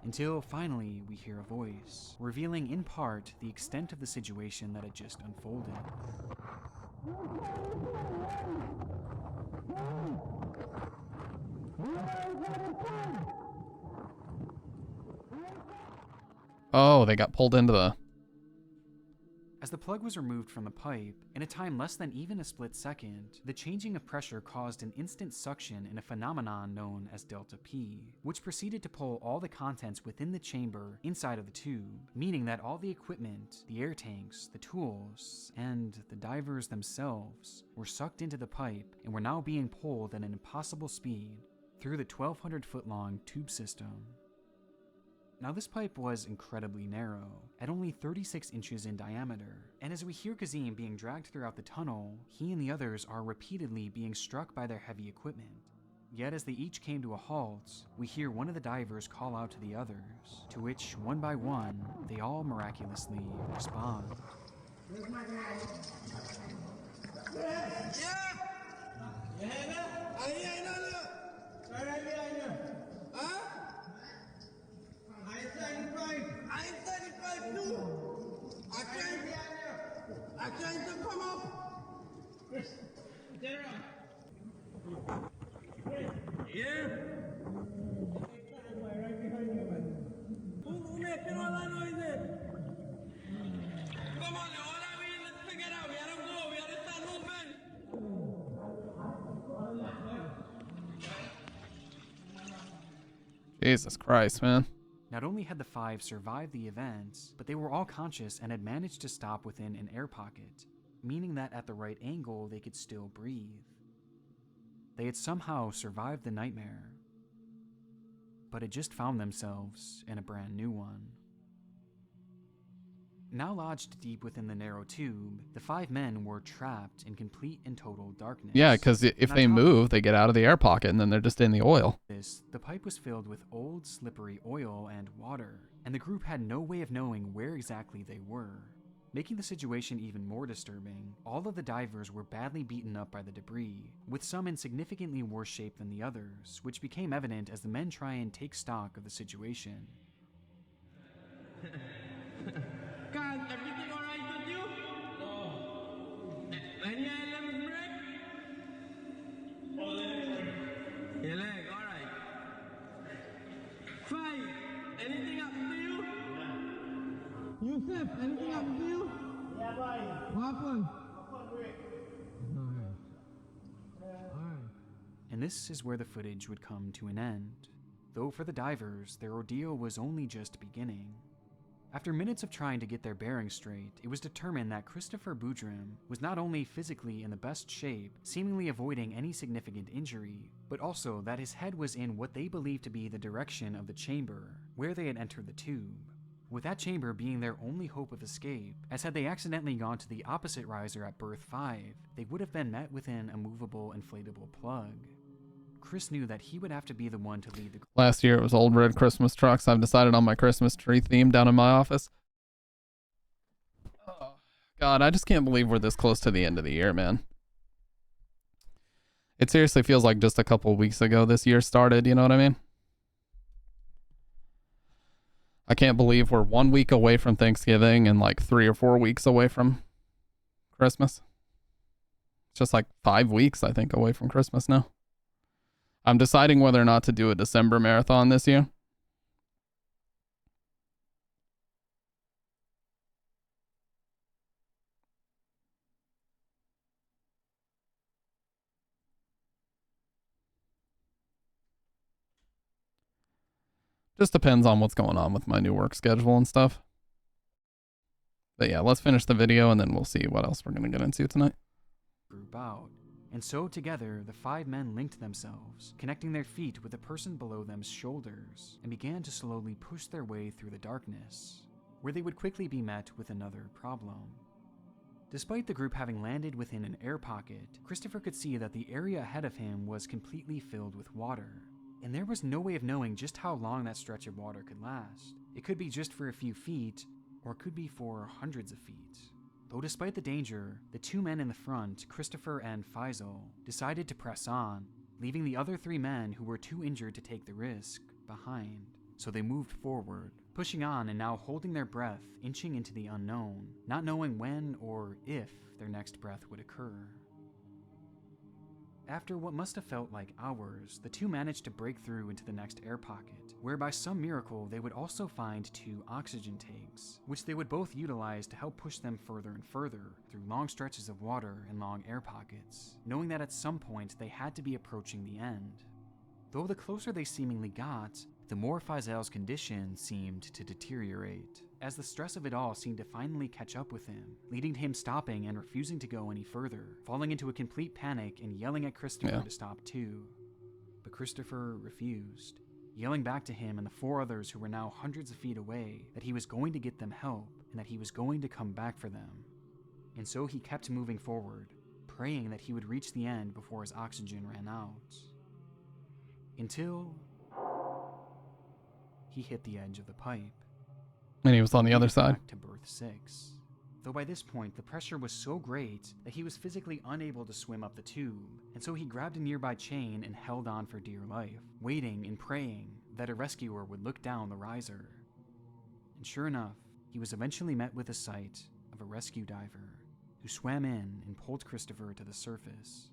Until finally we hear a voice, revealing in part the extent of the situation that had just unfolded. Oh, they got pulled into the... As the plug was removed from the pipe, in a time less than even a split second, the changing of pressure caused an instant suction in a phenomenon known as delta P, which proceeded to pull all the contents within the chamber inside of the tube, meaning that all the equipment, the air tanks, the tools, and the divers themselves were sucked into the pipe and were now being pulled at an impossible speed through the 1,200-foot-long tube system. Now this pipe was incredibly narrow, at only 36 inches in diameter, and as we hear Kazim being dragged throughout the tunnel, he and the others are repeatedly being struck by their heavy equipment. Yet as they each came to a halt, we hear one of the divers call out to the others, to which, one by one, they all miraculously respond. I'm trying to come up. Yeah. Who making all that noise? Come on, all that we let's figure it out. We gotta go. We gotta start moving. Jesus Christ, man. Not only had the 5 survived the event, but they were all conscious and had managed to stop within an air pocket, meaning that at the right angle they could still breathe. They had somehow survived the nightmare, but had just found themselves in a brand new one. Now lodged deep within the narrow tube, the 5 men were trapped in complete and total darkness. Yeah, because if they move, they get out of the air pocket and then they're just in the oil. The pipe was filled with old, slippery oil and water, and the group had no way of knowing where exactly they were. Making the situation even more disturbing, all of the divers were badly beaten up by the debris, with some in significantly worse shape than the others, which became evident as the men try and take stock of the situation. Guys, everything alright with you? No. Any leg break? Your leg, alright. Five, anything happen to you? No. Yusuf, anything happen to you? Yeah, boy. What happened? Alright. And this is where the footage would come to an end. Though for the divers, their ordeal was only just beginning. After minutes of trying to get their bearings straight, it was determined that Christopher Boudrim was not only physically in the best shape, seemingly avoiding any significant injury, but also that his head was in what they believed to be the direction of the chamber, where they had entered the tube, with that chamber being their only hope of escape, as had they accidentally gone to the opposite riser at berth 5, they would have been met with an immovable inflatable plug. Chris knew that he would have to be the one to lead the group. Last year it was old red Christmas trucks. I've decided on my Christmas tree theme down in my office. Oh, God, I just can't believe we're this close to the end of the year, man. It seriously feels like just a couple weeks ago this year started, you know what I mean? I can't believe we're 1 week away from Thanksgiving and like 3 or 4 weeks away from Christmas. It's just like 5 weeks, I think, away from Christmas now. I'm deciding whether or not to do a December marathon this year. Just depends on what's going on with my new work schedule and stuff. But yeah, let's finish the video and then we'll see what else we're going to get into tonight. Group out. And so together, the 5 men linked themselves, connecting their feet with the person below them's shoulders, and began to slowly push their way through the darkness, where they would quickly be met with another problem. Despite the group having landed within an air pocket, Christopher could see that the area ahead of him was completely filled with water, and there was no way of knowing just how long that stretch of water could last. It could be just for a few feet, or it could be for hundreds of feet. Though despite the danger, the 2 men in the front, Christopher and Faisal, decided to press on, leaving the other 3 men who were too injured to take the risk behind. So they moved forward, pushing on and now holding their breath, inching into the unknown, not knowing when or if their next breath would occur. After what must have felt like hours, the 2 managed to break through into the next air pocket, where by some miracle they would also find 2 oxygen tanks, which they would both utilize to help push them further and further through long stretches of water and long air pockets, knowing that at some point they had to be approaching the end. Though the closer they seemingly got, the more Faisal's condition seemed to deteriorate, as the stress of it all seemed to finally catch up with him, leading to him stopping and refusing to go any further, falling into a complete panic and yelling at Christopher to stop too. But Christopher refused, yelling back to him and the 4 others who were now hundreds of feet away that he was going to get them help and that he was going to come back for them. And so he kept moving forward, praying that he would reach the end before his oxygen ran out. Until he hit the edge of the pipe. And he was on the other side. Back to berth 6. Though by this point, the pressure was so great that he was physically unable to swim up the tube, and so he grabbed a nearby chain and held on for dear life, waiting and praying that a rescuer would look down the riser. And sure enough, he was eventually met with the sight of a rescue diver who swam in and pulled Christopher to the surface.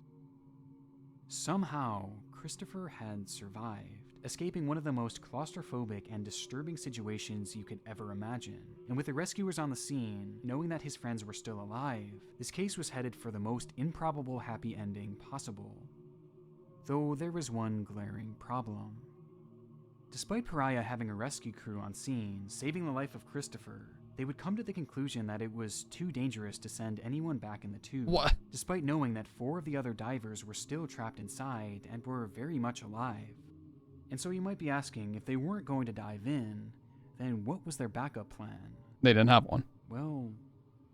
Somehow, Christopher had survived, escaping one of the most claustrophobic and disturbing situations you could ever imagine. And with the rescuers on the scene, knowing that his friends were still alive, this case was headed for the most improbable happy ending possible. Though there was one glaring problem. Despite Pariah having a rescue crew on scene, saving the life of Christopher, they would come to the conclusion that it was too dangerous to send anyone back in the tube. What? Despite knowing that 4 of the other divers were still trapped inside and were very much alive. And so you might be asking, if they weren't going to dive in, then what was their backup plan? They didn't have one. well,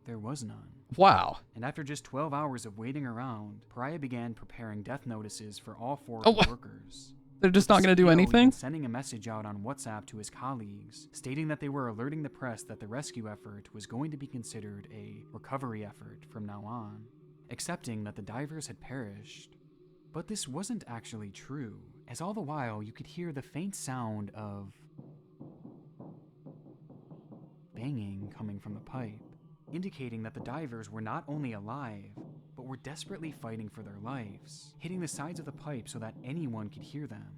there was none. Wow. And after just 12 hours of waiting around, Pariah began preparing death notices for all 4 Oh, of the workers. They're just not going to do CEO anything? even sending a message out on WhatsApp to his colleagues, stating that they were alerting the press that the rescue effort was going to be considered a recovery effort from now on, accepting that the divers had perished. But this wasn't actually true, as all the while you could hear the faint sound of banging coming from the pipe, indicating that the divers were not only alive, but were desperately fighting for their lives, hitting the sides of the pipe so that anyone could hear them,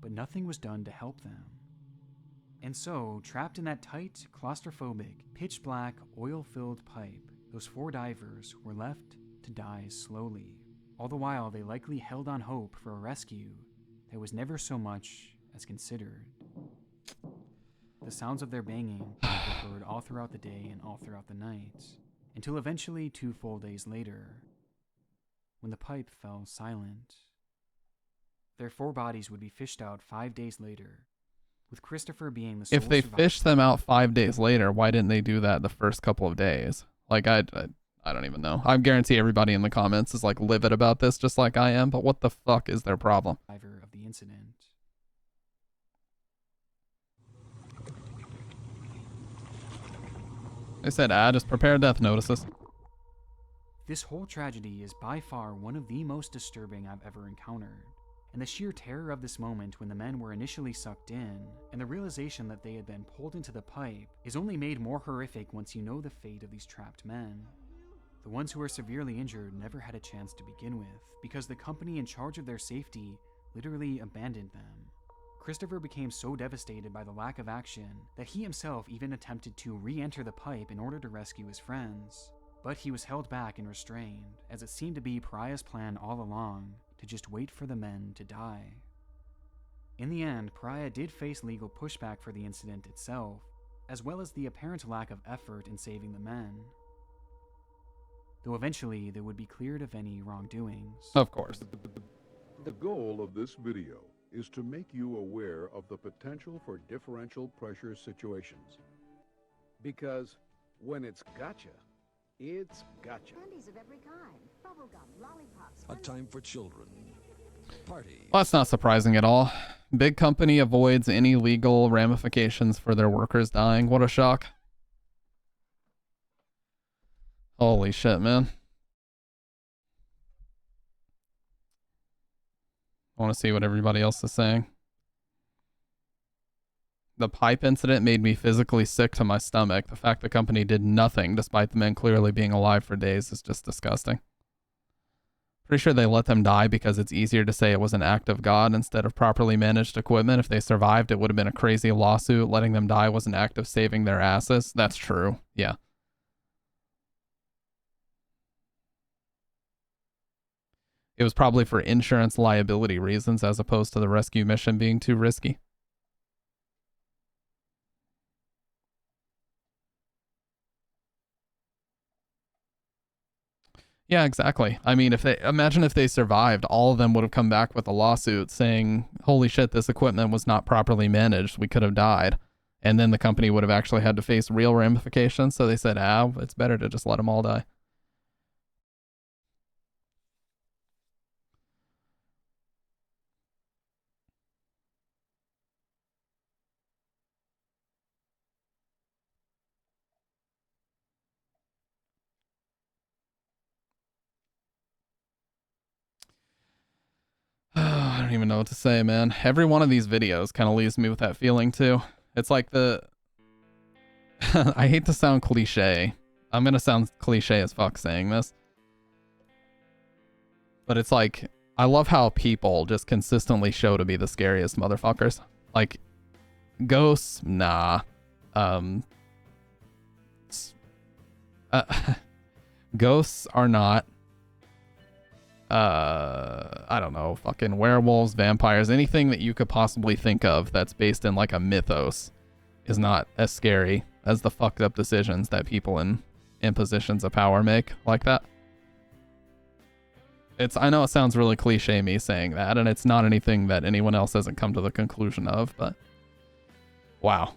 but nothing was done to help them. And so, trapped in that tight, claustrophobic, pitch-black, oil-filled pipe, those 4 divers were left to die slowly. All the while, they likely held on hope for a rescue that was never so much as considered. The sounds of their banging were heard all throughout the day and all throughout the night, until eventually 2 full days later, when the pipe fell silent. Their 4 bodies would be fished out 5 days later, with Christopher being the sole If they survivor. fished them out 5 days later, why didn't they do that the first couple of days? Like, I don't even know. I guarantee everybody in the comments is like livid about this, just like I am, but what the fuck is their problem? Of the incident. They said, just prepare death notices. This whole tragedy is by far one of the most disturbing I've ever encountered. And the sheer terror of this moment when the men were initially sucked in, and the realization that they had been pulled into the pipe, is only made more horrific once you know the fate of these trapped men. The ones who were severely injured never had a chance to begin with, because the company in charge of their safety literally abandoned them. Christopher became so devastated by the lack of action that he himself even attempted to re-enter the pipe in order to rescue his friends. But he was held back and restrained, as it seemed to be Pariah's plan all along to just wait for the men to die. In the end, Pariah did face legal pushback for the incident itself, as well as the apparent lack of effort in saving the men. Though eventually they would be cleared of any wrongdoings. Of course. The goal of this video is to make you aware of the potential for differential pressure situations. Because when it's gotcha, it's gotcha. Candies of every kind. Bubblegum, lollipops. A time for children. Party. Well, that's not surprising at all. Big company avoids any legal ramifications for their workers dying. What a shock. Holy shit, man. I want to see what everybody else is saying. The pipe incident made me physically sick to my stomach. The fact the company did nothing despite the men clearly being alive for days is just disgusting. Pretty sure they let them die because it's easier to say it was an act of God instead of properly managed equipment. If they survived, it would have been a crazy lawsuit. Letting them die was an act of saving their asses. That's true. Yeah. It was probably for insurance liability reasons as opposed to the rescue mission being too risky. Yeah, exactly. I mean, imagine if they survived, all of them would have come back with a lawsuit saying, holy shit, this equipment was not properly managed. We could have died. And then the company would have actually had to face real ramifications. So they said, it's better to just let them all die. I don't even know what to say, man. Every one of these videos kind of leaves me with that feeling too. It's like I hate to sound cliche. I'm gonna sound cliche as fuck saying this. But it's like, I love how people just consistently show to be the scariest motherfuckers. Like, ghosts, nah. Ghosts are not. I don't know, fucking werewolves, vampires, anything that you could possibly think of that's based in like a mythos is not as scary as the fucked up decisions that people in positions of power make like that. I know it sounds really cliche me saying that, and it's not anything that anyone else hasn't come to the conclusion of, but wow.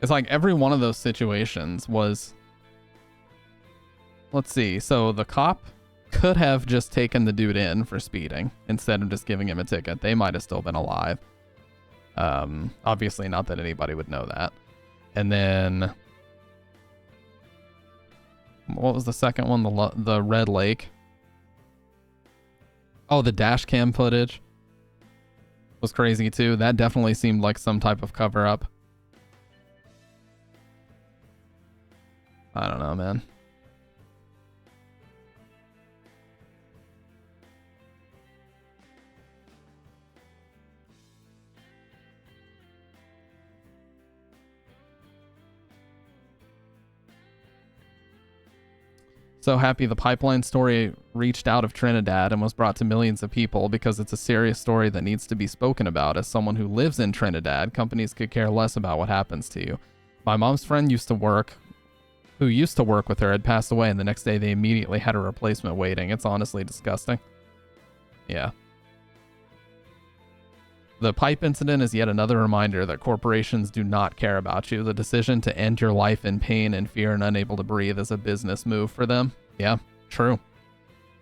It's like every one of those situations was, let's see, so the cop could have just taken the dude in for speeding instead of just giving him a ticket. They might have still been alive. Obviously not that anybody would know that. And then what was the second one? The Red Lake. Oh, the dash cam footage was crazy too. That definitely seemed like some type of cover up. I don't know, man. So happy the pipeline story reached out of Trinidad and was brought to millions of people because it's a serious story that needs to be spoken about. As someone who lives in Trinidad, companies could care less about what happens to you. My mom's friend who used to work with her had passed away, and the next day they immediately had a replacement waiting. It's honestly disgusting. Yeah. The pipe incident is yet another reminder that corporations do not care about you. The decision to end your life in pain and fear and unable to breathe is a business move for them. Yeah, true.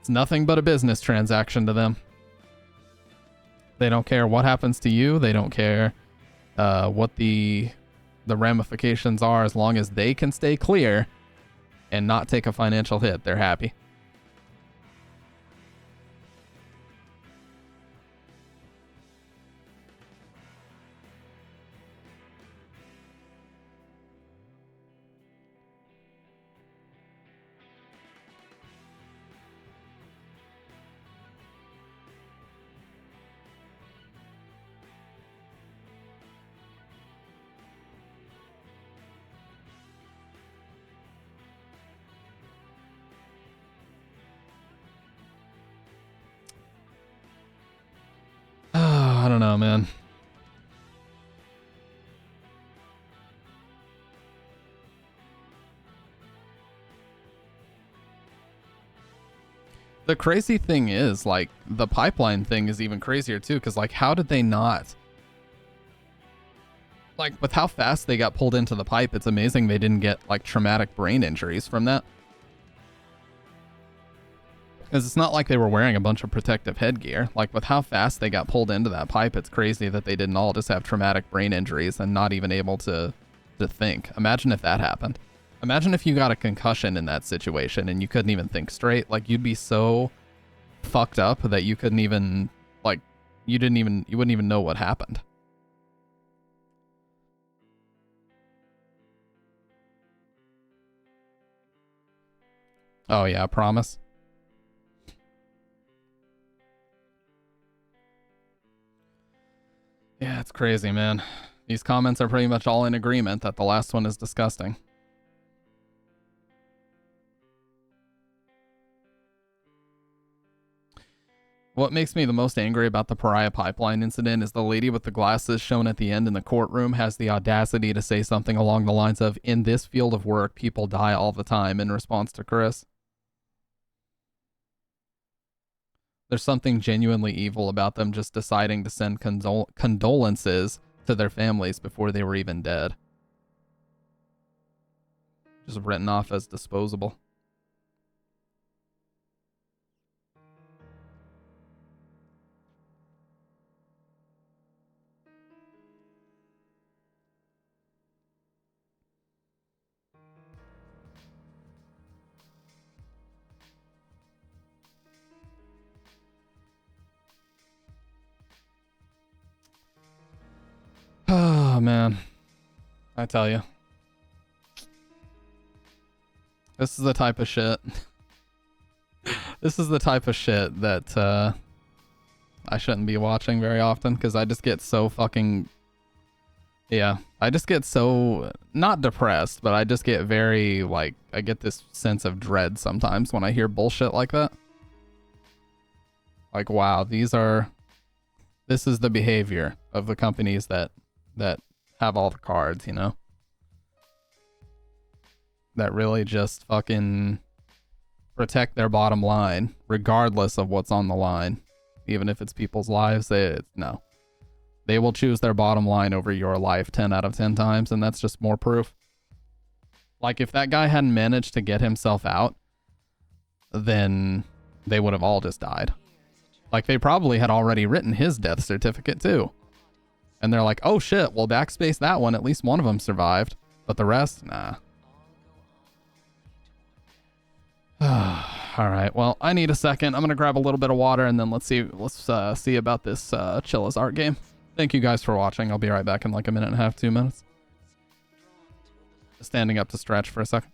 It's nothing but a business transaction to them. They don't care what happens to you. They don't care what the ramifications are. As long as they can stay clear and not take a financial hit, they're happy. I don't know, man. The crazy thing is, like, the pipeline thing is even crazier too, because, like, how did they not? Like, with how fast they got pulled into the pipe, it's amazing they didn't get, like, traumatic brain injuries from that. Because it's not like they were wearing a bunch of protective headgear. Like, with how fast they got pulled into that pipe, it's crazy that they didn't all just have traumatic brain injuries and not even able to think. Imagine if that happened. Imagine if you got a concussion in that situation and you couldn't even think straight. Like, you'd be so fucked up that you couldn't even, like, you wouldn't even know what happened. Oh yeah, I promise. Yeah, it's crazy, man. These comments are pretty much all in agreement that the last one is disgusting. What makes me the most angry about the Pariah Pipeline incident is the lady with the glasses shown at the end in the courtroom has the audacity to say something along the lines of, "In this field of work, people die all the time," in response to Chris. There's something genuinely evil about them just deciding to send condolences to their families before they were even dead. Just written off as disposable. Oh, man. I tell you. This is the type of shit. This is the type of shit that I shouldn't be watching very often because I just get so fucking... Yeah. I just get so... Not depressed, but I just get very, like... I get this sense of dread sometimes when I hear bullshit like that. Like, wow, this is the behavior of the companies that have all the cards, you know? That really just fucking protect their bottom line, regardless of what's on the line. Even if it's people's lives, no. They will choose their bottom line over your life 10 out of 10 times, and that's just more proof. Like, if that guy hadn't managed to get himself out, then they would have all just died. Like, they probably had already written his death certificate, too. And they're like, oh shit, well, backspace that one, at least one of them survived. But the rest, nah. Alright, well, I need a second. I'm gonna grab a little bit of water, and then let's see about this Chilla's art game. Thank you guys for watching. I'll be right back in like a minute and a half, 2 minutes. Standing up to stretch for a second.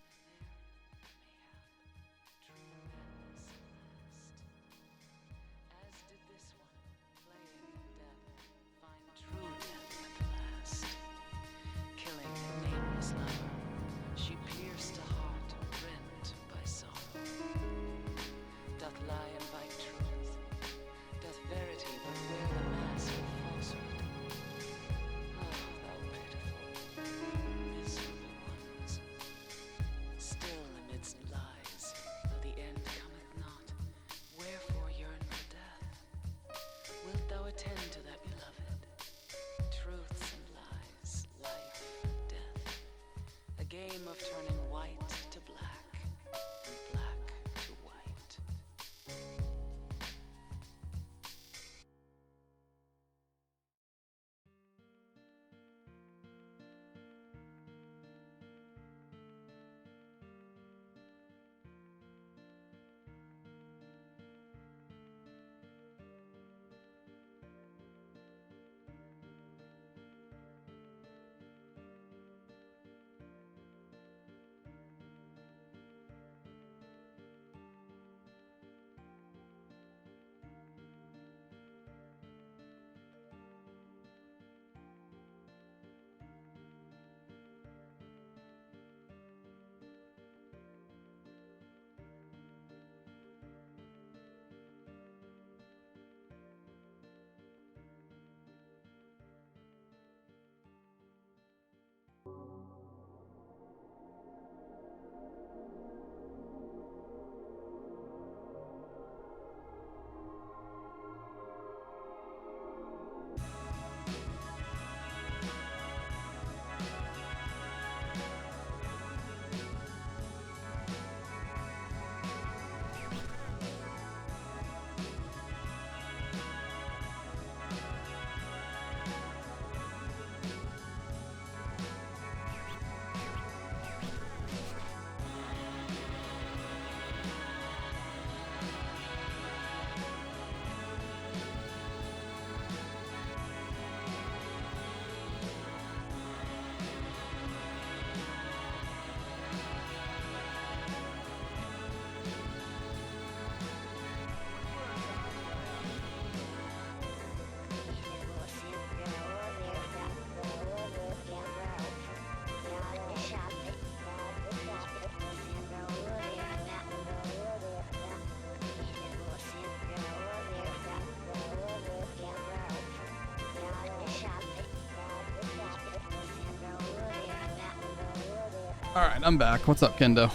Alright, I'm back. What's up, Kendo?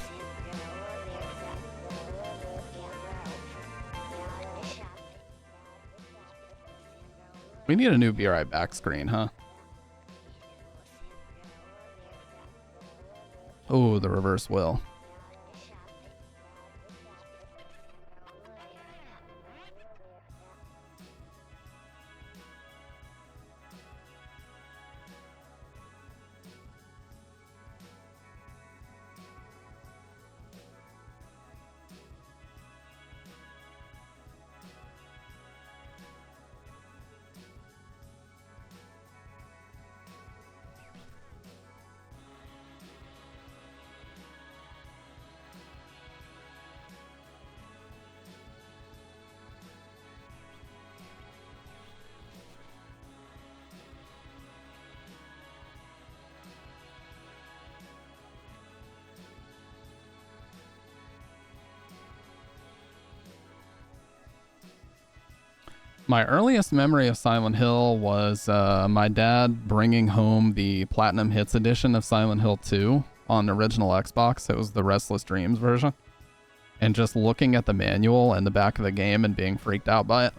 We need a new Be Right Back screen, huh? Oh, the reverse will. My earliest memory of Silent Hill was my dad bringing home the Platinum Hits edition of Silent Hill 2 on the original Xbox. It was the Restless Dreams version. And just looking at the manual and the back of the game and being freaked out by it.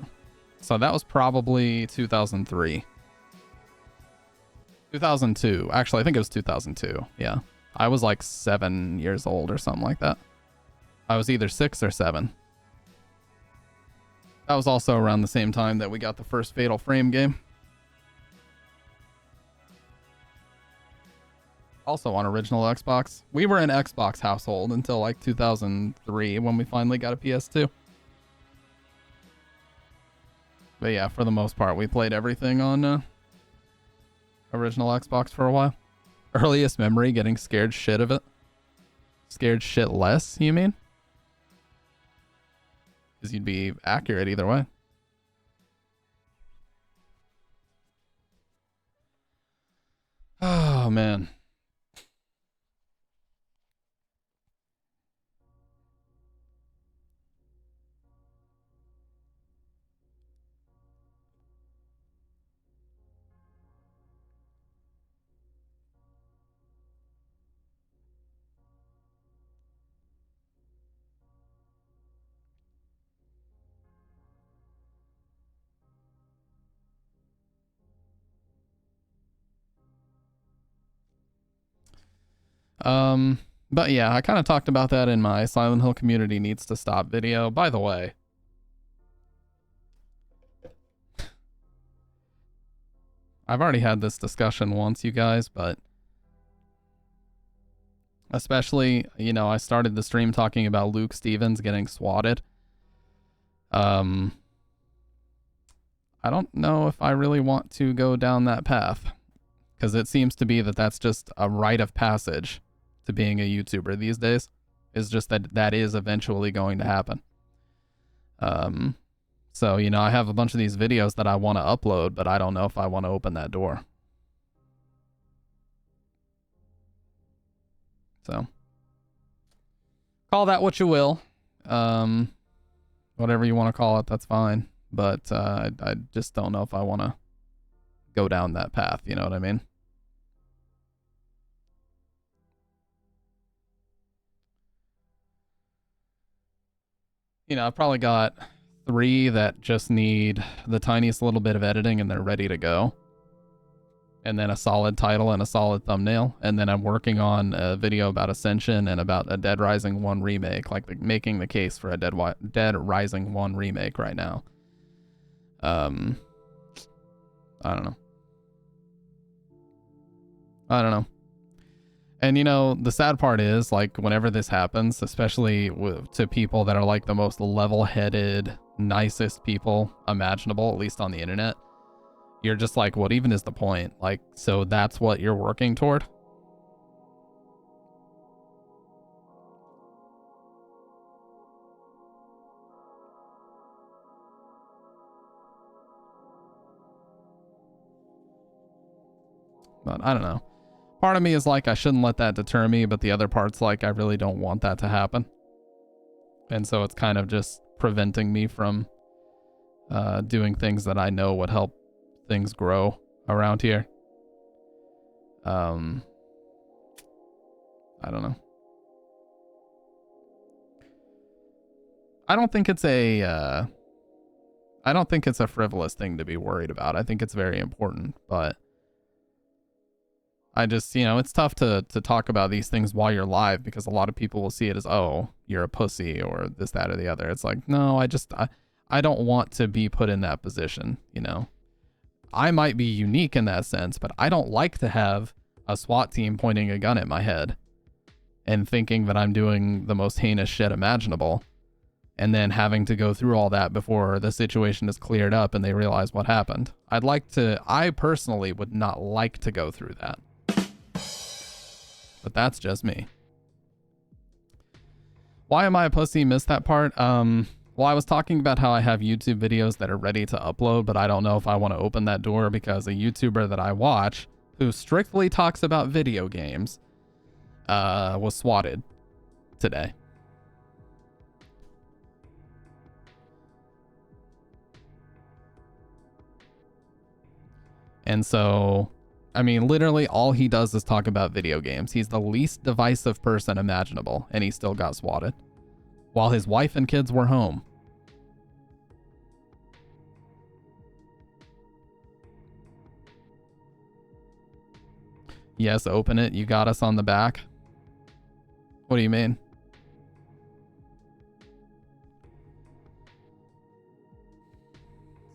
So that was probably 2003. 2002. Actually, I think it was 2002. Yeah. I was like 7 years old or something like that. I was either 6 or 7. That was also around the same time that we got the first Fatal Frame game. Also on original Xbox. We were an Xbox household until like 2003 when we finally got a PS2. But yeah, for the most part, we played everything on original Xbox for a while. Earliest memory, getting scared shit of it. Scared shit less, you mean? Because you'd be accurate either way. Oh, man. But yeah, I kind of talked about that in my Silent Hill community needs to stop video. By the way, I've already had this discussion once, you guys, but especially, you know, I started the stream talking about Luke Stevens getting swatted. I don't know if I really want to go down that path, because it seems to be that that's just a rite of passage to being a YouTuber these days, is just that is eventually going to happen. So, you know, I have a bunch of these videos that I want to upload, but I don't know if I want to open that door. So, call that what you will. Whatever you want to call it, that's fine. But I just don't know if I want to go down that path, you know what I mean? You know, I've probably got 3 that just need the tiniest little bit of editing and they're ready to go. And then a solid title and a solid thumbnail. And then I'm working on a video about Ascension and about a Dead Rising 1 remake, like making the case for a Dead Rising 1 remake right now. I don't know. And, you know, the sad part is, like, whenever this happens, especially to people that are, like, the most level-headed, nicest people imaginable, at least on the internet, you're just like, what even is the point? Like, so that's what you're working toward? But I don't know. Part of me is like, I shouldn't let that deter me, but the other part's like, I really don't want that to happen. And so it's kind of just preventing me from doing things that I know would help things grow around here. I don't know. I don't think it's a frivolous thing to be worried about. I think it's very important, but I just, you know, it's tough to talk about these things while you're live because a lot of people will see it as, oh, you're a pussy or this, that, or the other. It's like, no, I don't want to be put in that position, you know. I might be unique in that sense, but I don't like to have a SWAT team pointing a gun at my head and thinking that I'm doing the most heinous shit imaginable and then having to go through all that before the situation is cleared up and they realize what happened. I personally would not like to go through that. But that's just me. Why am I a pussy? Missed that part. Well, I was talking about how I have YouTube videos that are ready to upload, but I don't know if I want to open that door because a YouTuber that I watch who strictly talks about video games was swatted today. And so, I mean, literally all he does is talk about video games. He's the least divisive person imaginable, and he still got swatted while his wife and kids were home. Yes, open it. You got us on the back. What do you mean?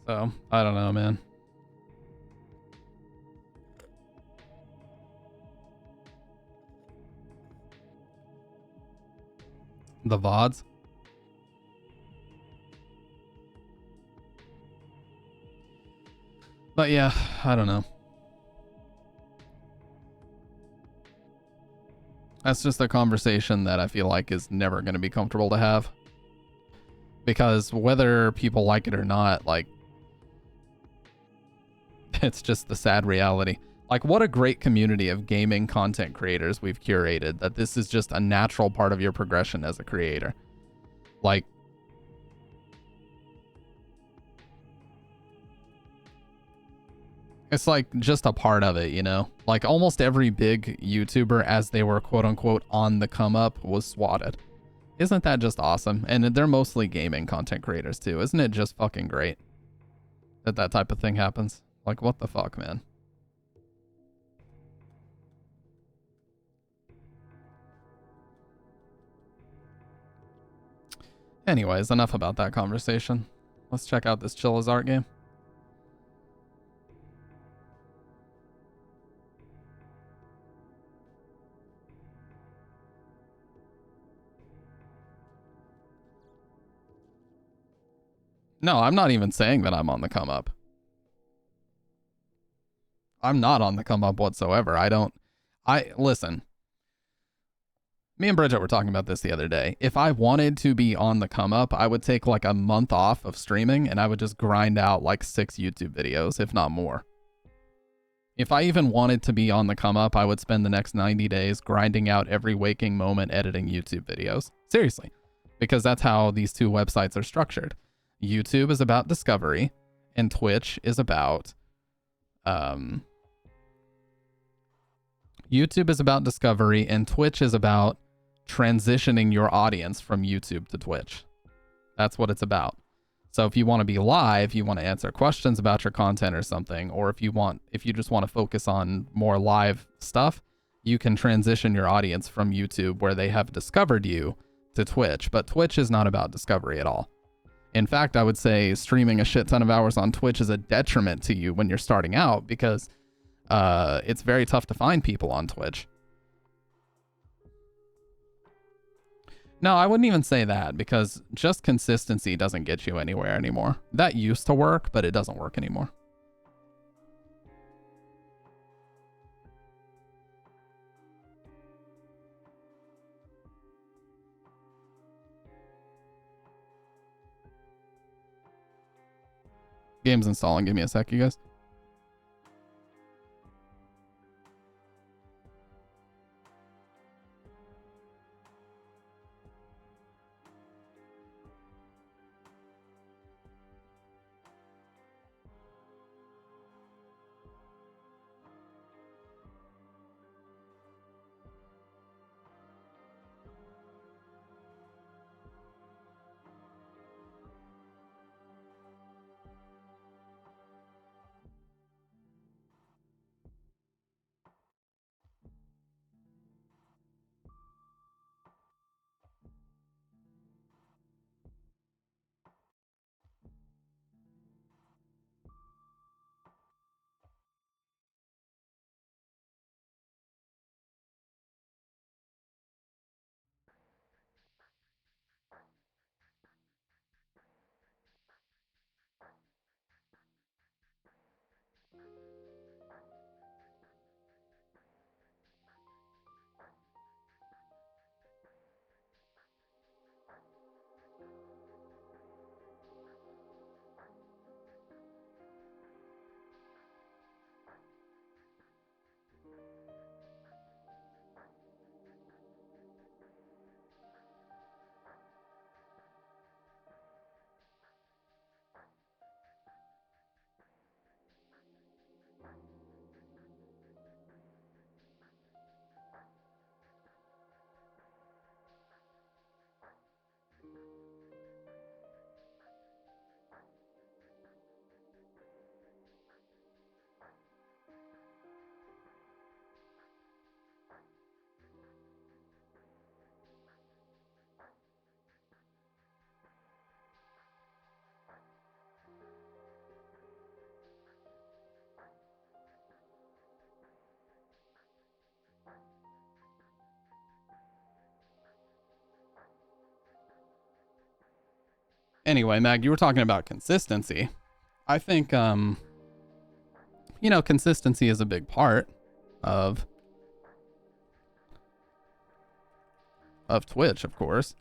So, I don't know, man. The VODs? But yeah, I don't know. That's just a conversation that I feel like is never going to be comfortable to have. Because whether people like it or not, like, it's just the sad reality. Like, what a great community of gaming content creators we've curated, that this is just a natural part of your progression as a creator. Like, it's like just a part of it, you know? Like almost every big YouTuber, as they were quote unquote on the come up, was swatted. Isn't that just awesome? And they're mostly gaming content creators too. Isn't it just fucking great that that type of thing happens? Like, what the fuck, man? Anyways, enough about that conversation. Let's check out this Chillazart game. No, I'm not even saying that I'm on the come up. I'm not on the come up whatsoever. Listen. Me and Bridget were talking about this the other day. If I wanted to be on the come up, I would take like a month off of streaming and I would just grind out like 6 YouTube videos, if not more. If I even wanted to be on the come up, I would spend the next 90 days grinding out every waking moment editing YouTube videos. Seriously. Because that's how these two websites are structured. YouTube is about discovery and Twitch is about YouTube is about discovery and Twitch is about transitioning your audience from YouTube to Twitch. That's what it's about. So if you want to be live, you want to answer questions about your content or something, or if you just want to focus on more live stuff, you can transition your audience from YouTube where they have discovered you to Twitch. But Twitch is not about discovery at all. In fact, I would say streaming a shit ton of hours on Twitch is a detriment to you when you're starting out because it's very tough to find people on Twitch. No, I wouldn't even say that because just consistency doesn't get you anywhere anymore. That used to work, but it doesn't work anymore. Game's installing. Give me a sec, you guys. Anyway, Mag, you were talking about consistency. I think, consistency is a big part of Twitch, of course.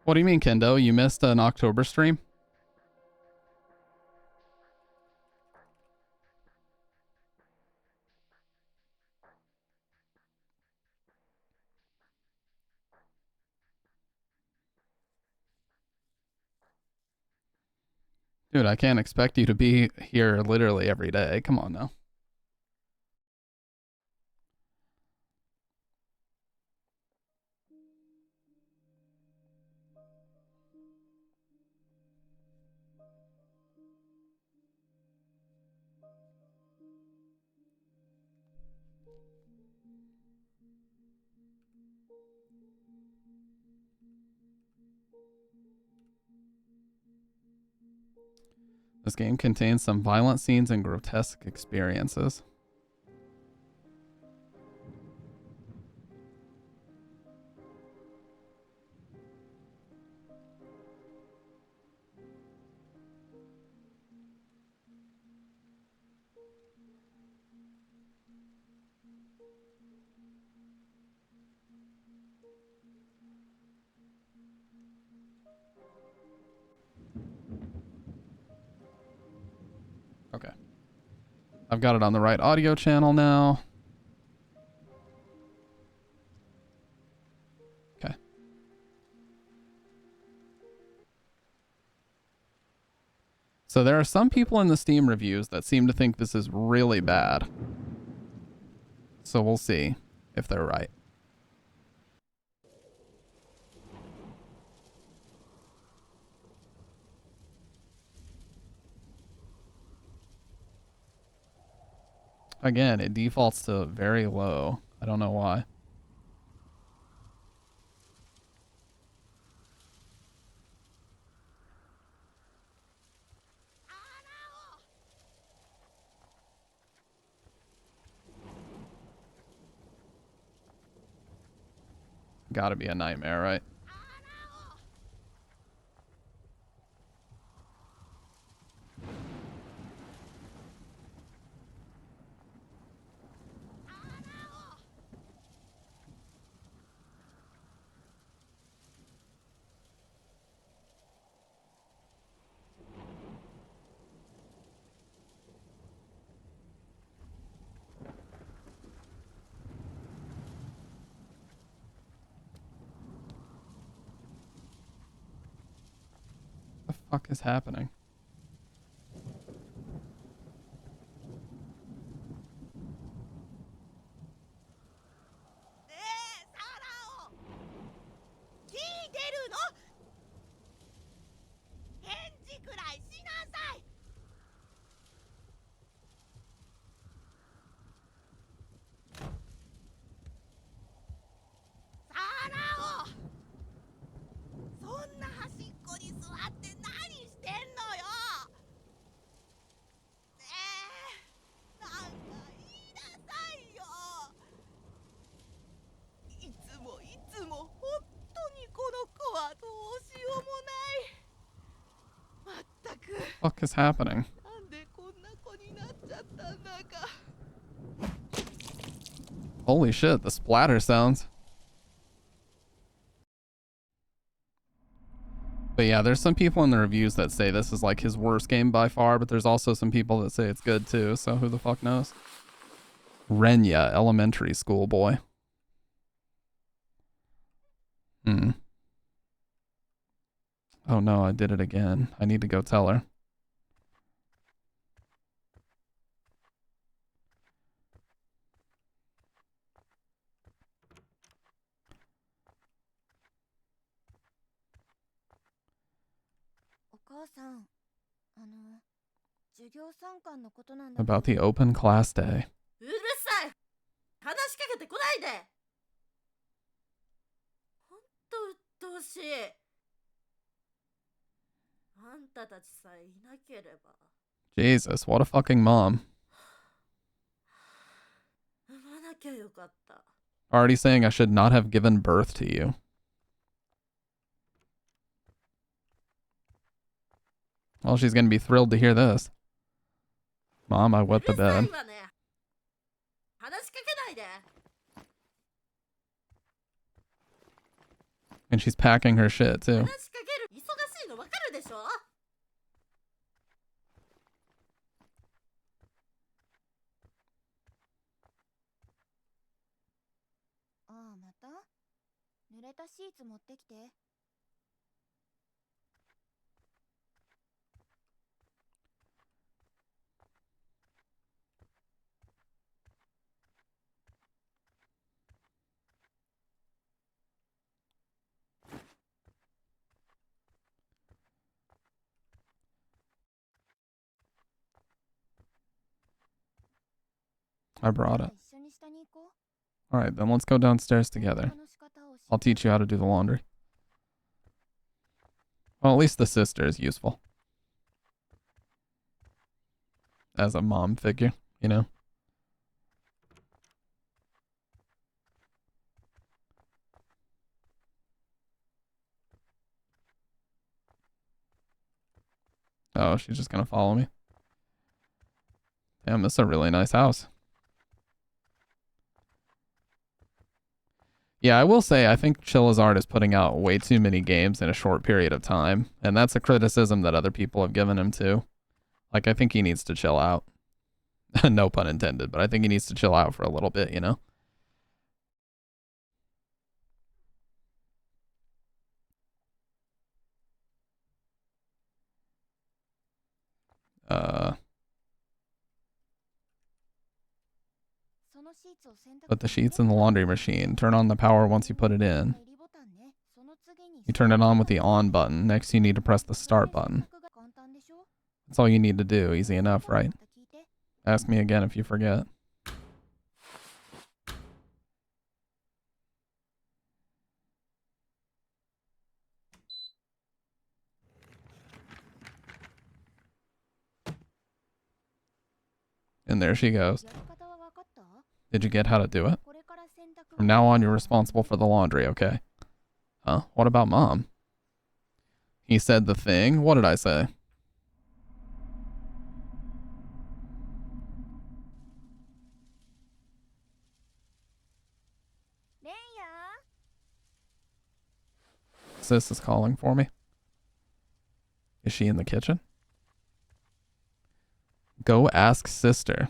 What do you mean, Kendo? You missed an October stream? Dude, I can't expect you to be here literally every day. Come on now. This game contains some violent scenes and grotesque experiences. Okay. I've got it on the right audio channel now. Okay. So there are some people in the Steam reviews that seem to think this is really bad. So we'll see if they're right. Again, it defaults to very low. I don't know why. Gotta be a nightmare, right? What the fuck is happening? Fuck is happening? Holy shit, the splatter sounds. But yeah, there's some people in the reviews that say this is like his worst game by far, but there's also some people that say it's good too, so who the fuck knows? Renya, elementary school boy. Oh no, I did it again. I need to go tell her. About the open class day. Jesus, what a fucking mom. Already saying I should not have given birth to you. Well, she's gonna be thrilled to hear this. Mom, I wet the bed. And she's packing her shit too. I brought it. Alright, then let's go downstairs together. I'll teach you how to do the laundry. Well, at least the sister is useful. As a mom figure, you know? Oh, she's just gonna follow me. Damn, this is a really nice house. Yeah, I will say, I think Chillizard is putting out way too many games in a short period of time. And that's a criticism that other people have given him too. Like, I think he needs to chill out. No pun intended, but I think he needs to chill out for a little bit, you know? Put the sheets in the laundry machine. Turn on the power once you put it in. You turn it on with the on button. Next, you need to press the start button. That's all you need to do. Easy enough, right? Ask me again if you forget. And there she goes. Did you get how to do it? From now on, you're responsible for the laundry, okay? Huh? What about Mom? He said the thing? What did I say? Sis is calling for me. Is she in the kitchen? Go ask sister.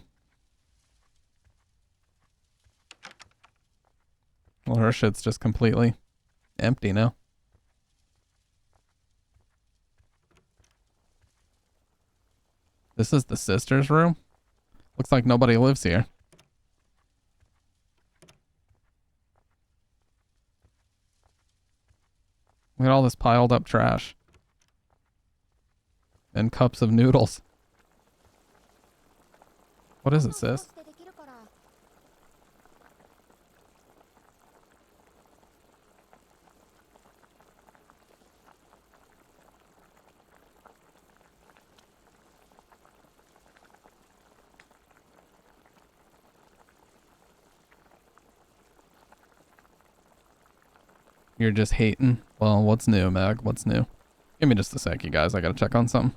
Well, her shit's just completely empty now. This is the sister's room? Looks like nobody lives here. Look at all this piled up trash. And cups of noodles. What is it, sis? You're just hating? Well, what's new, Meg? What's new? Give me just a sec, you guys. I gotta check on something.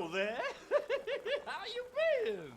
Hello there. How you been?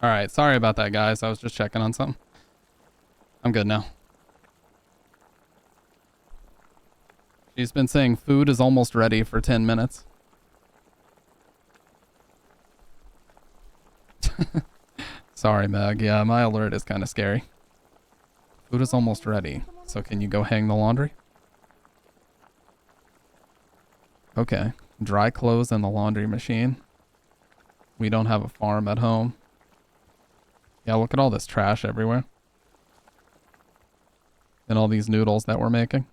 All right, sorry about that, guys. I was just checking on something. I'm good now. She's been saying food is almost ready for 10 minutes. Sorry, Meg. Yeah, my alert is kind of scary. Food is almost ready. So can you go hang the laundry? Okay. Dry clothes in the laundry machine. We don't have a farm at home. Yeah, look at all this trash everywhere. And all these noodles that we're making.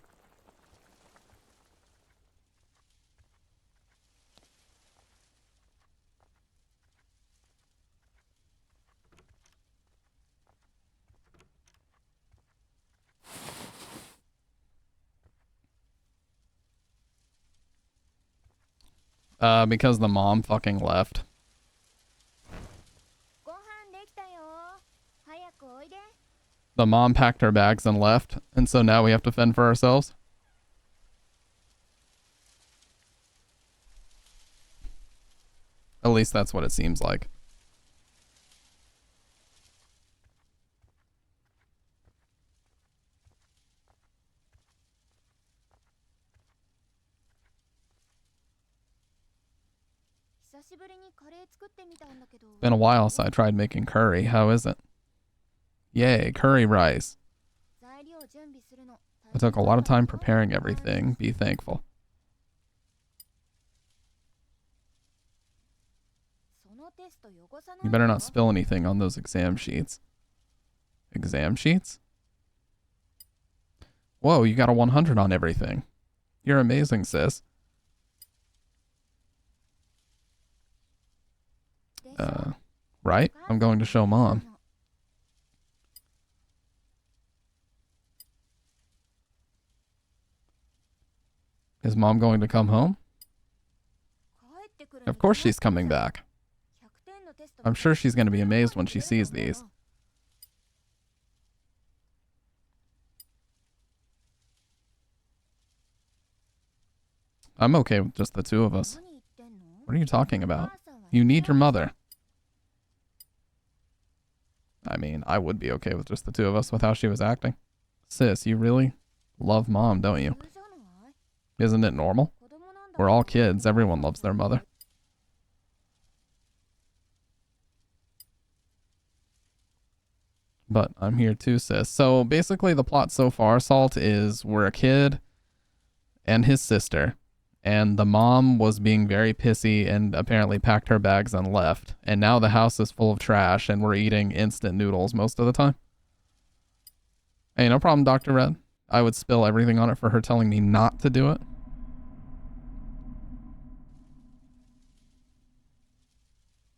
Because the mom fucking left. The mom packed her bags and left, and so now we have to fend for ourselves. At least that's what it seems like. Been a while since I tried making curry. How is it? Yay, curry rice. I took a lot of time preparing everything. Be thankful. You better not spill anything on those exam sheets. Exam sheets? Whoa, you got a 100 on everything. You're amazing, sis. Right? I'm going to show mom. Is mom going to come home? Of course she's coming back. I'm sure she's going to be amazed when she sees these. I'm okay with just the two of us. What are you talking about? You need your mother. I mean, I would be okay with just the two of us with how she was acting. Sis, you really love mom, don't you? Isn't it normal? We're all kids. Everyone loves their mother. But I'm here too, sis. So basically the plot so far, Salt, is we're a kid and his sister. And the mom was being very pissy and apparently packed her bags and left. And now the house is full of trash and we're eating instant noodles most of the time. Hey, no problem, Dr. Red. I would spill everything on it for her telling me not to do it.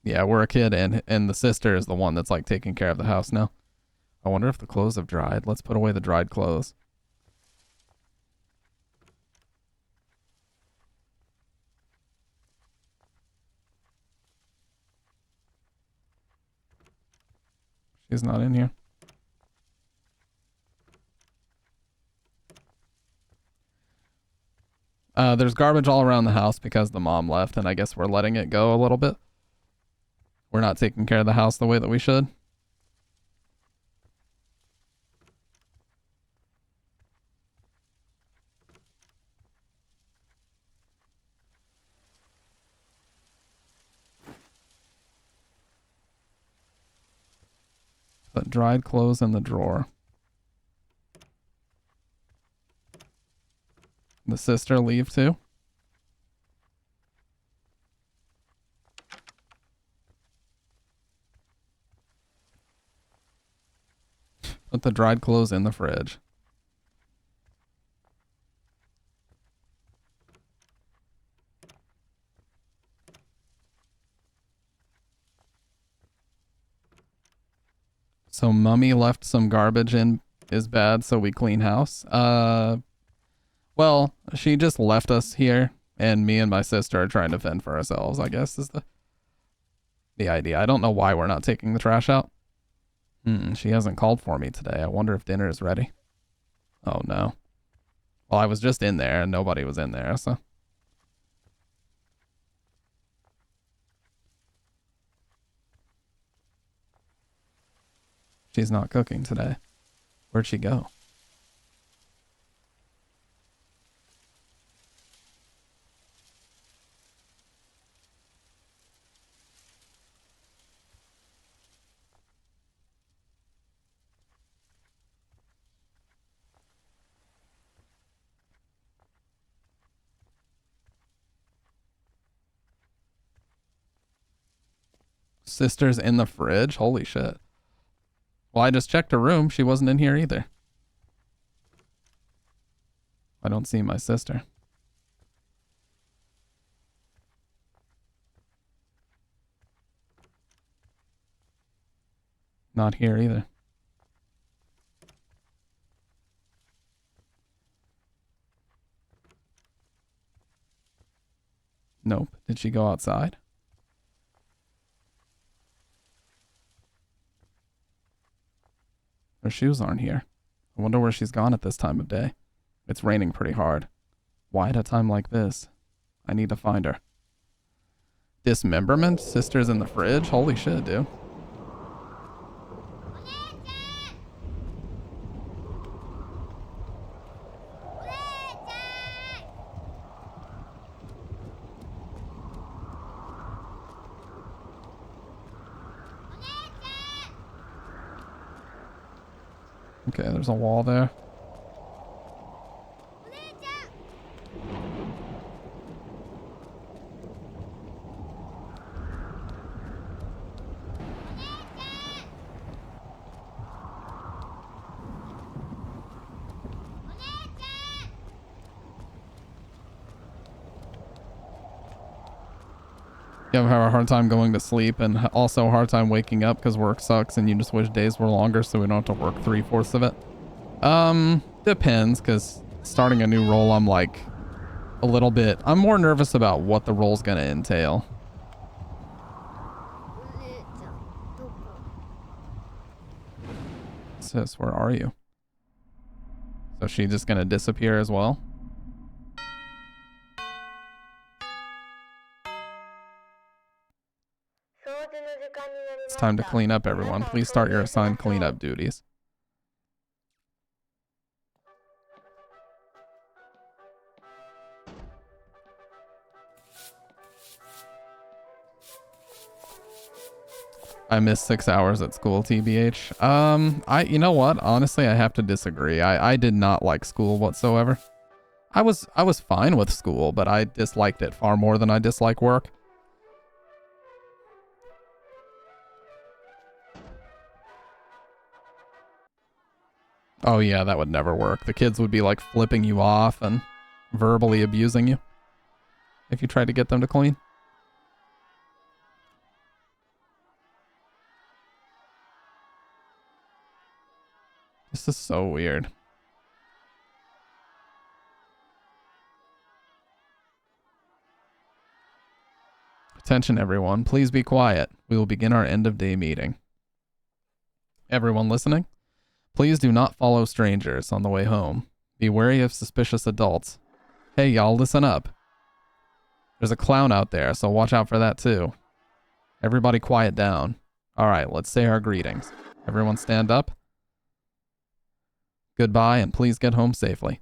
Yeah, we're a kid and the sister is the one that's like taking care of the house now. I wonder if the clothes have dried. Let's put away the dried clothes. She's not in here. There's garbage all around the house because the mom left, and I guess we're letting it go a little bit. We're not taking care of the house the way that we should. Put dried clothes in the drawer. The sister leave too? Put the dried clothes in the fridge. So Mummy left some garbage in is bad, so we clean house. Well, she just left us here, and me and my sister are trying to fend for ourselves, I guess is the idea. I don't know why we're not taking the trash out. She hasn't called for me today. I wonder if dinner is ready. Oh no. Well, I was just in there and nobody was in there, so. She's not cooking today. Where'd she go? Sister's in the fridge? Holy shit. Well, I just checked her room. She wasn't in here either. I don't see my sister. Not here either. Nope. Did she go outside? Her shoes aren't here. I wonder where she's gone at this time of day. It's raining pretty hard. Why at a time like this? I need to find her. Dismemberment? Sister's in the fridge? Holy shit, dude. Okay, there's a wall there. You ever have a hard time going to sleep and also a hard time waking up because work sucks and you just wish days were longer so we don't have to work 3/4 of it? Depends, because starting a new role, I'm like I'm more nervous about what the role's gonna entail. Sis, where are you? So she's just gonna disappear as well? It's time to clean up, everyone. Please start your assigned cleanup duties. I missed 6 hours at school, TBH. You know what? Honestly, I have to disagree. I did not like school whatsoever. I was fine with school, but I disliked it far more than I dislike work. Oh yeah, that would never work. The kids would be like flipping you off and verbally abusing you if you tried to get them to clean. This is so weird. Attention everyone, please be quiet. We will begin our end of day meeting. Everyone listening? Please do not follow strangers on the way home. Be wary of suspicious adults. Hey y'all, listen up. There's a clown out there, so watch out for that too. Everybody quiet down. Alright, let's say our greetings. Everyone stand up. Goodbye, and please get home safely.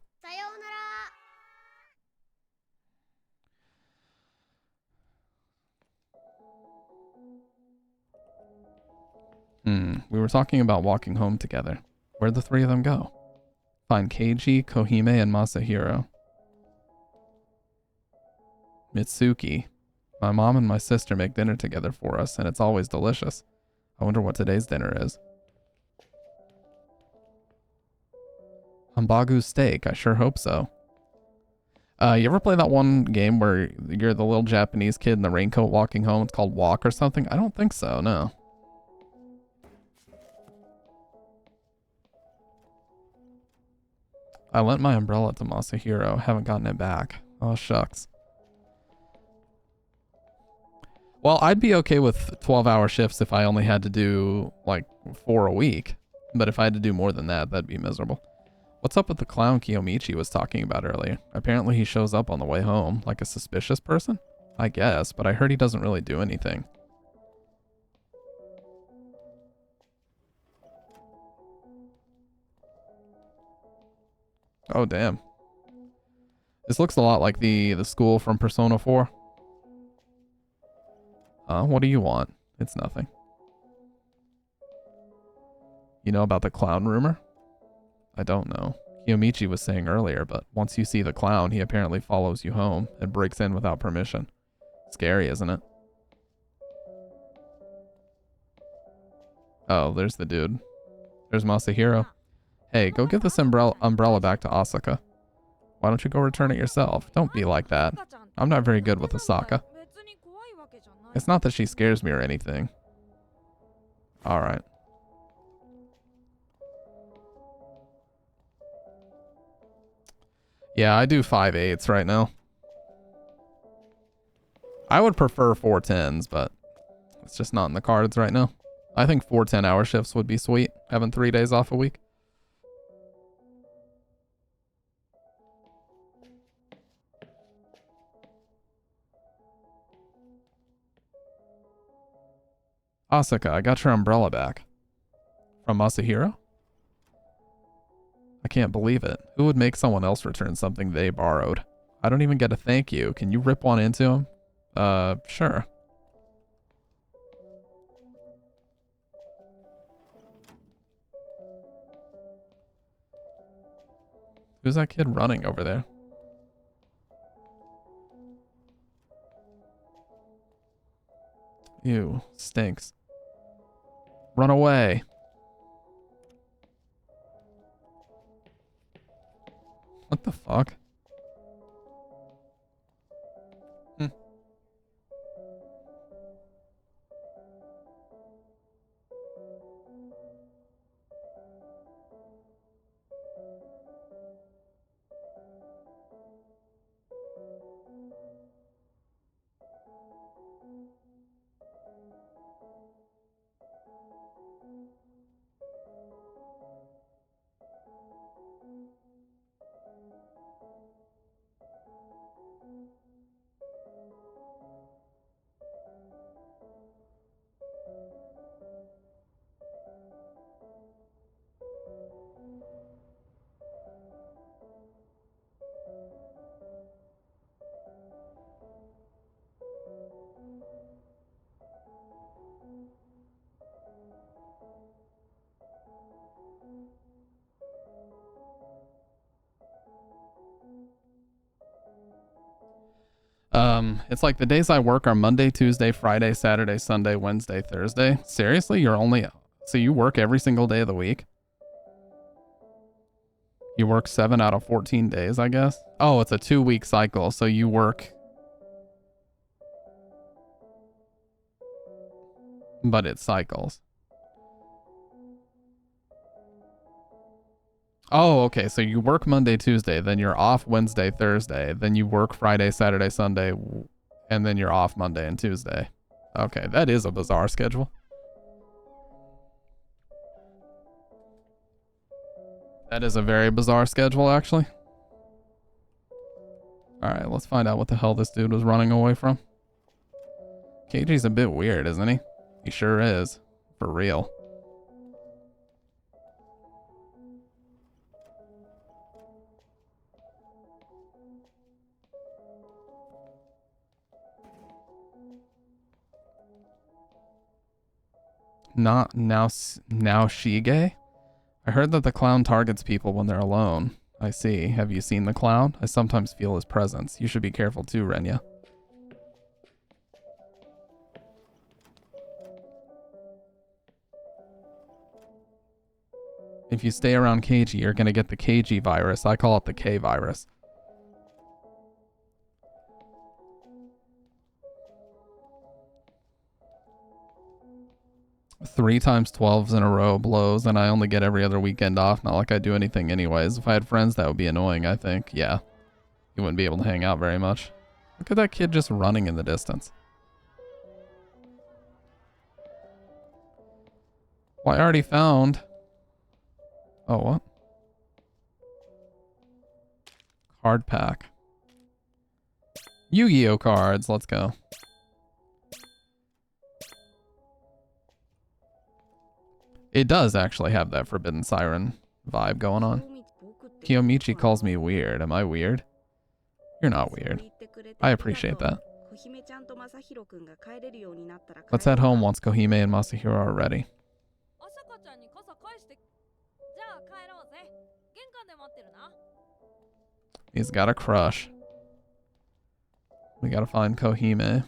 We were talking about walking home together. Where'd the three of them go? Find Keiji, Kohime, and Masahiro. Mitsuki. My mom and my sister make dinner together for us, and it's always delicious. I wonder what today's dinner is. Ambagu steak. I sure hope so. You ever play that one game where you're the little Japanese kid in the raincoat walking home? It's called Walk or something? I don't think so, no. I lent my umbrella to Masahiro. Haven't gotten it back. Oh, shucks. Well, I'd be okay with 12-hour shifts if I only had to do, like, 4 a week. But if I had to do more than that, that'd be miserable. What's up with the clown Kiyomichi was talking about earlier? Apparently he shows up on the way home, like a suspicious person? I guess, but I heard he doesn't really do anything. Oh, damn. This looks a lot like the school from Persona 4. What do you want? It's nothing. You know about the clown rumor? I don't know. Kiyomichi was saying earlier, but once you see the clown, he apparently follows you home and breaks in without permission. Scary, isn't it? Oh, there's the dude. There's Masahiro. Hey, go give this umbrella back to Asaka. Why don't you go return it yourself? Don't be like that. I'm not very good with Asaka. It's not that she scares me or anything. Alright. Yeah, I do 5/8s right now. I would prefer 4/10s, but it's just not in the cards right now. I think 4 10-hour shifts would be sweet, having 3 days off a week. Asaka, I got your umbrella back. From Masahiro? I can't believe it. Who would make someone else return something they borrowed? I don't even get a thank you. Can you rip one into him? Sure. Who's that kid running over there? Ew, stinks. Run away. What the fuck? It's like the days I work are Monday, Tuesday, Friday, Saturday, Sunday, Wednesday, Thursday. Seriously? So you work every single day of the week? You work 7 out of 14 days, I guess? Oh, it's a 2-week cycle, so you work... But it cycles. Oh, okay. So you work Monday, Tuesday, then you're off Wednesday, Thursday, then you work Friday, Saturday, Sunday, and then you're off Monday and Tuesday. Okay, that is a bizarre schedule. That is a very bizarre schedule, actually. Alright, let's find out what the hell this dude was running away from. KG's a bit weird, isn't he? He sure is. For real. Not now Shige? I heard that the clown targets people when they're alone. I see. Have you seen the clown? I sometimes feel his presence. You should be careful too, Renya. If you stay around Keiji, you're gonna get the Keiji virus. I call it the K virus. Three times 12s in a row blows, and I only get every other weekend off. Not like I do anything anyways. If I had friends, that would be annoying, I think. Yeah. You wouldn't be able to hang out very much. Look at that kid just running in the distance. Well, I already found... Oh, what? Card pack. Yu-Gi-Oh cards. Let's go. It does actually have that Forbidden Siren vibe going on. Kiyomichi calls me weird. Am I weird? You're not weird. I appreciate that. Let's head home once Kohime and Masahiro are ready. He's got a crush. We gotta find Kohime.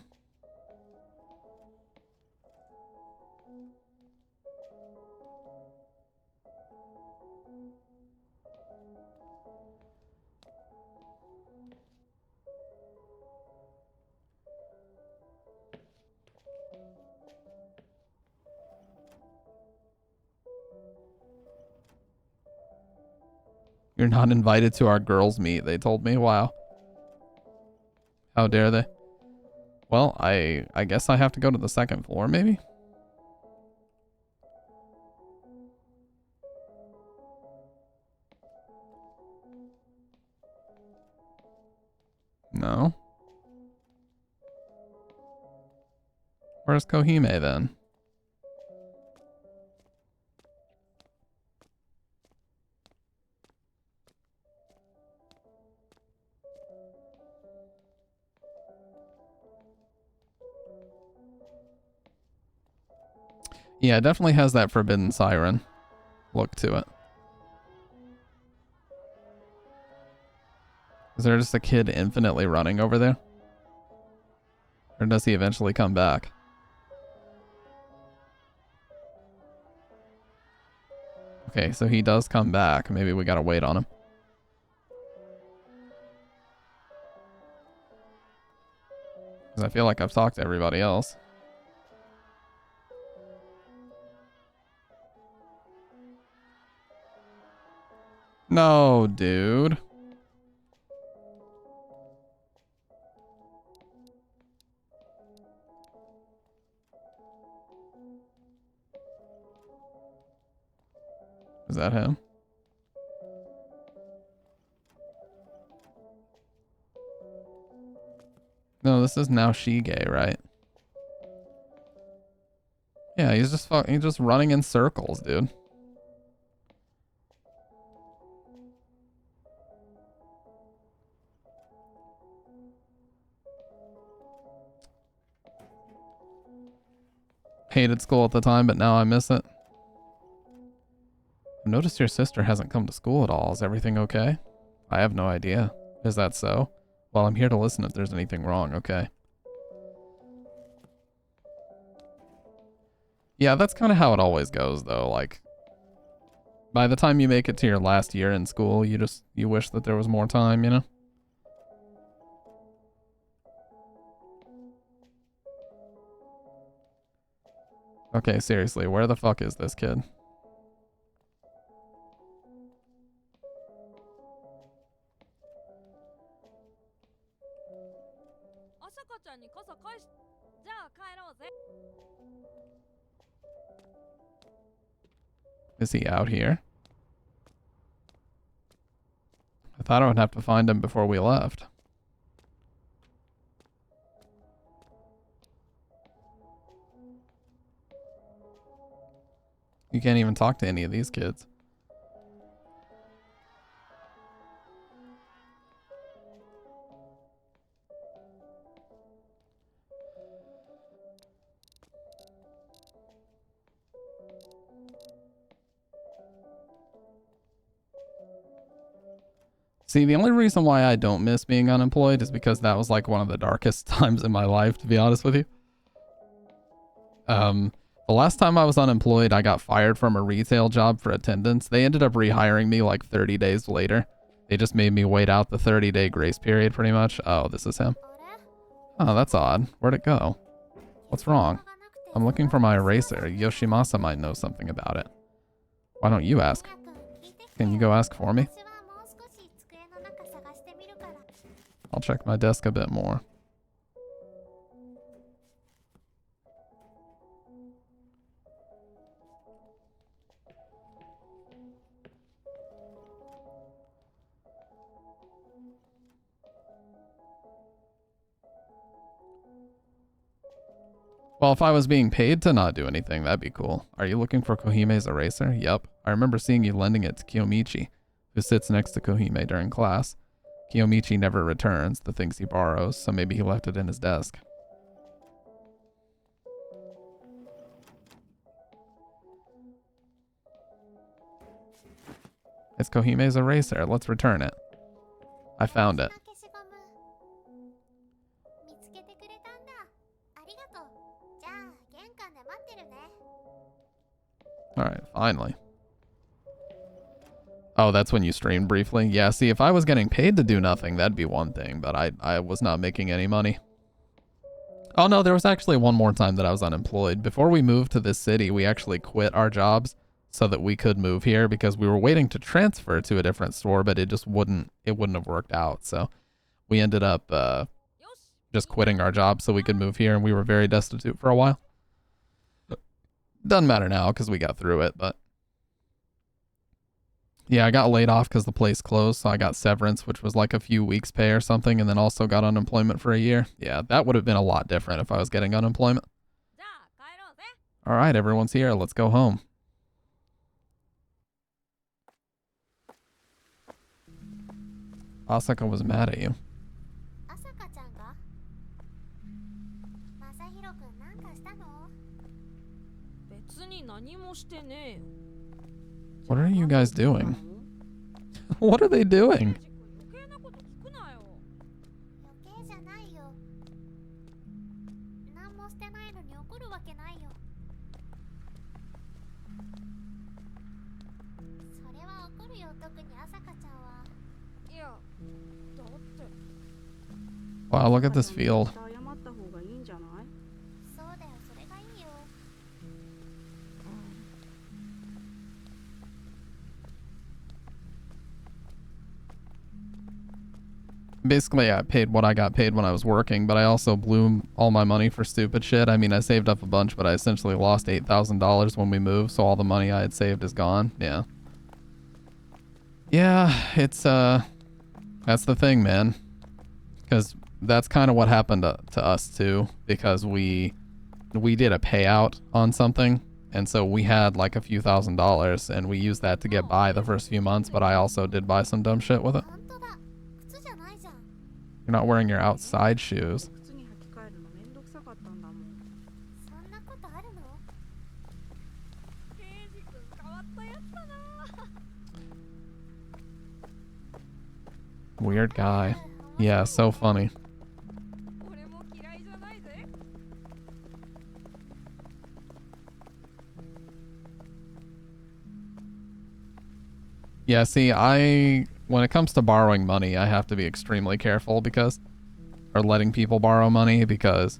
You're not invited to our girls' meet, they told me. Wow. How dare they? Well, I guess I have to go to the second floor, maybe? No. Where's Kohime then? Yeah, it definitely has that Forbidden Siren look to it. Is there just a kid infinitely running over there? Or does he eventually come back? Okay, so he does come back. Maybe we gotta wait on him. Because I feel like I've talked to everybody else. No, dude. Is that him? No, this is now Shige, right? Yeah, he's just running in circles, dude. Hated school at the time, but now I miss it. I've noticed your sister hasn't come to school at all. Is everything okay? I have no idea. Is that so? Well, I'm here to listen if there's anything wrong, okay? Yeah, that's kind of how it always goes, though. Like, by the time you make it to your last year in school, you wish that there was more time, you know? Okay, seriously, where the fuck is this kid? Is he out here? I thought I would have to find him before we left. You can't even talk to any of these kids. See, the only reason why I don't miss being unemployed is because that was like one of the darkest times in my life, to be honest with you. The last time I was unemployed, I got fired from a retail job for attendance. They ended up rehiring me like 30 days later. They just made me wait out the 30-day grace period pretty much. Oh, this is him. Oh, that's odd. Where'd it go? What's wrong? I'm looking for my eraser. Yoshimasa might know something about it. Why don't you ask? Can you go ask for me? I'll check my desk a bit more. Well, if I was being paid to not do anything, that'd be cool. Are you looking for Kohime's eraser? Yep. I remember seeing you lending it to Kiyomichi, who sits next to Kohime during class. Kiyomichi never returns the things he borrows, so maybe he left it in his desk. It's Kohime's eraser. Let's return it. I found it. Alright, finally. Oh, that's when you streamed briefly? Yeah, see, if I was getting paid to do nothing, that'd be one thing, but I was not making any money. Oh no, there was actually one more time that I was unemployed. Before we moved to this city, we actually quit our jobs so that we could move here because we were waiting to transfer to a different store, but it wouldn't have worked out. So we ended up just quitting our job so we could move here, and we were very destitute for a while. Doesn't matter now because we got through it, but yeah, I got laid off because the place closed, so I got severance, which was like a few weeks pay or something, and then also got unemployment for a year. Yeah, that would have been a lot different if I was getting unemployment. All right, everyone's here. Let's go home. Asaka was mad at you. What are you guys doing? What are they doing? Wow, look at this field. Basically, I paid what I got paid when I was working, but I also blew all my money for stupid shit. I mean, I saved up a bunch, but I essentially lost $8,000 when we moved, so all the money I had saved is gone. Yeah. Yeah, it's, that's the thing, man. Because that's kind of what happened to us, too, because we did a payout on something, and so we had like a few $1,000s, and we used that to get by the first few months, but I also did buy some dumb shit with it. You're not wearing your outside shoes. Weird guy. Yeah, so funny. Yeah, see, when it comes to borrowing money, I have to be extremely careful or letting people borrow money, because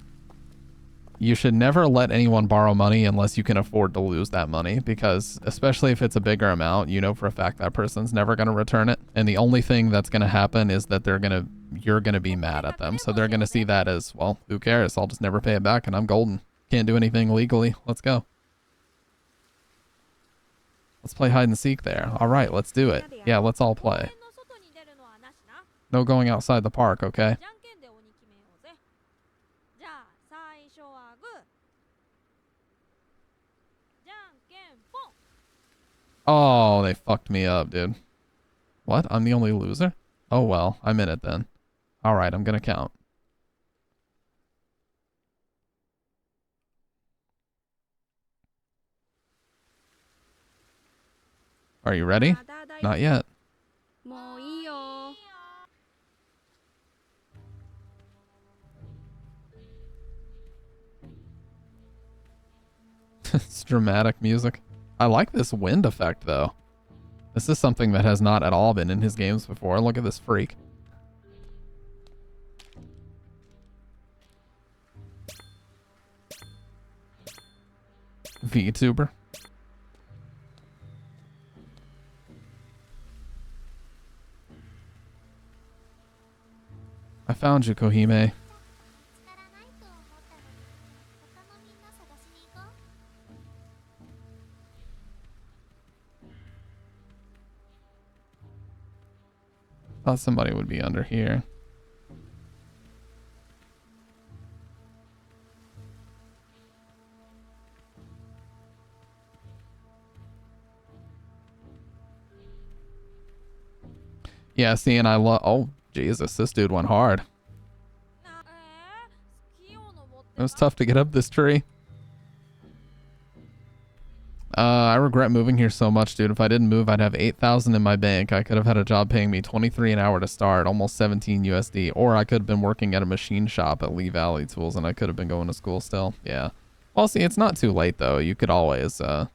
you should never let anyone borrow money unless you can afford to lose that money, because especially if it's a bigger amount, you know for a fact that person's never going to return it. And the only thing that's going to happen is that you're going to be mad at them. So they're going to see that as, well, who cares? I'll just never pay it back and I'm golden. Can't do anything legally. Let's go. Let's play hide and seek there. All right, let's do it. Yeah, let's all play. No going outside the park, okay? Oh, they fucked me up, dude. What? I'm the only loser? Oh well, I'm in it then. All right, I'm gonna count. Are you ready? Not yet. It's dramatic music. I like this wind effect, though. This is something that has not at all been in his games before. Look at this freak. VTuber. I found you, Kohime. Thought somebody would be under here. Yeah, see, and I love... Oh, Jesus, this dude went hard. It was tough to get up this tree. I regret moving here so much, dude. If I didn't move, I'd have 8,000 in my bank. I could have had a job paying me 23 an hour to start, almost 17 USD. Or I could have been working at a machine shop at Lee Valley Tools, and I could have been going to school still. Yeah. Well, see, it's not too late, though. You could always, you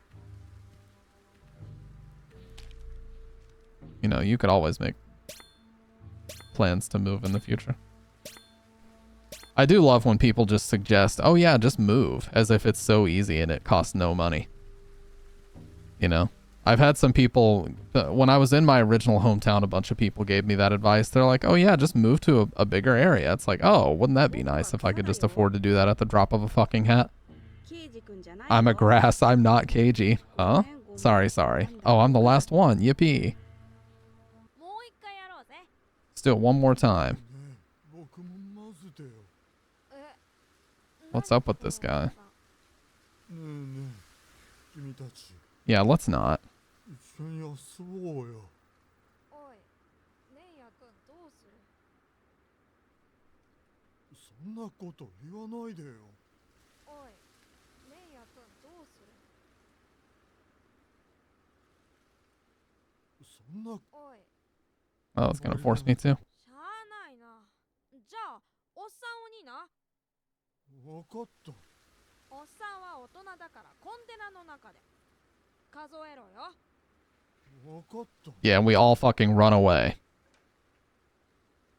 know, you could always make plans to move in the future. I do love when people just suggest, oh yeah, just move, as if it's so easy and it costs no money. You know, I've had some people, when I was in my original hometown, a bunch of people gave me that advice. They're like, oh yeah, just move to a bigger area. It's like, oh, wouldn't that be nice if I could just afford to do that at the drop of a fucking hat? I'm a grass, I'm not cagey. Huh? Sorry. Oh, I'm the last one. Yippee. Let's do it one more time. What's up with this guy? Yeah, let's not. Oh, it's gonna force me to. Yeah, and we all fucking run away.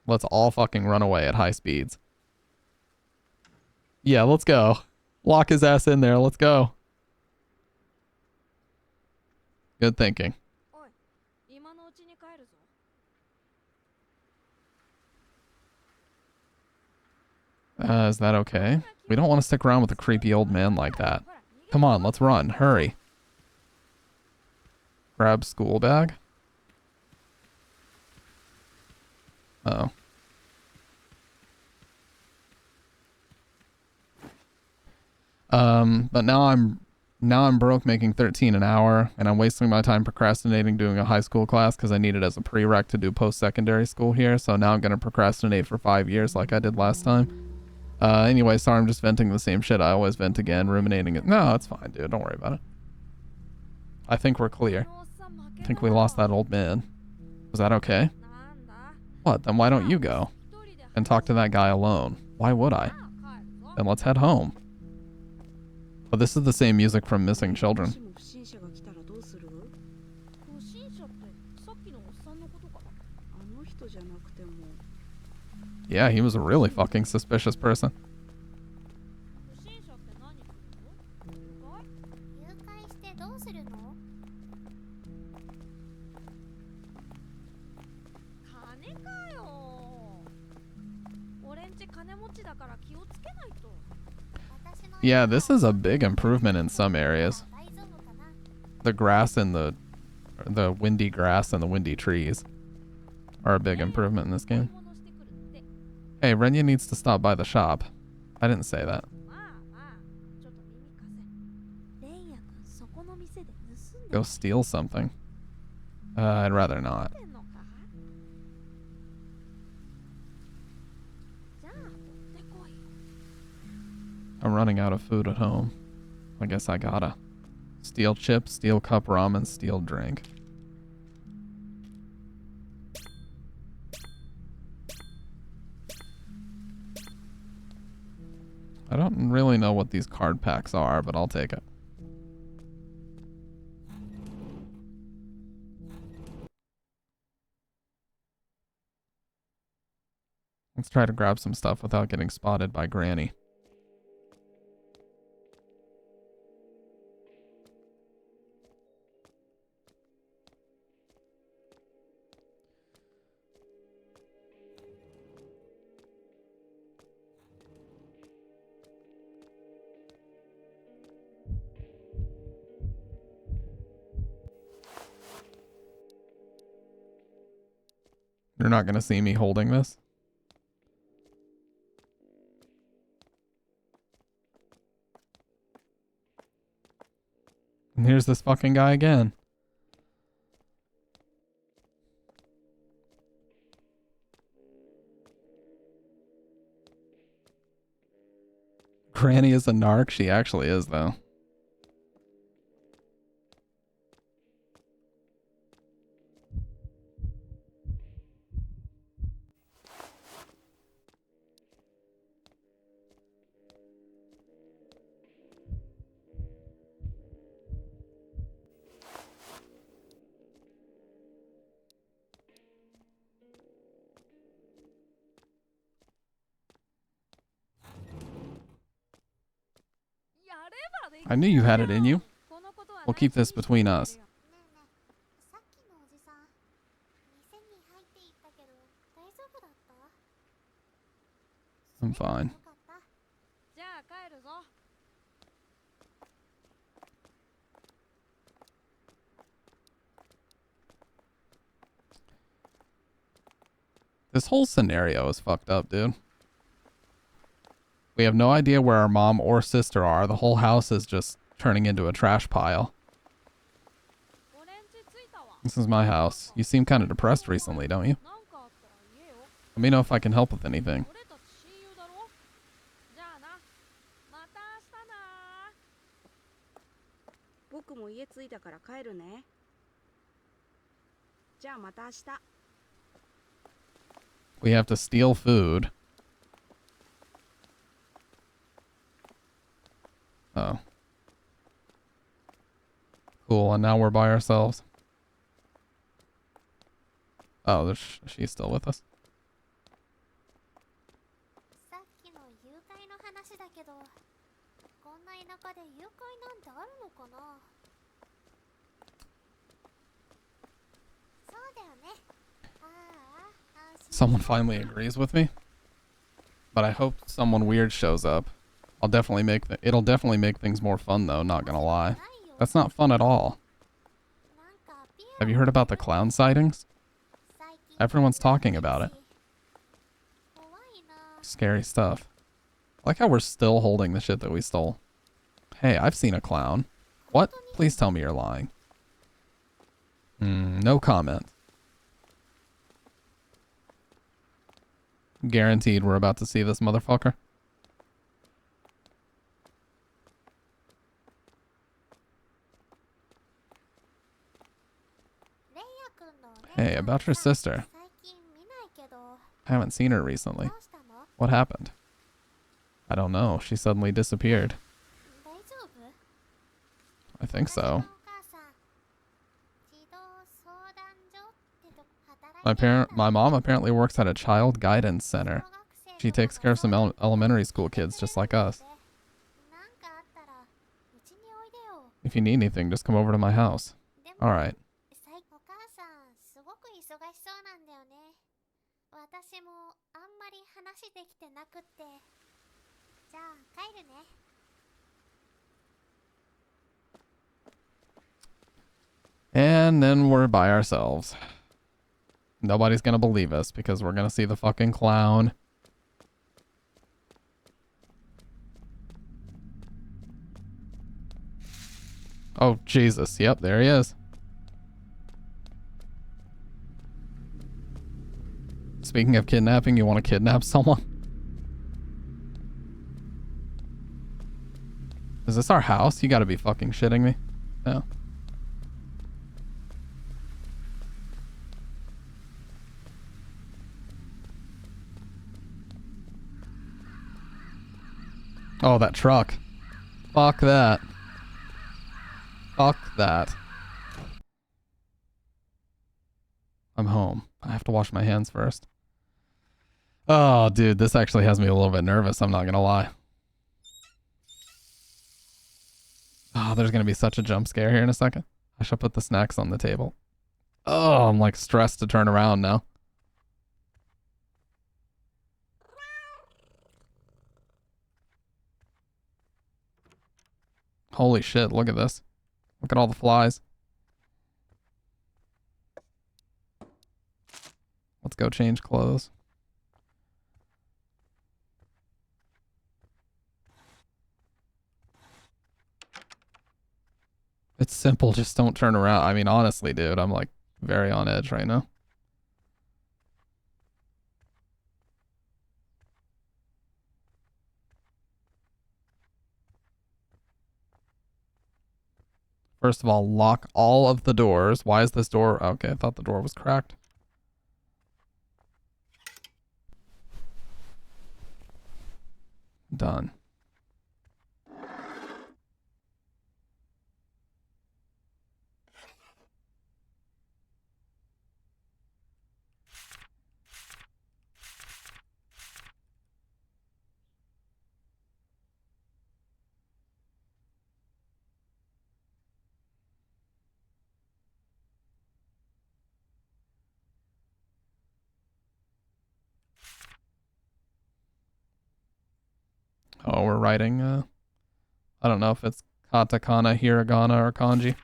Let's all fucking run away at high speeds. Yeah, let's go. Lock his ass in there. Let's go. Good thinking. Is that okay? We don't want to stick around with a creepy old man like that. Come on, let's run. Hurry. Grab school bag. Uh-oh. But now I'm broke making 13 an hour, and I'm wasting my time procrastinating doing a high school class because I need it as a prereq to do post-secondary school here, so now I'm gonna procrastinate for 5 years like I did last time. Anyway, sorry, I'm just venting the same shit I always vent again, ruminating it. No, it's fine, dude. Don't worry about it. I think we're clear. I think we lost that old man. Was that okay? What? Then why don't you go and talk to that guy alone? Why would I? Then let's head home. Oh, this is the same music from Missing Children. Yeah, he was a really fucking suspicious person. Yeah, this is a big improvement in some areas. The grass and the windy grass and the windy trees are a big improvement in this game. Hey, Renya needs to stop by the shop. I didn't say that. Go steal something. I'd rather not. I'm running out of food at home. I guess I gotta. Steal chips, steal cup ramen, steal drink. I don't really know what these card packs are, but I'll take it. Let's try to grab some stuff without getting spotted by Granny. You're not going to see me holding this. And here's this fucking guy again. Granny is a narc. She actually is, though. I knew you had it in you. We'll keep this between us. I'm fine. This whole scenario is fucked up, dude. We have no idea where our mom or sister are. The whole house is just turning into a trash pile. This is my house. You seem kind of depressed recently, don't you? Let me know if I can help with anything. We have to steal food. Oh. Cool, and now we're by ourselves. Oh, she's still with us. Someone finally agrees with me. But I hope someone weird shows up. It'll definitely make things more fun though, not gonna lie. That's not fun at all. Have you heard about the clown sightings? Everyone's talking about it. Scary stuff. I like how we're still holding the shit that we stole. Hey, I've seen a clown. What? Please tell me you're lying. No comment. Guaranteed we're about to see this motherfucker. Hey, about your sister. I haven't seen her recently. What happened? I don't know. She suddenly disappeared. I think so. My mom apparently works at a child guidance center. She takes care of some elementary school kids just like us. If you need anything, just come over to my house. All right. And then we're by ourselves. Nobody's gonna believe us because we're gonna see the fucking clown. Oh, Jesus. Yep, there he is. Speaking of kidnapping, you want to kidnap someone? Is this our house? You gotta be fucking shitting me. No. Oh, that truck. Fuck that. Fuck that. I'm home. I have to wash my hands first. Oh, dude, this actually has me a little bit nervous. I'm not gonna lie. Oh, there's gonna be such a jump scare here in a second. I should put the snacks on the table. Oh, I'm like stressed to turn around now. Holy shit, look at this. Look at all the flies. Let's go change clothes. It's simple, just don't turn around. I mean, honestly, dude, I'm like very on edge right now. First of all, lock all of the doors. Why is this door? Okay, I thought the door was cracked. Done. Oh, we're writing, I don't know if it's katakana, hiragana, or kanji.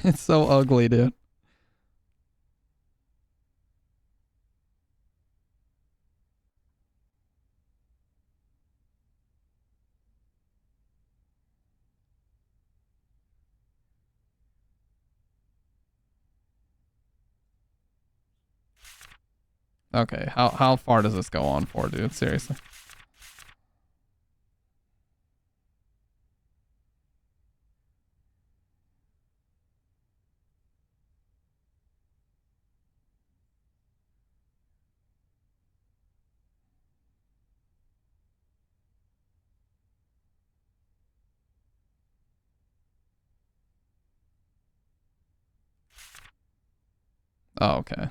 It's so ugly, dude. Okay, how far does this go on for, dude? Seriously. Oh, okay.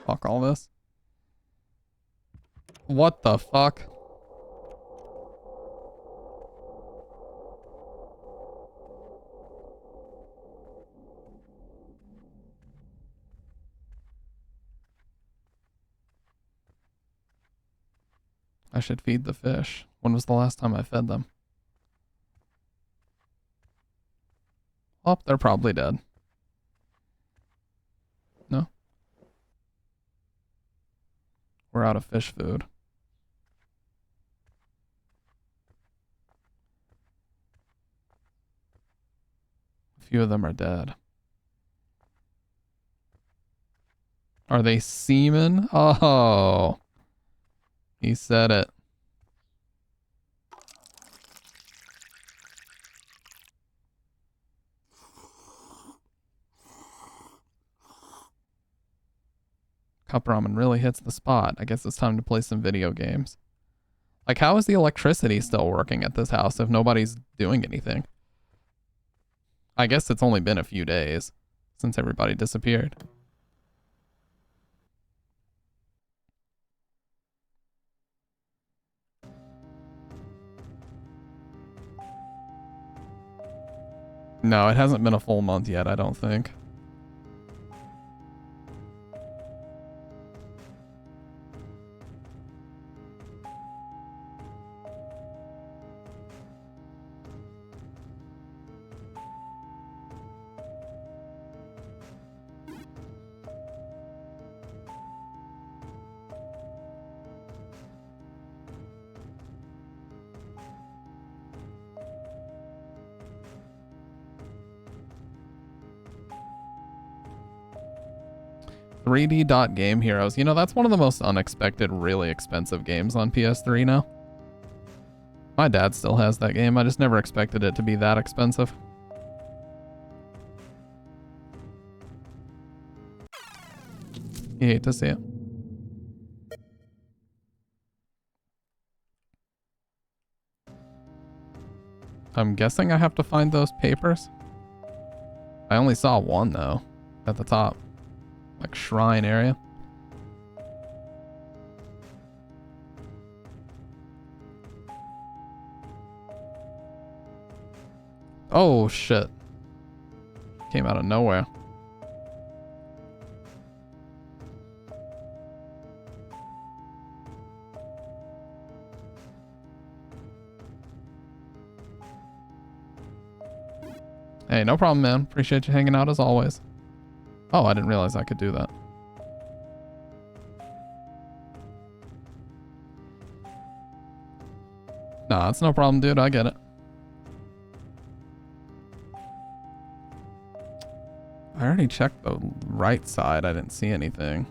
Fuck all this. What the fuck? I should feed the fish. When was the last time I fed them? Oh, they're probably dead. No? We're out of fish food. A few of them are dead. Are they semen? Oh. He said it. Cup ramen really hits the spot. I guess it's time to play some video games. Like, how is the electricity still working at this house if nobody's doing anything? I guess it's only been a few days since everybody disappeared. No, it hasn't been a full month yet, I don't think. .3D Dot Game Heroes. You know, that's one of the most unexpected, really expensive games on PS3 now. My dad still has that game. I just never expected it to be that expensive. You hate to see it. I'm guessing I have to find those papers. I only saw one though, at the top. Like shrine area. Oh shit. Came out of nowhere. Hey, no problem, man. Appreciate you hanging out as always. Oh, I didn't realize I could do that. Nah, it's no problem, dude. I get it. I already checked the right side. I didn't see anything.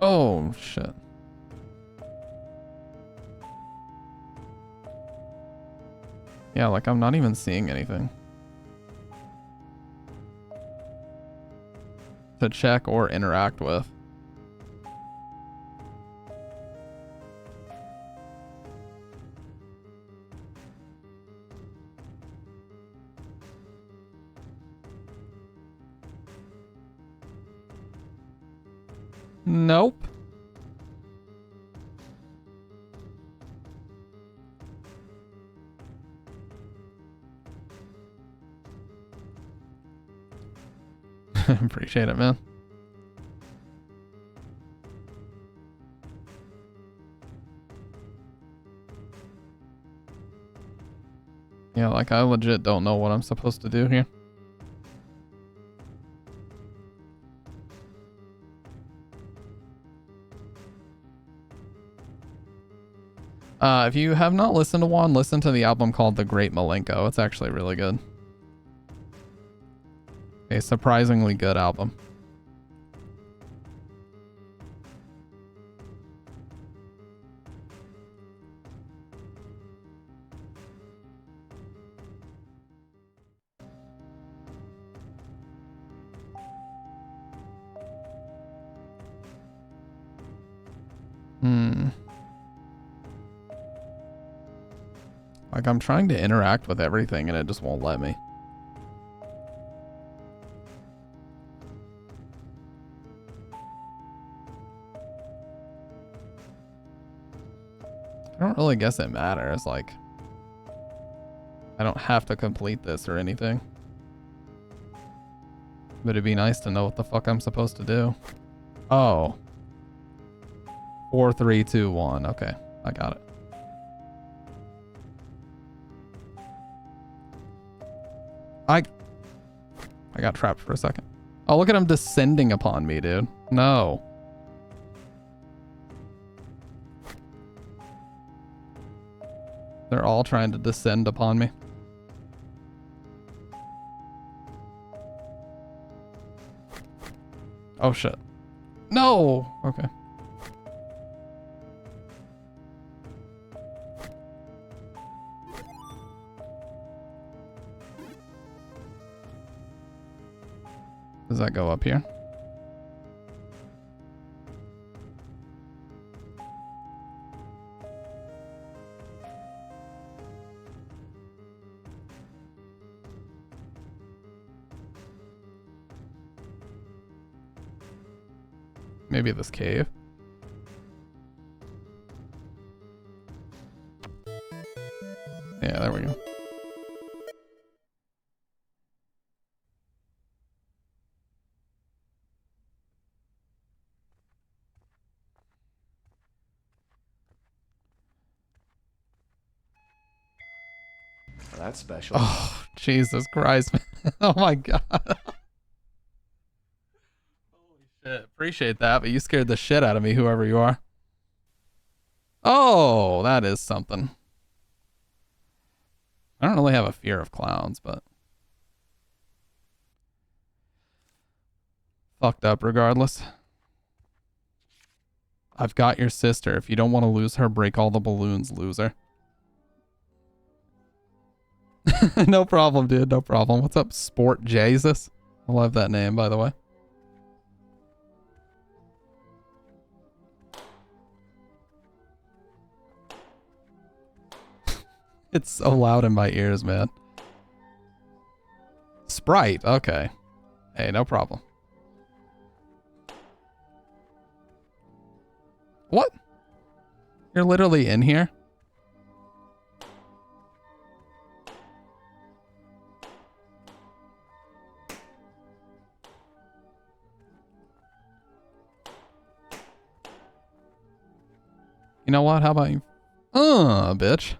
Oh, shit. Yeah, like I'm not even seeing anything to check or interact with. Nope. Appreciate it, man. Yeah, like I legit don't know what I'm supposed to do here. If you have not listened to one, listen to the album called The Great Malenko. It's actually really good. A surprisingly good album. Like I'm trying to interact with everything and it just won't let me. I don't really guess it matters. Like, I don't have to complete this or anything. But it'd be nice to know what the fuck I'm supposed to do. Oh. 4, 3, 2, 1. Okay, I got it. I got trapped for a second. Oh, look at him descending upon me, dude. No. They're all trying to descend upon me. Oh, shit. No! Okay. Does that go up here? Maybe this cave. Yeah, there we go. That's special. Oh, Jesus Christ. Oh my God. Holy shit. Appreciate that, but you scared the shit out of me, whoever you are. Oh, that is something. I don't really have a fear of clowns, but fucked up regardless. I've got your sister. If you don't want to lose her, break all the balloons, loser. No problem, dude. No problem. What's up, Sport Jesus? I love that name, by the way. It's so loud in my ears, man. Sprite. Okay. Hey, no problem. What? You're literally in here? You know what? How about you? Bitch.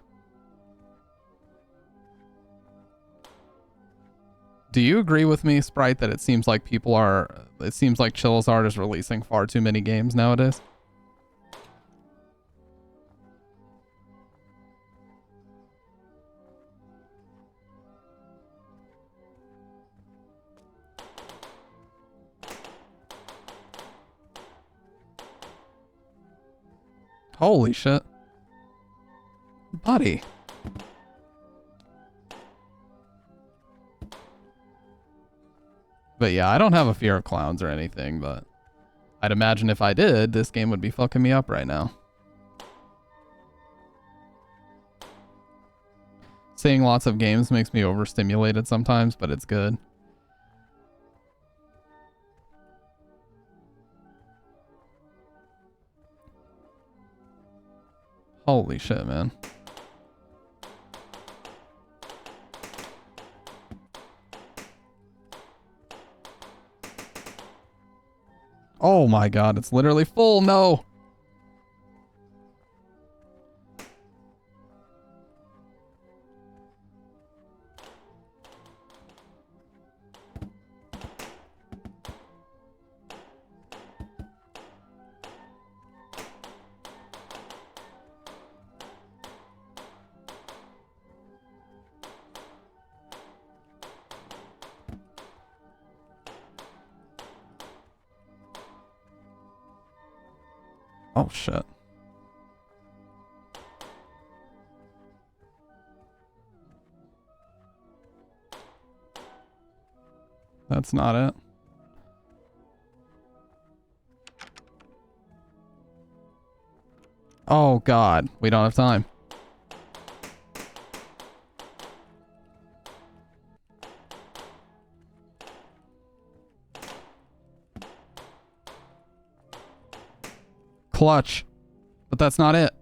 Do you agree with me, Sprite, that it seems like it seems like Charizard is releasing far too many games nowadays? Holy shit. Buddy. But yeah, I don't have a fear of clowns or anything, but I'd imagine if I did, this game would be fucking me up right now. Seeing lots of games makes me overstimulated sometimes, but it's good. Holy shit, man. Oh my God, it's literally full. No. Oh shit. That's not it. Oh God, we don't have time. Clutch. But that's not it.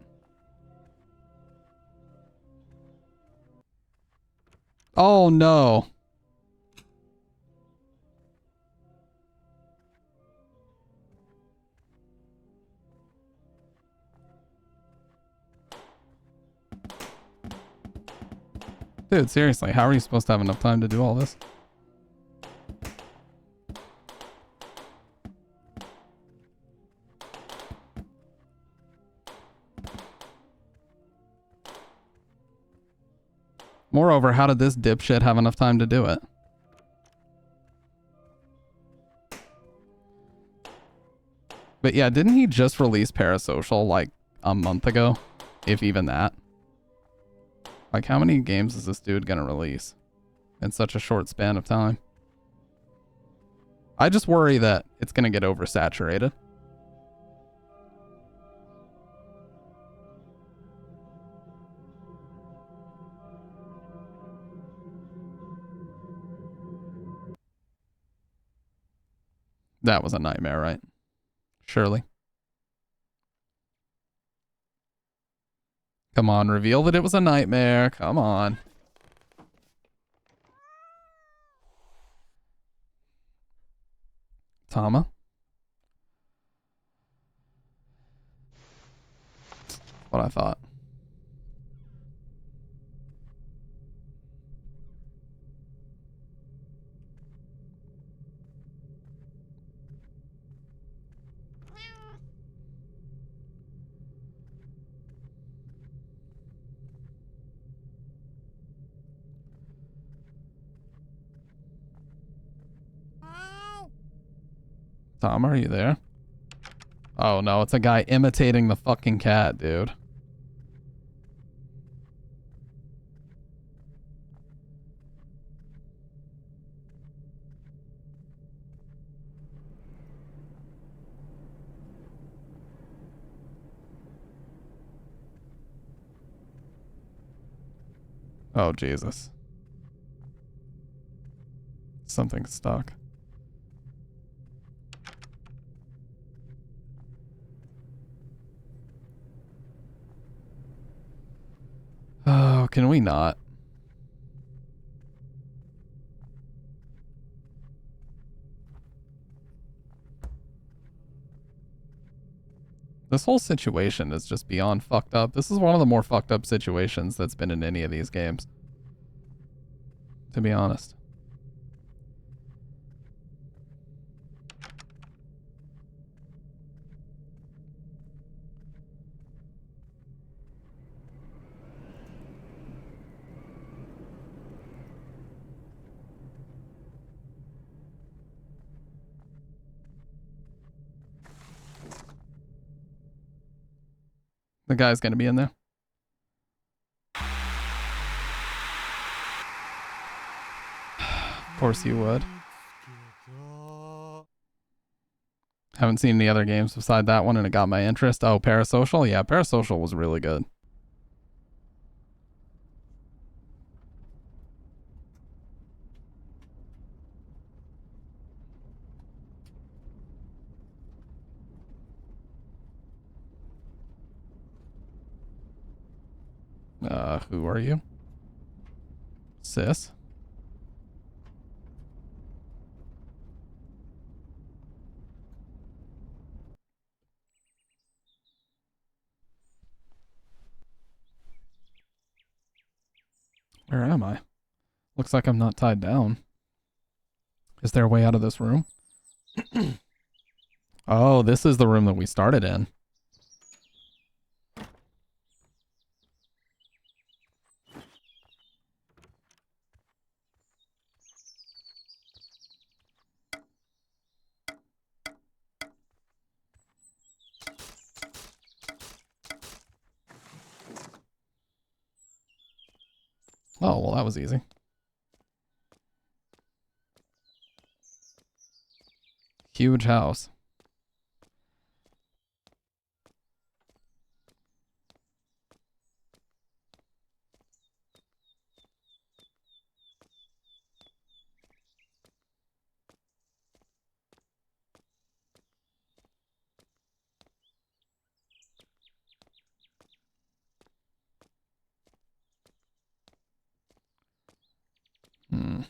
Oh no. Dude, seriously, how are you supposed to have enough time to do all this? Moreover, how did this dipshit have enough time to do it? But yeah, didn't he just release Parasocial like a month ago? If even that. Like, how many games is this dude gonna release in such a short span of time? I just worry that it's gonna get oversaturated. That was a nightmare, right? Surely. Come on, reveal that it was a nightmare. Come on. Tama? What I thought. Tom, are you there? Oh no, it's a guy imitating the fucking cat, dude. Oh Jesus. Something stuck. Oh, can we not? This whole situation is just beyond fucked up. This is one of the more fucked up situations that's been in any of these games. To be honest. The guy's gonna be in there. Of course you would. Haven't seen any other games beside that one and it got my interest. Oh, Parasocial? Yeah, Parasocial was really good. Who are you? Sis? Where am I? Looks like I'm not tied down. Is there a way out of this room? Oh, this is the room that we started in. Oh, well, that was easy. Huge house. Hmm.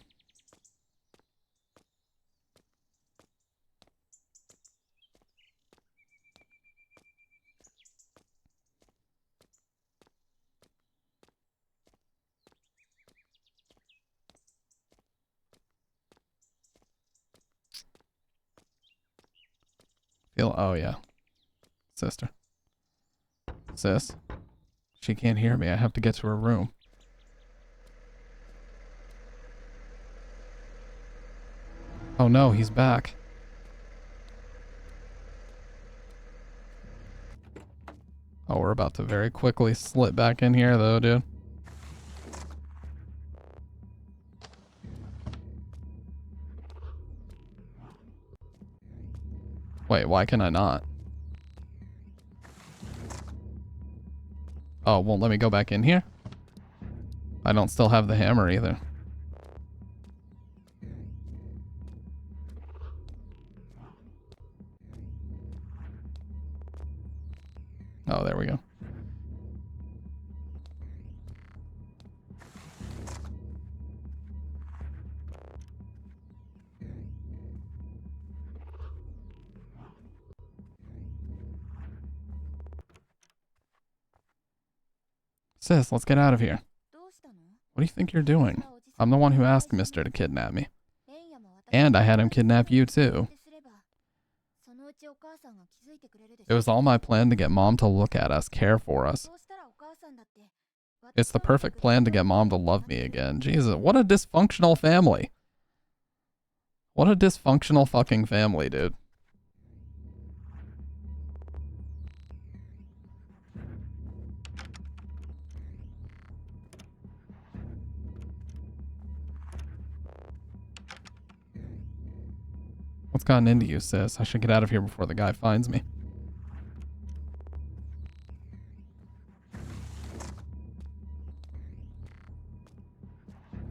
Oh yeah. Sister. Sis. She can't hear me. I have to get to her room. Oh no, he's back. Oh, we're about to very quickly slip back in here though, dude. Wait, why can I not? Oh, won't let me go back in here? I don't still have the hammer either. Sis, let's get out of here. What do you think you're doing? I'm the one who asked Mister to kidnap me. And I had him kidnap you too. It was all my plan to get Mom to look at us, care for us. It's the perfect plan to get Mom to love me again. Jesus, what a dysfunctional family. What a dysfunctional fucking family, dude. What's gotten into you, sis? I should get out of here before the guy finds me.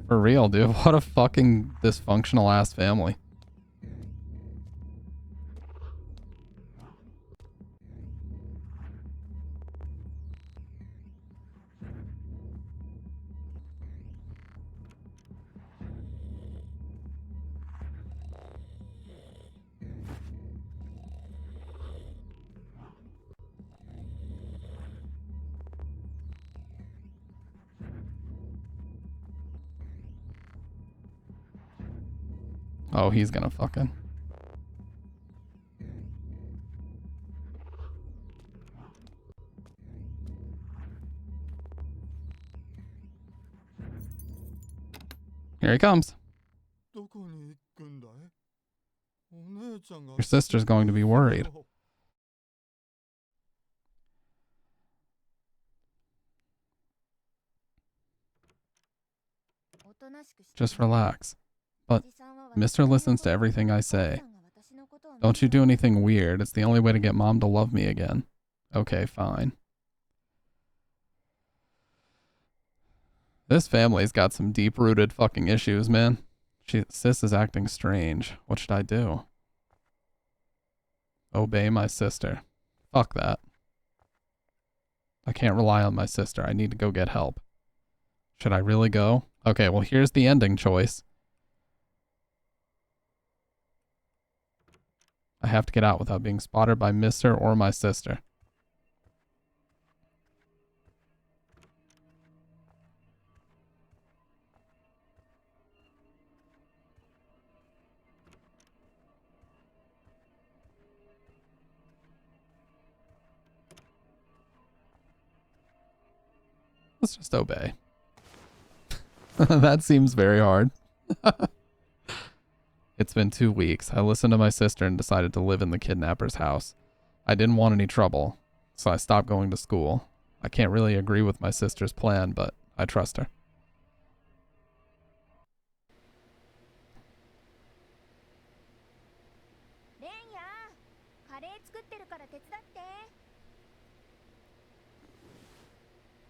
For real, dude. What a fucking dysfunctional ass family. Oh, he's gonna fucking... Here he comes. Your sister's going to be worried. Just relax. But Mister listens to everything I say. Don't you do anything weird. It's the only way to get Mom to love me again. Okay, fine. This family's got some deep-rooted fucking issues, man. Sis is acting strange. What should I do? Obey my sister. Fuck that. I can't rely on my sister. I need to go get help. Should I really go? Okay, well, here's the ending choice. I have to get out without being spotted by Mister or my sister. Let's just obey. That seems very hard. It's been 2 weeks. I listened to my sister and decided to live in the kidnapper's house. I didn't want any trouble, so I stopped going to school. I can't really agree with my sister's plan, but I trust her.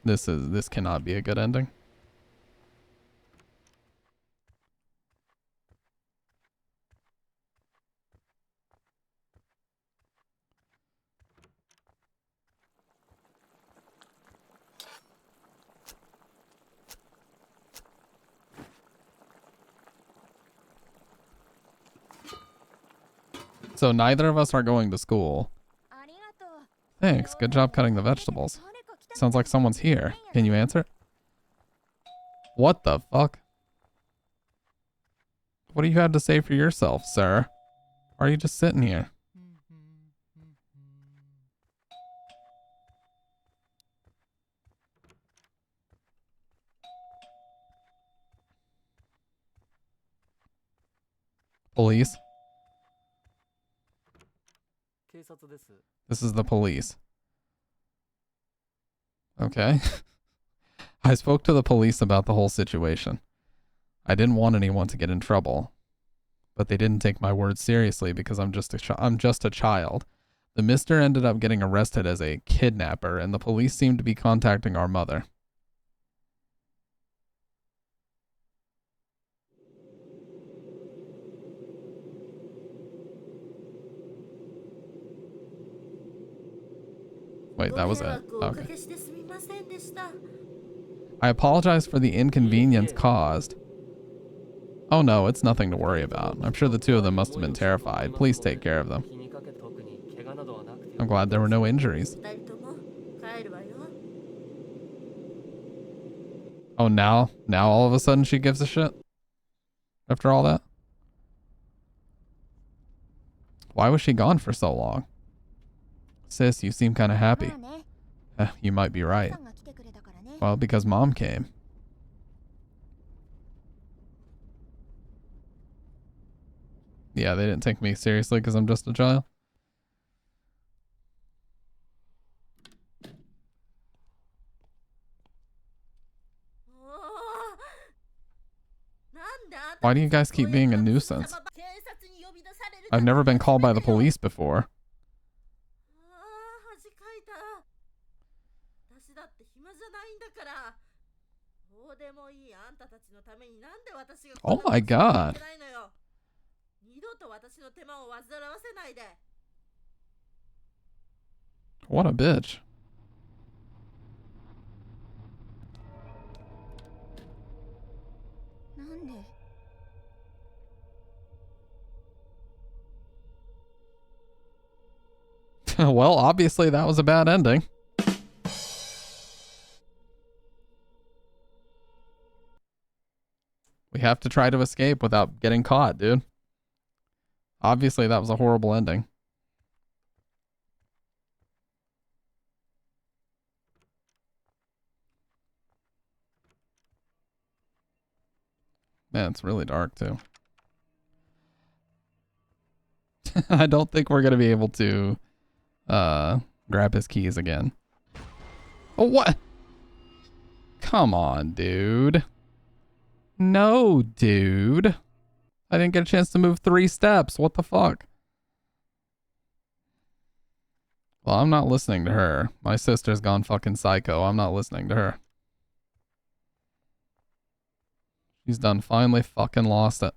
This cannot be a good ending. So neither of us are going to school. Thanks. Good job cutting the vegetables. Sounds like someone's here. Can you answer? What the fuck? What do you have to say for yourself, sir? Or are you just sitting here? Police? This is the police. Okay. I spoke to the police about the whole situation. I didn't want anyone to get in trouble, but they didn't take my words seriously because I'm just a child. The mister ended up getting arrested as a kidnapper, and the police seemed to be contacting our mother. Wait, that was it. Okay. I apologize for the inconvenience caused. Oh no, it's nothing to worry about. I'm sure the two of them must have been terrified. Please take care of them. I'm glad there were no injuries. Oh, now all of a sudden she gives a shit? After all that? Why was she gone for so long? Sis, you seem kind of happy. You might be right. Well, because Mom came. Yeah, they didn't take me seriously because I'm just a child. Why do you guys keep being a nuisance? I've never been called by the police before. Oh my god. What a bitch. Well, obviously that was a bad ending. We have to try to escape without getting caught, dude. Obviously that was a horrible ending. Man, it's really dark too. I don't think we're gonna be able to grab his keys again. Oh, what? Come on, dude. No, dude. I didn't get a chance to move 3 steps. What the fuck? Well, I'm not listening to her. My sister's gone fucking psycho. I'm not listening to her. She's done finally fucking lost it.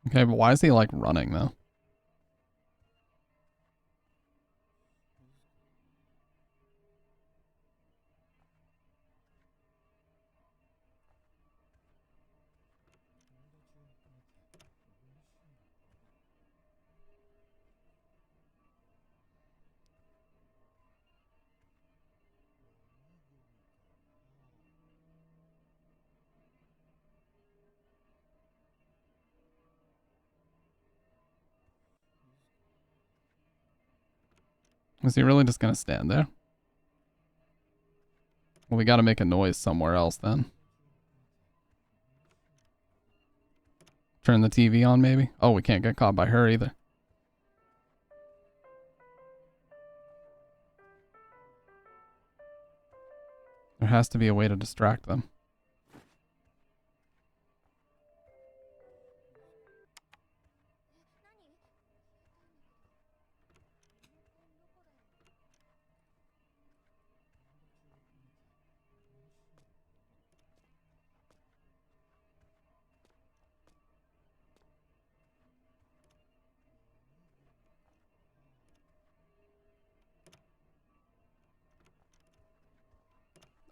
Okay, but why is he like running though? Is he really just gonna stand there? Well, we gotta make a noise somewhere else then. Turn the TV on maybe? Oh, we can't get caught by her either. There has to be a way to distract them.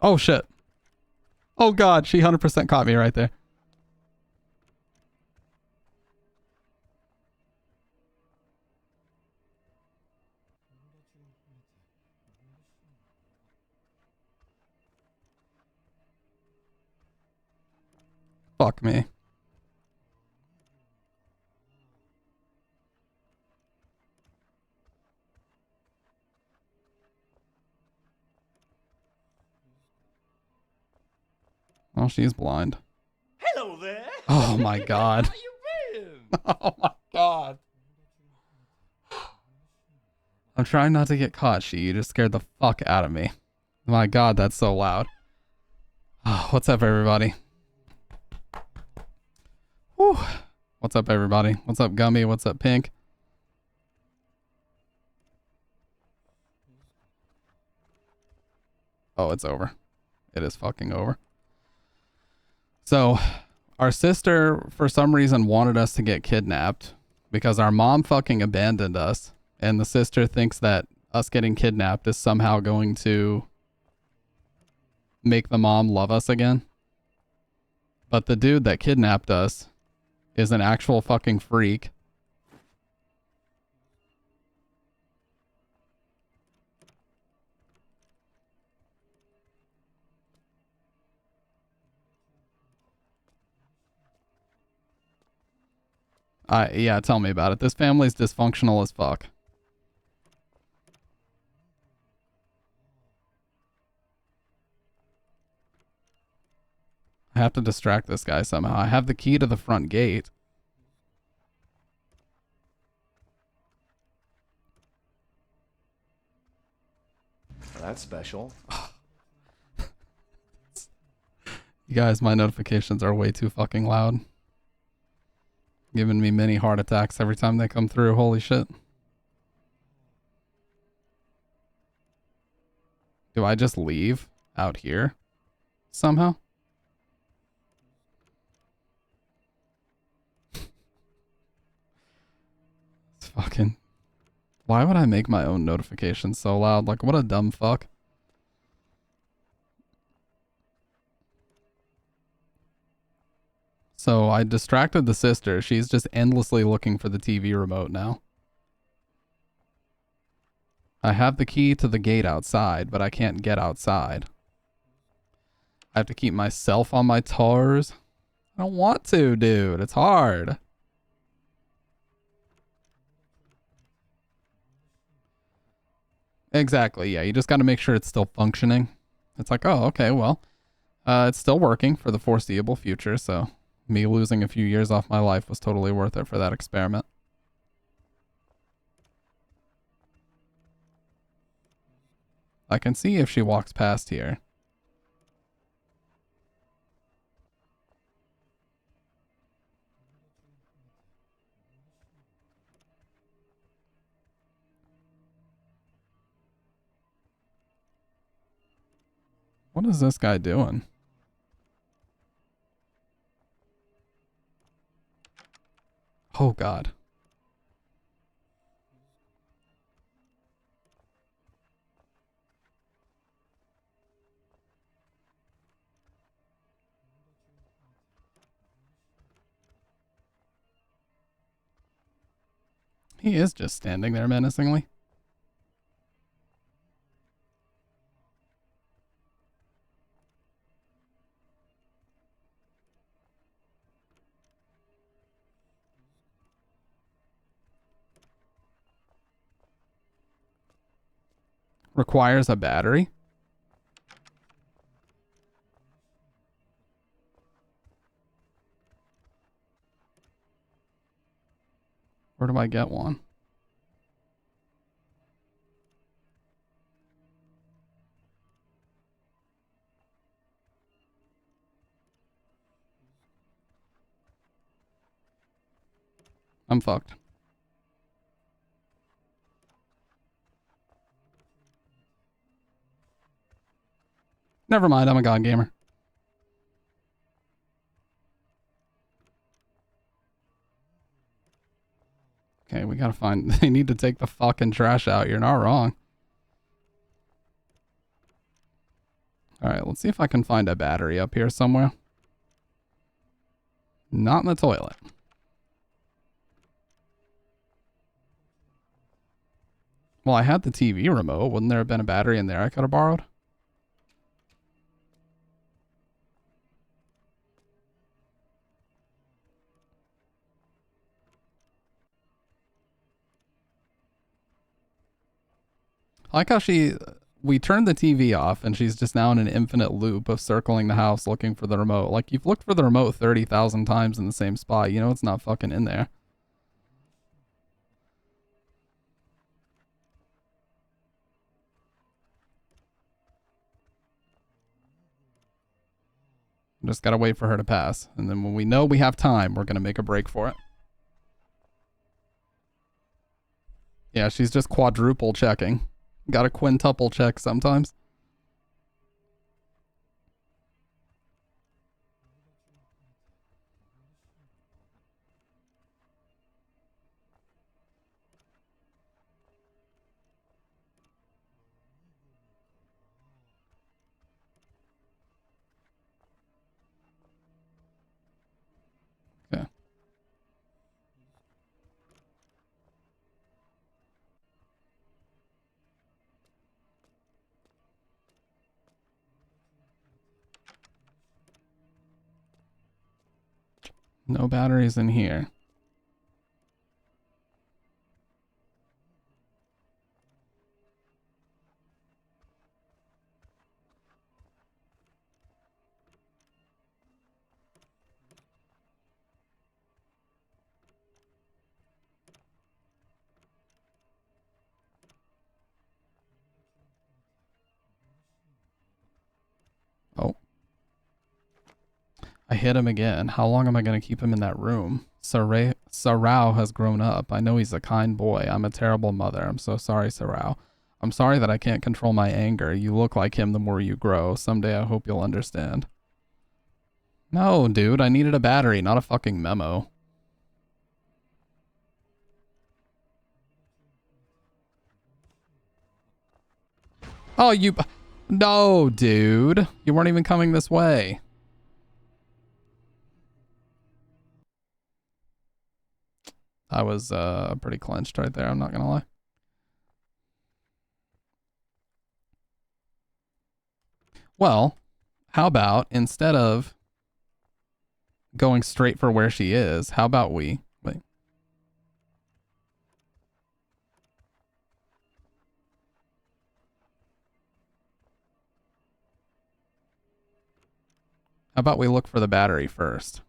Oh shit. Oh god, she 100% caught me right there. Fuck me. Oh, she's blind. Hello there. Oh my god. How you been? Oh my god. I'm trying not to get caught, she. You just scared the fuck out of me. My god, that's so loud. Oh, what's up, everybody? Whew. What's up, everybody? What's up, Gummy? What's up, Pink? Oh, it's over. It is fucking over. So, our sister, for some reason, wanted us to get kidnapped. because our mom fucking abandoned us, and the sister thinks that us getting kidnapped is somehow going to make the mom love us again. But the dude that kidnapped us is an actual fucking freak. Yeah, tell me about it. This family's dysfunctional as fuck. I have to distract this guy somehow. I have the key to the front gate. That's special. You guys, my notifications are way too fucking loud. Giving me many heart attacks every time they come through. Holy shit. Do I just leave out here somehow? It's fucking... Why would I make my own notifications so loud? Like, what a dumb fuck. So I distracted the sister. She's just endlessly looking for the TV remote now. I have the key to the gate outside, but I can't get outside. I have to keep myself on my toes. I don't want to, dude. It's hard. Exactly, yeah. You just got to make sure it's still functioning. It's like, oh, okay, well, it's still working for the foreseeable future, so me losing a few years off my life was totally worth it for that experiment. I can see if she walks past here. What is this guy doing? Oh, God. He is just standing there menacingly. Requires a battery? Where do I get one? I'm fucked. Never mind, I'm a god gamer. Okay, we gotta find... They need to take the fucking trash out. You're not wrong. Alright, let's see if I can find a battery up here somewhere. Not in the toilet. Well, I had the TV remote. Wouldn't there have been a battery in there I could have borrowed? I like how we turned the TV off and she's just now in an infinite loop of circling the house looking for the remote. Like, you've looked for the remote 30,000 times in the same spot. You know it's not fucking in there. Just gotta wait for her to pass. And then when we know we have time, we're gonna make a break for it. Yeah, she's just quadruple checking. Gotta quintuple check sometimes. No batteries in here. Oh. I hit him again. How long am I going to keep him in that room? Sarao has grown up. I know he's a kind boy. I'm a terrible mother. I'm so sorry, Sarao. I'm sorry that I can't control my anger. You look like him the more you grow. Someday I hope you'll understand. No, dude. I needed a battery, not a fucking memo. Oh, you... No, dude. You weren't even coming this way. I was pretty clenched right there, I'm not gonna lie. Well, how about instead of going straight for where she is, how about we... Wait. How about we look for the battery first?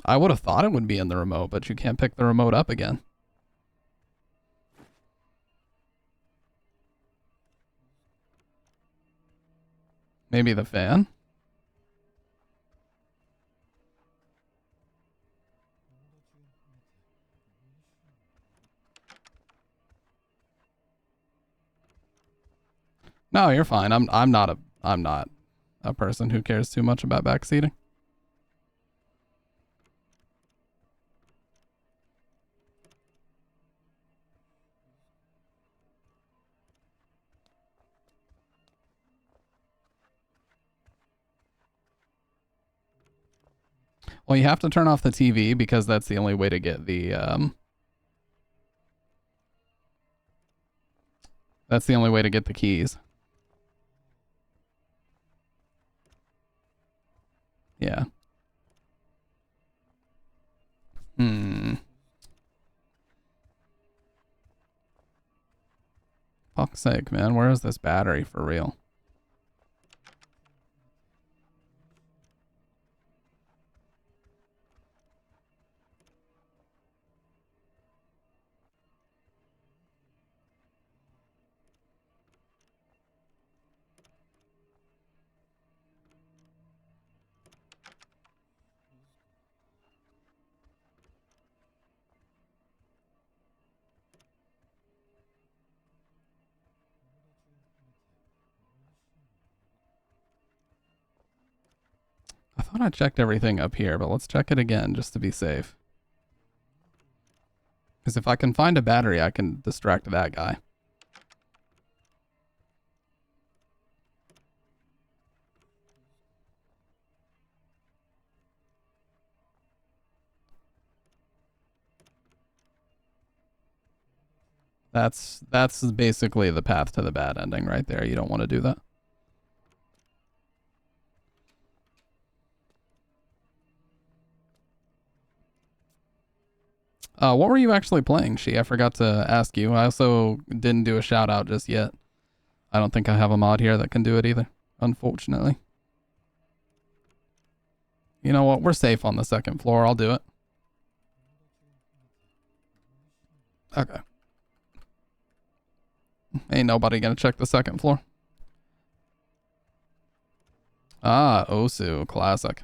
I would have thought it would be in the remote, but you can't pick the remote up again. Maybe the fan? No, you're fine. I'm not a person who cares too much about backseating. Well, you have to turn off the TV because that's the only way to get the that's the only way to get the keys. Yeah. Fuck's sake, man. Where is this battery for real? I thought I checked everything up here, but let's check it again just to be safe. Because if I can find a battery, I can distract that guy. That's basically the path to the bad ending right there. You don't want to do that. What were you actually playing, She? I forgot to ask you. I also didn't do a shout out just yet. I don't think I have a mod here that can do it either, unfortunately. You know what? We're safe on the second floor. I'll do it. Okay. Ain't nobody gonna check the second floor. Ah, Osu. Classic.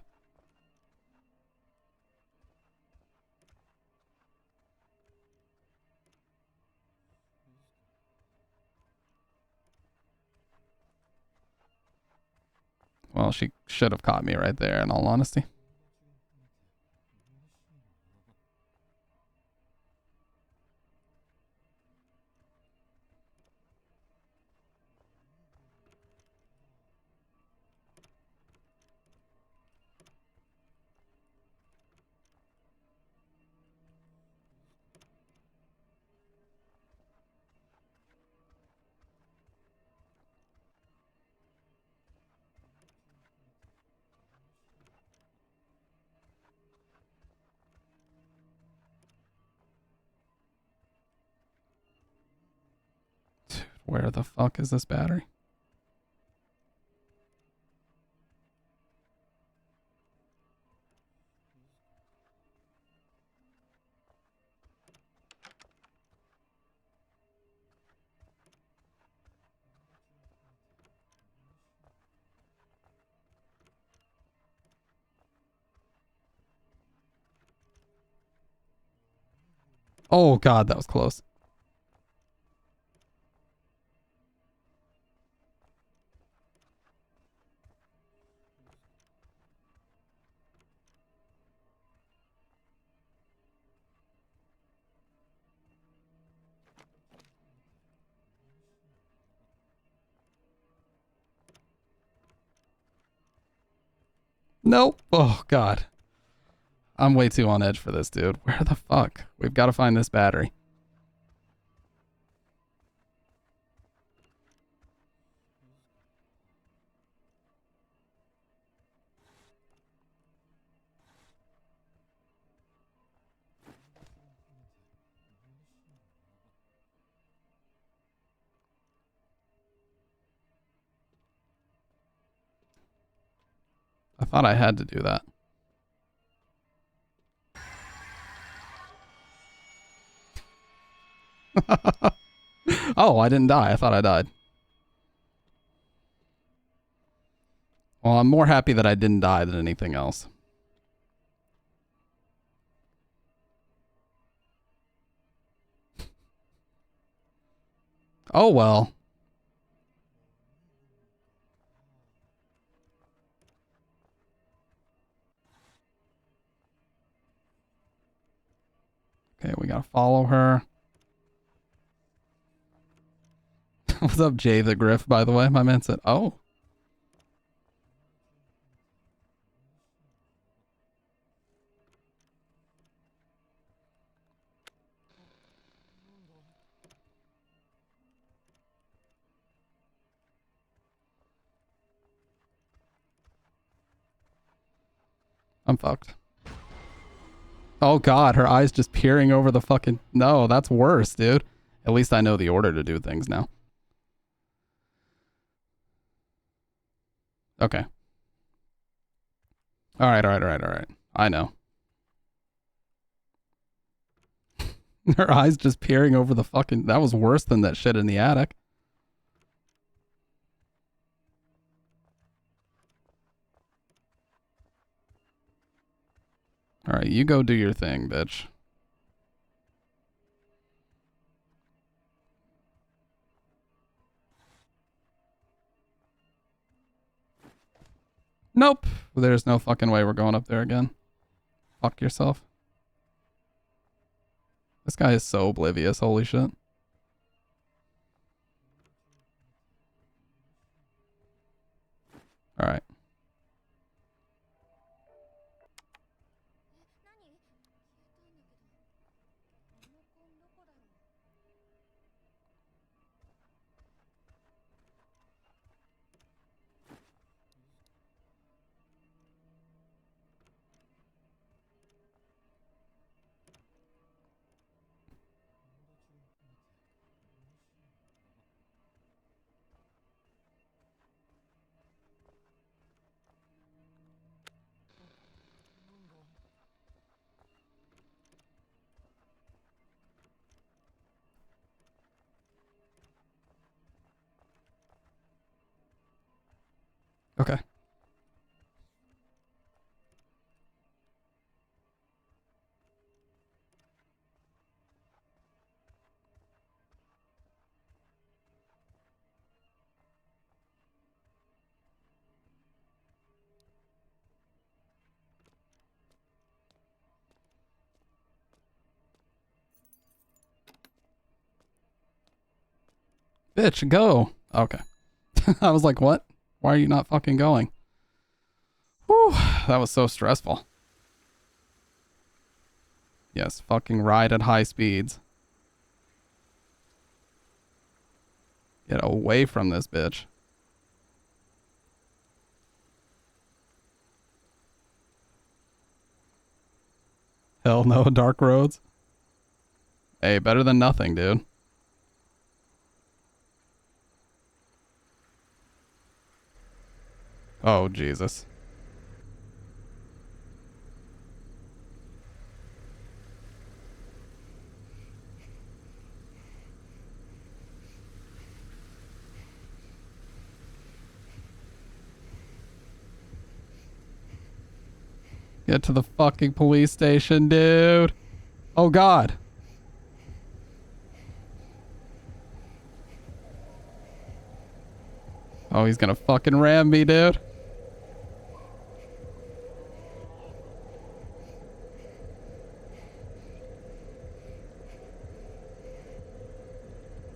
Well, she should have caught me right there, in all honesty. Where the fuck is this battery? Oh god, that was close. Nope. Oh god. I'm way too on edge for this, dude. Where the fuck? We've got to find this battery. I thought I had to do that. Oh, I didn't die. I thought I died. Well, I'm more happy that I didn't die than anything else. Oh well. Okay, we gotta follow her. What's up, Jay the Griff, by the way? My man said, oh. I'm fucked. Oh god, her eyes just peering over the fucking... No, that's worse, dude. At least I know the order to do things now. Okay. Alright. I know. Her eyes just peering over the fucking... That was worse than that shit in the attic. Alright, you go do your thing, bitch. Nope. There's no fucking way we're going up there again. Fuck yourself. This guy is so oblivious, holy shit. Alright. Okay. Bitch, go. Okay. I was like, what? Why are you not fucking going? Whew, that was so stressful. Yes, fucking ride at high speeds. Get away from this bitch. Hell no, dark roads. Hey, better than nothing, dude. Oh, Jesus. Get to the fucking police station, dude. Oh, God. Oh, he's gonna fucking ram me, dude.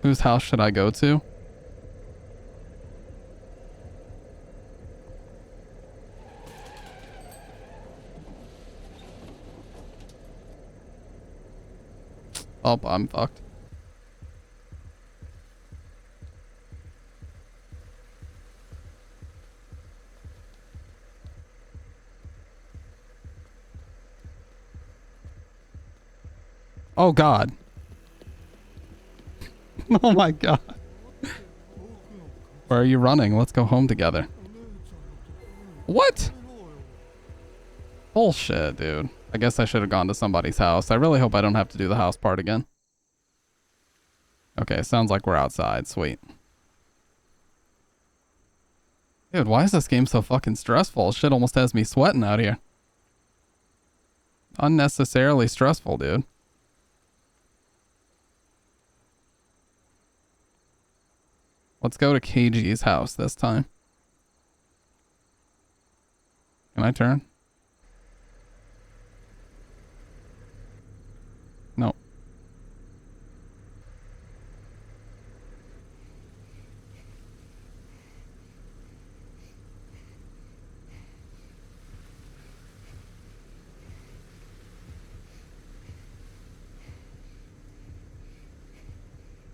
Whose house should I go to? Oh, I'm fucked. Oh, God. Oh, my God. Where are you running? Let's go home together. What? Bullshit, dude. I guess I should have gone to somebody's house. I really hope I don't have to do the house part again. Okay, sounds like we're outside. Sweet. Dude, why is this game so fucking stressful? Shit almost has me sweating out here. Unnecessarily stressful, dude. Let's go to KG's house this time. Can I turn? No.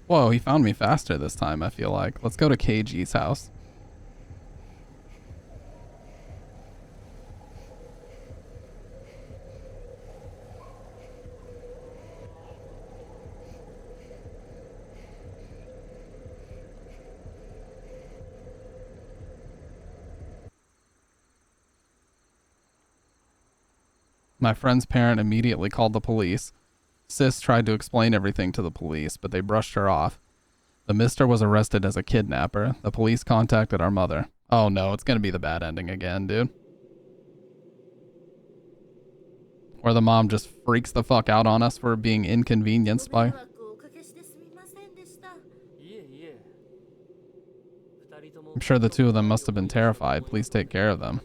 Whoa, he found me faster this time, I feel like. Let's go to KG's house. My friend's parent immediately called the police. Sis tried to explain everything to the police, but they brushed her off. The mister was arrested as a kidnapper. The police contacted our mother. Oh no, it's gonna be the bad ending again, dude. Where the mom just freaks the fuck out on us for being inconvenienced by... I'm sure the two of them must have been terrified. Please take care of them.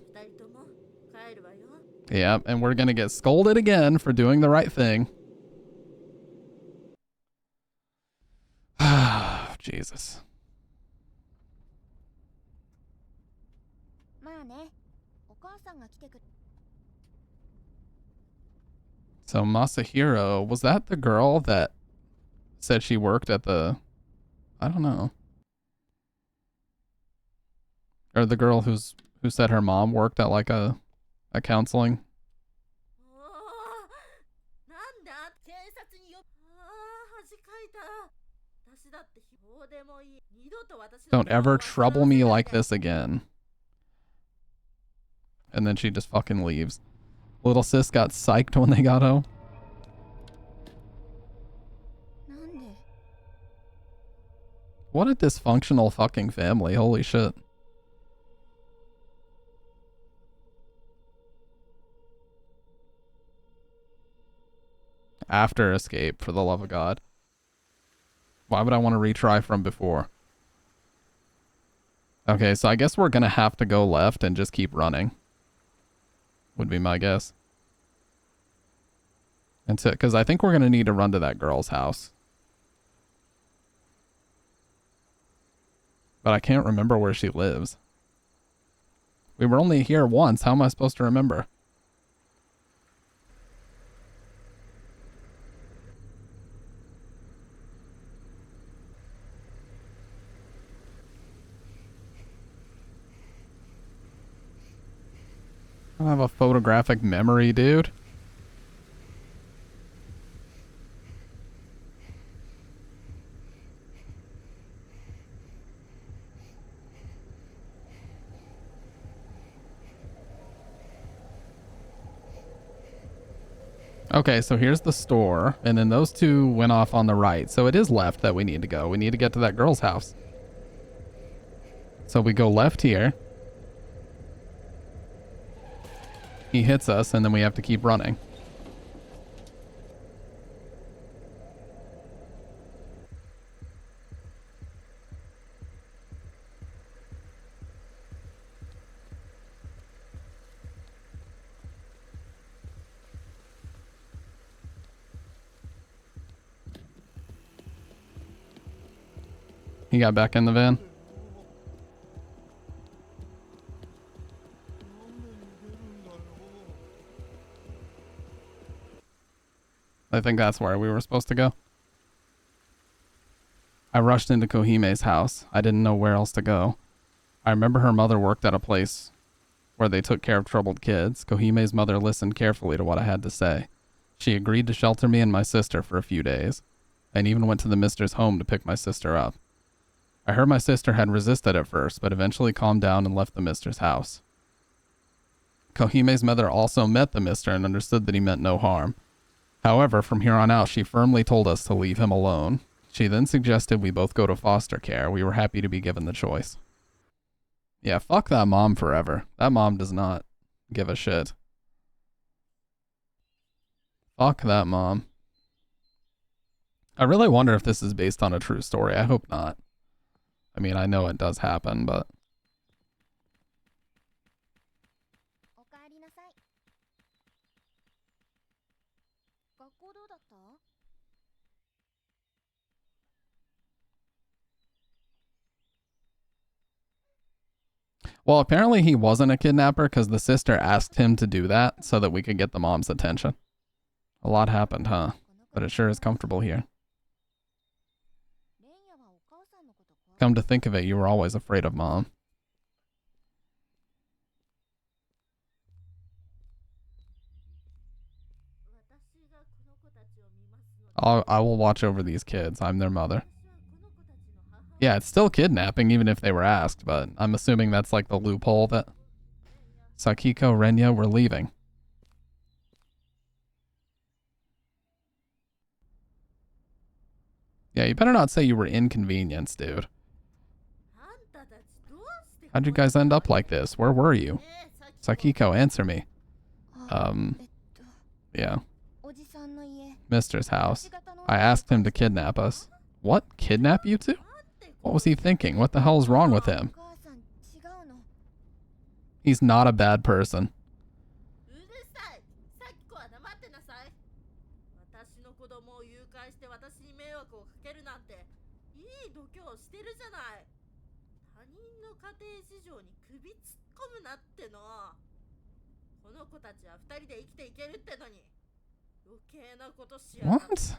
Yeah, and we're gonna get scolded again for doing the right thing. Jesus. So Masahiro, was that the girl that said she worked at the... I don't know. Or the girl who said her mom worked at like a counseling? Don't ever trouble me like this again. And then she just fucking leaves. Little sis got psyched when they got home. What a dysfunctional fucking family. Holy shit. After escape, for the love of God. Why would I want to retry from before? Okay, so I guess we're gonna have to go left and just keep running. Would be my guess. And because I think we're gonna need to run to that girl's house. But I can't remember where she lives. We were only here once. How am I supposed to remember? I don't have a photographic memory, dude. Okay, so here's the store, and then those two went off on the right. So it is left that we need to go. We need to get to that girl's house. So we go left here. He hits us, and then we have to keep running. He got back in the van. I think that's where we were supposed to go. I rushed into Kohime's house. I didn't know where else to go. I remember her mother worked at a place where they took care of troubled kids. Kohime's mother listened carefully to what I had to say. She agreed to shelter me and my sister for a few days, and even went to the mister's home to pick my sister up. I heard my sister had resisted at first, but eventually calmed down and left the mister's house. Kohime's mother also met the mister and understood that he meant no harm. However, from here on out, she firmly told us to leave him alone. She then suggested we both go to foster care. We were happy to be given the choice. Yeah, fuck that mom forever. That mom does not give a shit. Fuck that mom. I really wonder if this is based on a true story. I hope not. I mean, I know it does happen, but... Well, apparently he wasn't a kidnapper because the sister asked him to do that so that we could get the mom's attention. A lot happened, huh? But it sure is comfortable here. Come to think of it, you were always afraid of mom. I will watch over these kids. I'm their mother. Yeah, it's still kidnapping even if they were asked, but I'm assuming that's like the loophole that... Sakiko, Renya, we're leaving. Yeah, you better not say you were inconvenienced, dude. How'd you guys end up like this? Where were you? Sakiko, answer me. Yeah. Mister's house. I asked him to kidnap us. What? Kidnap you two? What was he thinking? What the hell is wrong with him? He's not a bad person. What?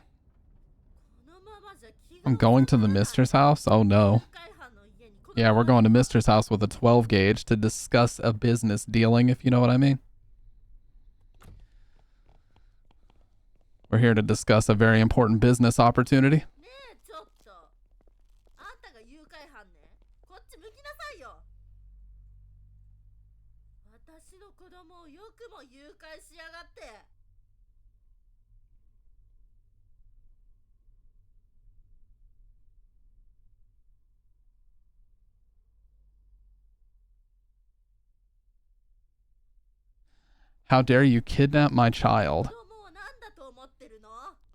I'm going to the mister's house? Oh no. Yeah, we're going to mister's house with a 12 gauge to discuss a business dealing, if you know what I mean. We're here to discuss a very important business opportunity. How dare you kidnap my child?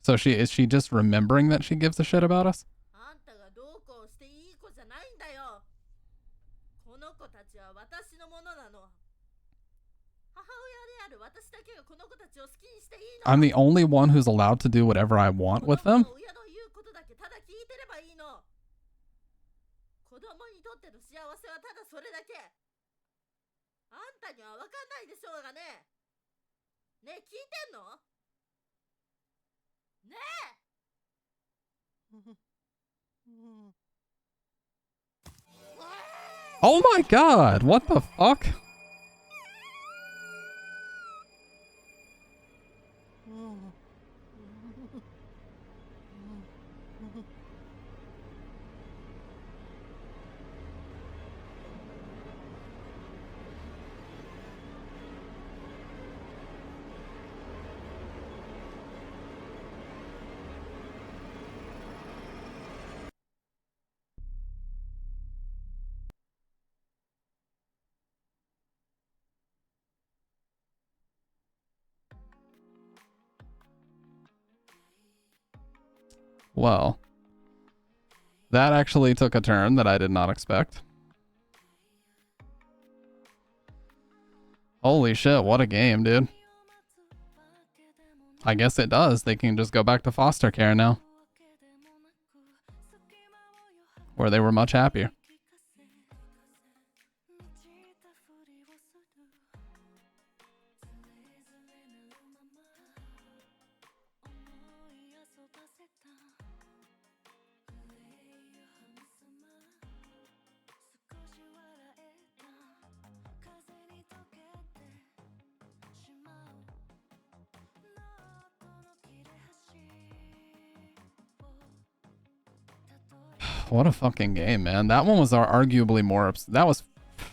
So is she just remembering that she gives a shit about us? I'm the only one who's allowed to do whatever I want with them? Oh my god, what the fuck? Well, that actually took a turn that I did not expect. Holy shit, what a game, dude. I guess it does. They can just go back to foster care now. Where they were much happier. What a fucking game, man. That one was arguably more... That was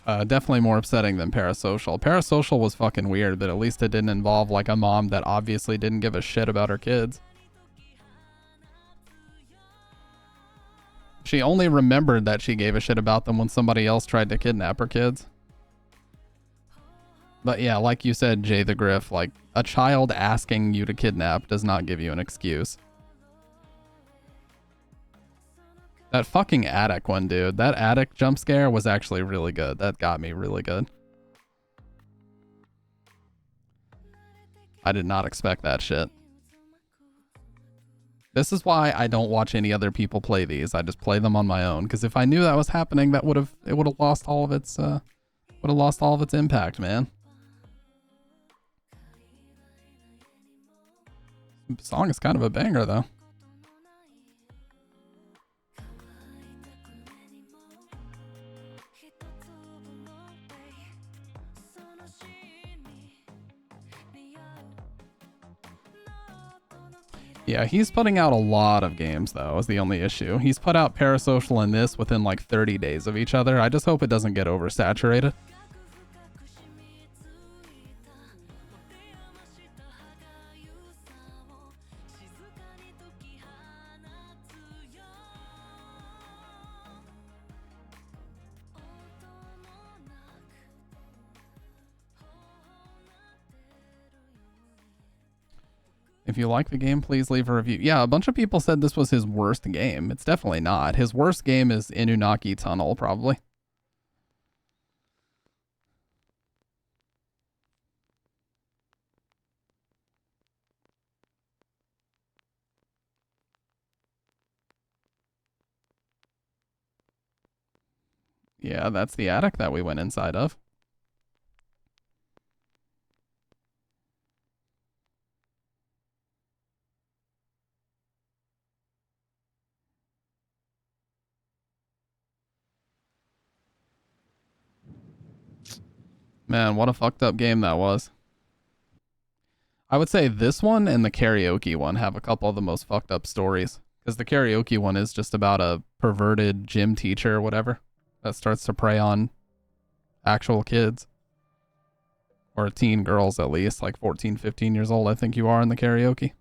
definitely more upsetting than Parasocial. Parasocial was fucking weird, but at least it didn't involve like a mom that obviously didn't give a shit about her kids. She only remembered that she gave a shit about them when somebody else tried to kidnap her kids. But yeah, like you said, Jay the Griff, like a child asking you to kidnap does not give you an excuse. That fucking attic one, dude. That attic jump scare was actually really good. That got me really good. I did not expect that shit. This is why I don't watch any other people play these. I just play them on my own. Because if I knew that was happening, it would have lost all of its impact, man. The song is kind of a banger, though. Yeah, he's putting out a lot of games, though, is the only issue. He's put out Parasocial and this within like 30 days of each other. I just hope it doesn't get oversaturated. If you like the game, please leave a review. Yeah, a bunch of people said this was his worst game. It's definitely not. His worst game is Inunaki Tunnel, probably. Yeah, that's the attic that we went inside of. Man, what a fucked up game that was. I would say this one and the karaoke one have a couple of the most fucked up stories. Because the karaoke one is just about a perverted gym teacher or whatever that starts to prey on actual kids. Or teen girls at least, like 14, 15 years old, I think you are in the karaoke.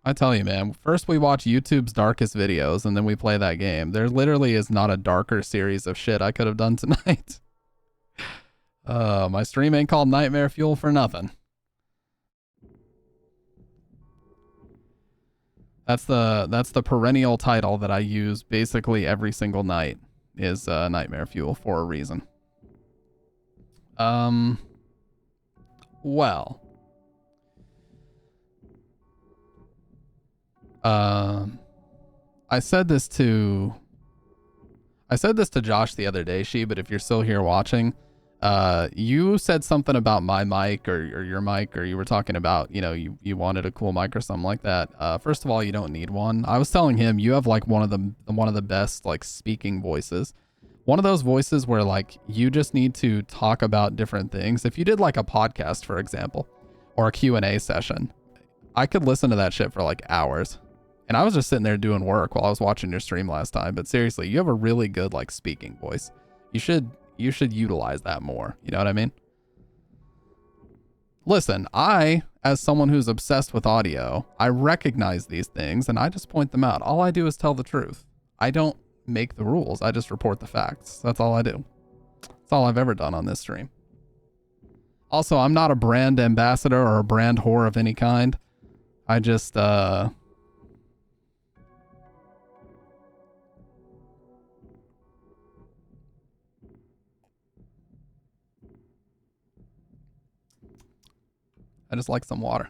I tell you, man, first we watch YouTube's darkest videos and then we play that game. There literally is not a darker series of shit I could have done tonight. My stream ain't called Nightmare Fuel for nothing. That's the perennial title that I use basically every single night is Nightmare Fuel for a reason. Well. I said this to Josh the other day, but if you're still here watching, you said something about my mic or your mic, or you were talking about, you know, you wanted a cool mic or something like that. First of all, you don't need one. I was telling him you have like one of the best like speaking voices. One of those voices where like you just need to talk about different things. If you did like a podcast, for example, or a Q&A session, I could listen to that shit for like hours. And I was just sitting there doing work while I was watching your stream last time. But seriously, you have a really good like speaking voice. You should utilize that more. You know what I mean? Listen, as someone who's obsessed with audio, I recognize these things and I just point them out. All I do is tell the truth. I don't make the rules. I just report the facts. That's all I do. That's all I've ever done on this stream. Also, I'm not a brand ambassador or a brand whore of any kind. I just like some water.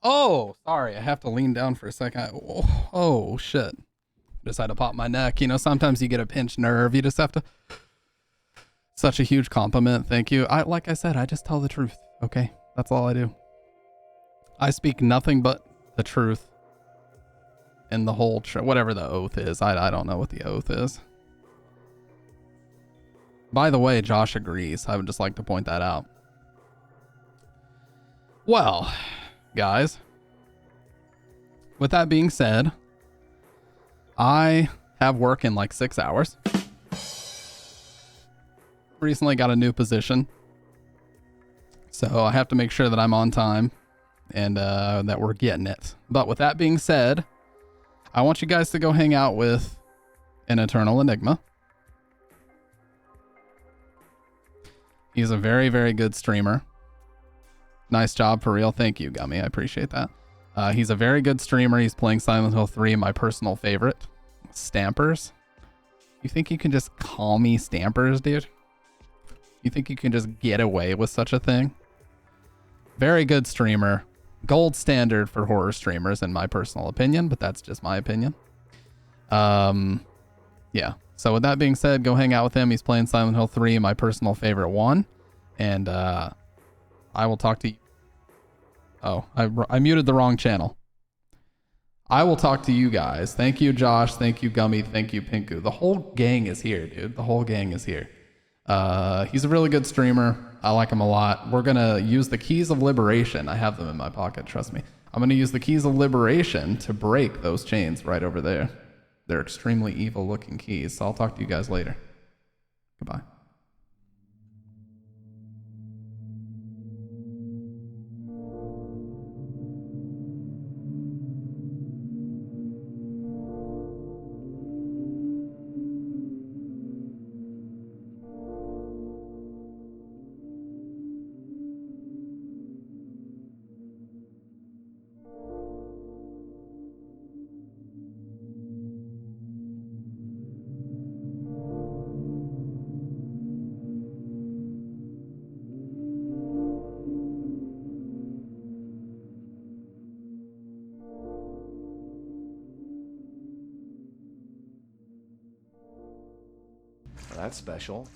Oh, sorry. I have to lean down for a second. Oh, shit. Just had to pop my neck. You know, sometimes you get a pinched nerve. You just have to. Such a huge compliment. Thank you. Like I said, I just tell the truth. Okay. That's all I do. I speak nothing but the truth. And the whole, whatever the oath is. I don't know what the oath is. By the way, Josh agrees. I would just like to point that out. Well, guys, with that being said, I have work in like 6 hours. Recently got a new position, so I have to make sure that I'm on time and that we're getting it. But with that being said, I want you guys to go hang out with an Eternal Enigma. He's a very, very good streamer. Nice job for real. Thank you, Gummy. I appreciate that. He's a very good streamer. He's playing Silent Hill 3, my personal favorite. Stampers. You think you can just call me Stampers, dude? You think you can just get away with such a thing? Very good streamer. Gold standard for horror streamers, in my personal opinion, but that's just my opinion. Yeah. So with that being said, go hang out with him. He's playing Silent Hill 3, my personal favorite one. And I will talk to you. Oh, I muted the wrong channel. I will talk to you guys. Thank you, Josh. Thank you, Gummy. Thank you, Pinku. The whole gang is here, dude. The whole gang is here. He's a really good streamer. I like him a lot. We're going to use the keys of liberation. I have them in my pocket, trust me. I'm going to use the keys of liberation to break those chains right over there. They're extremely evil looking keys. So I'll talk to you guys later. Goodbye. That's special.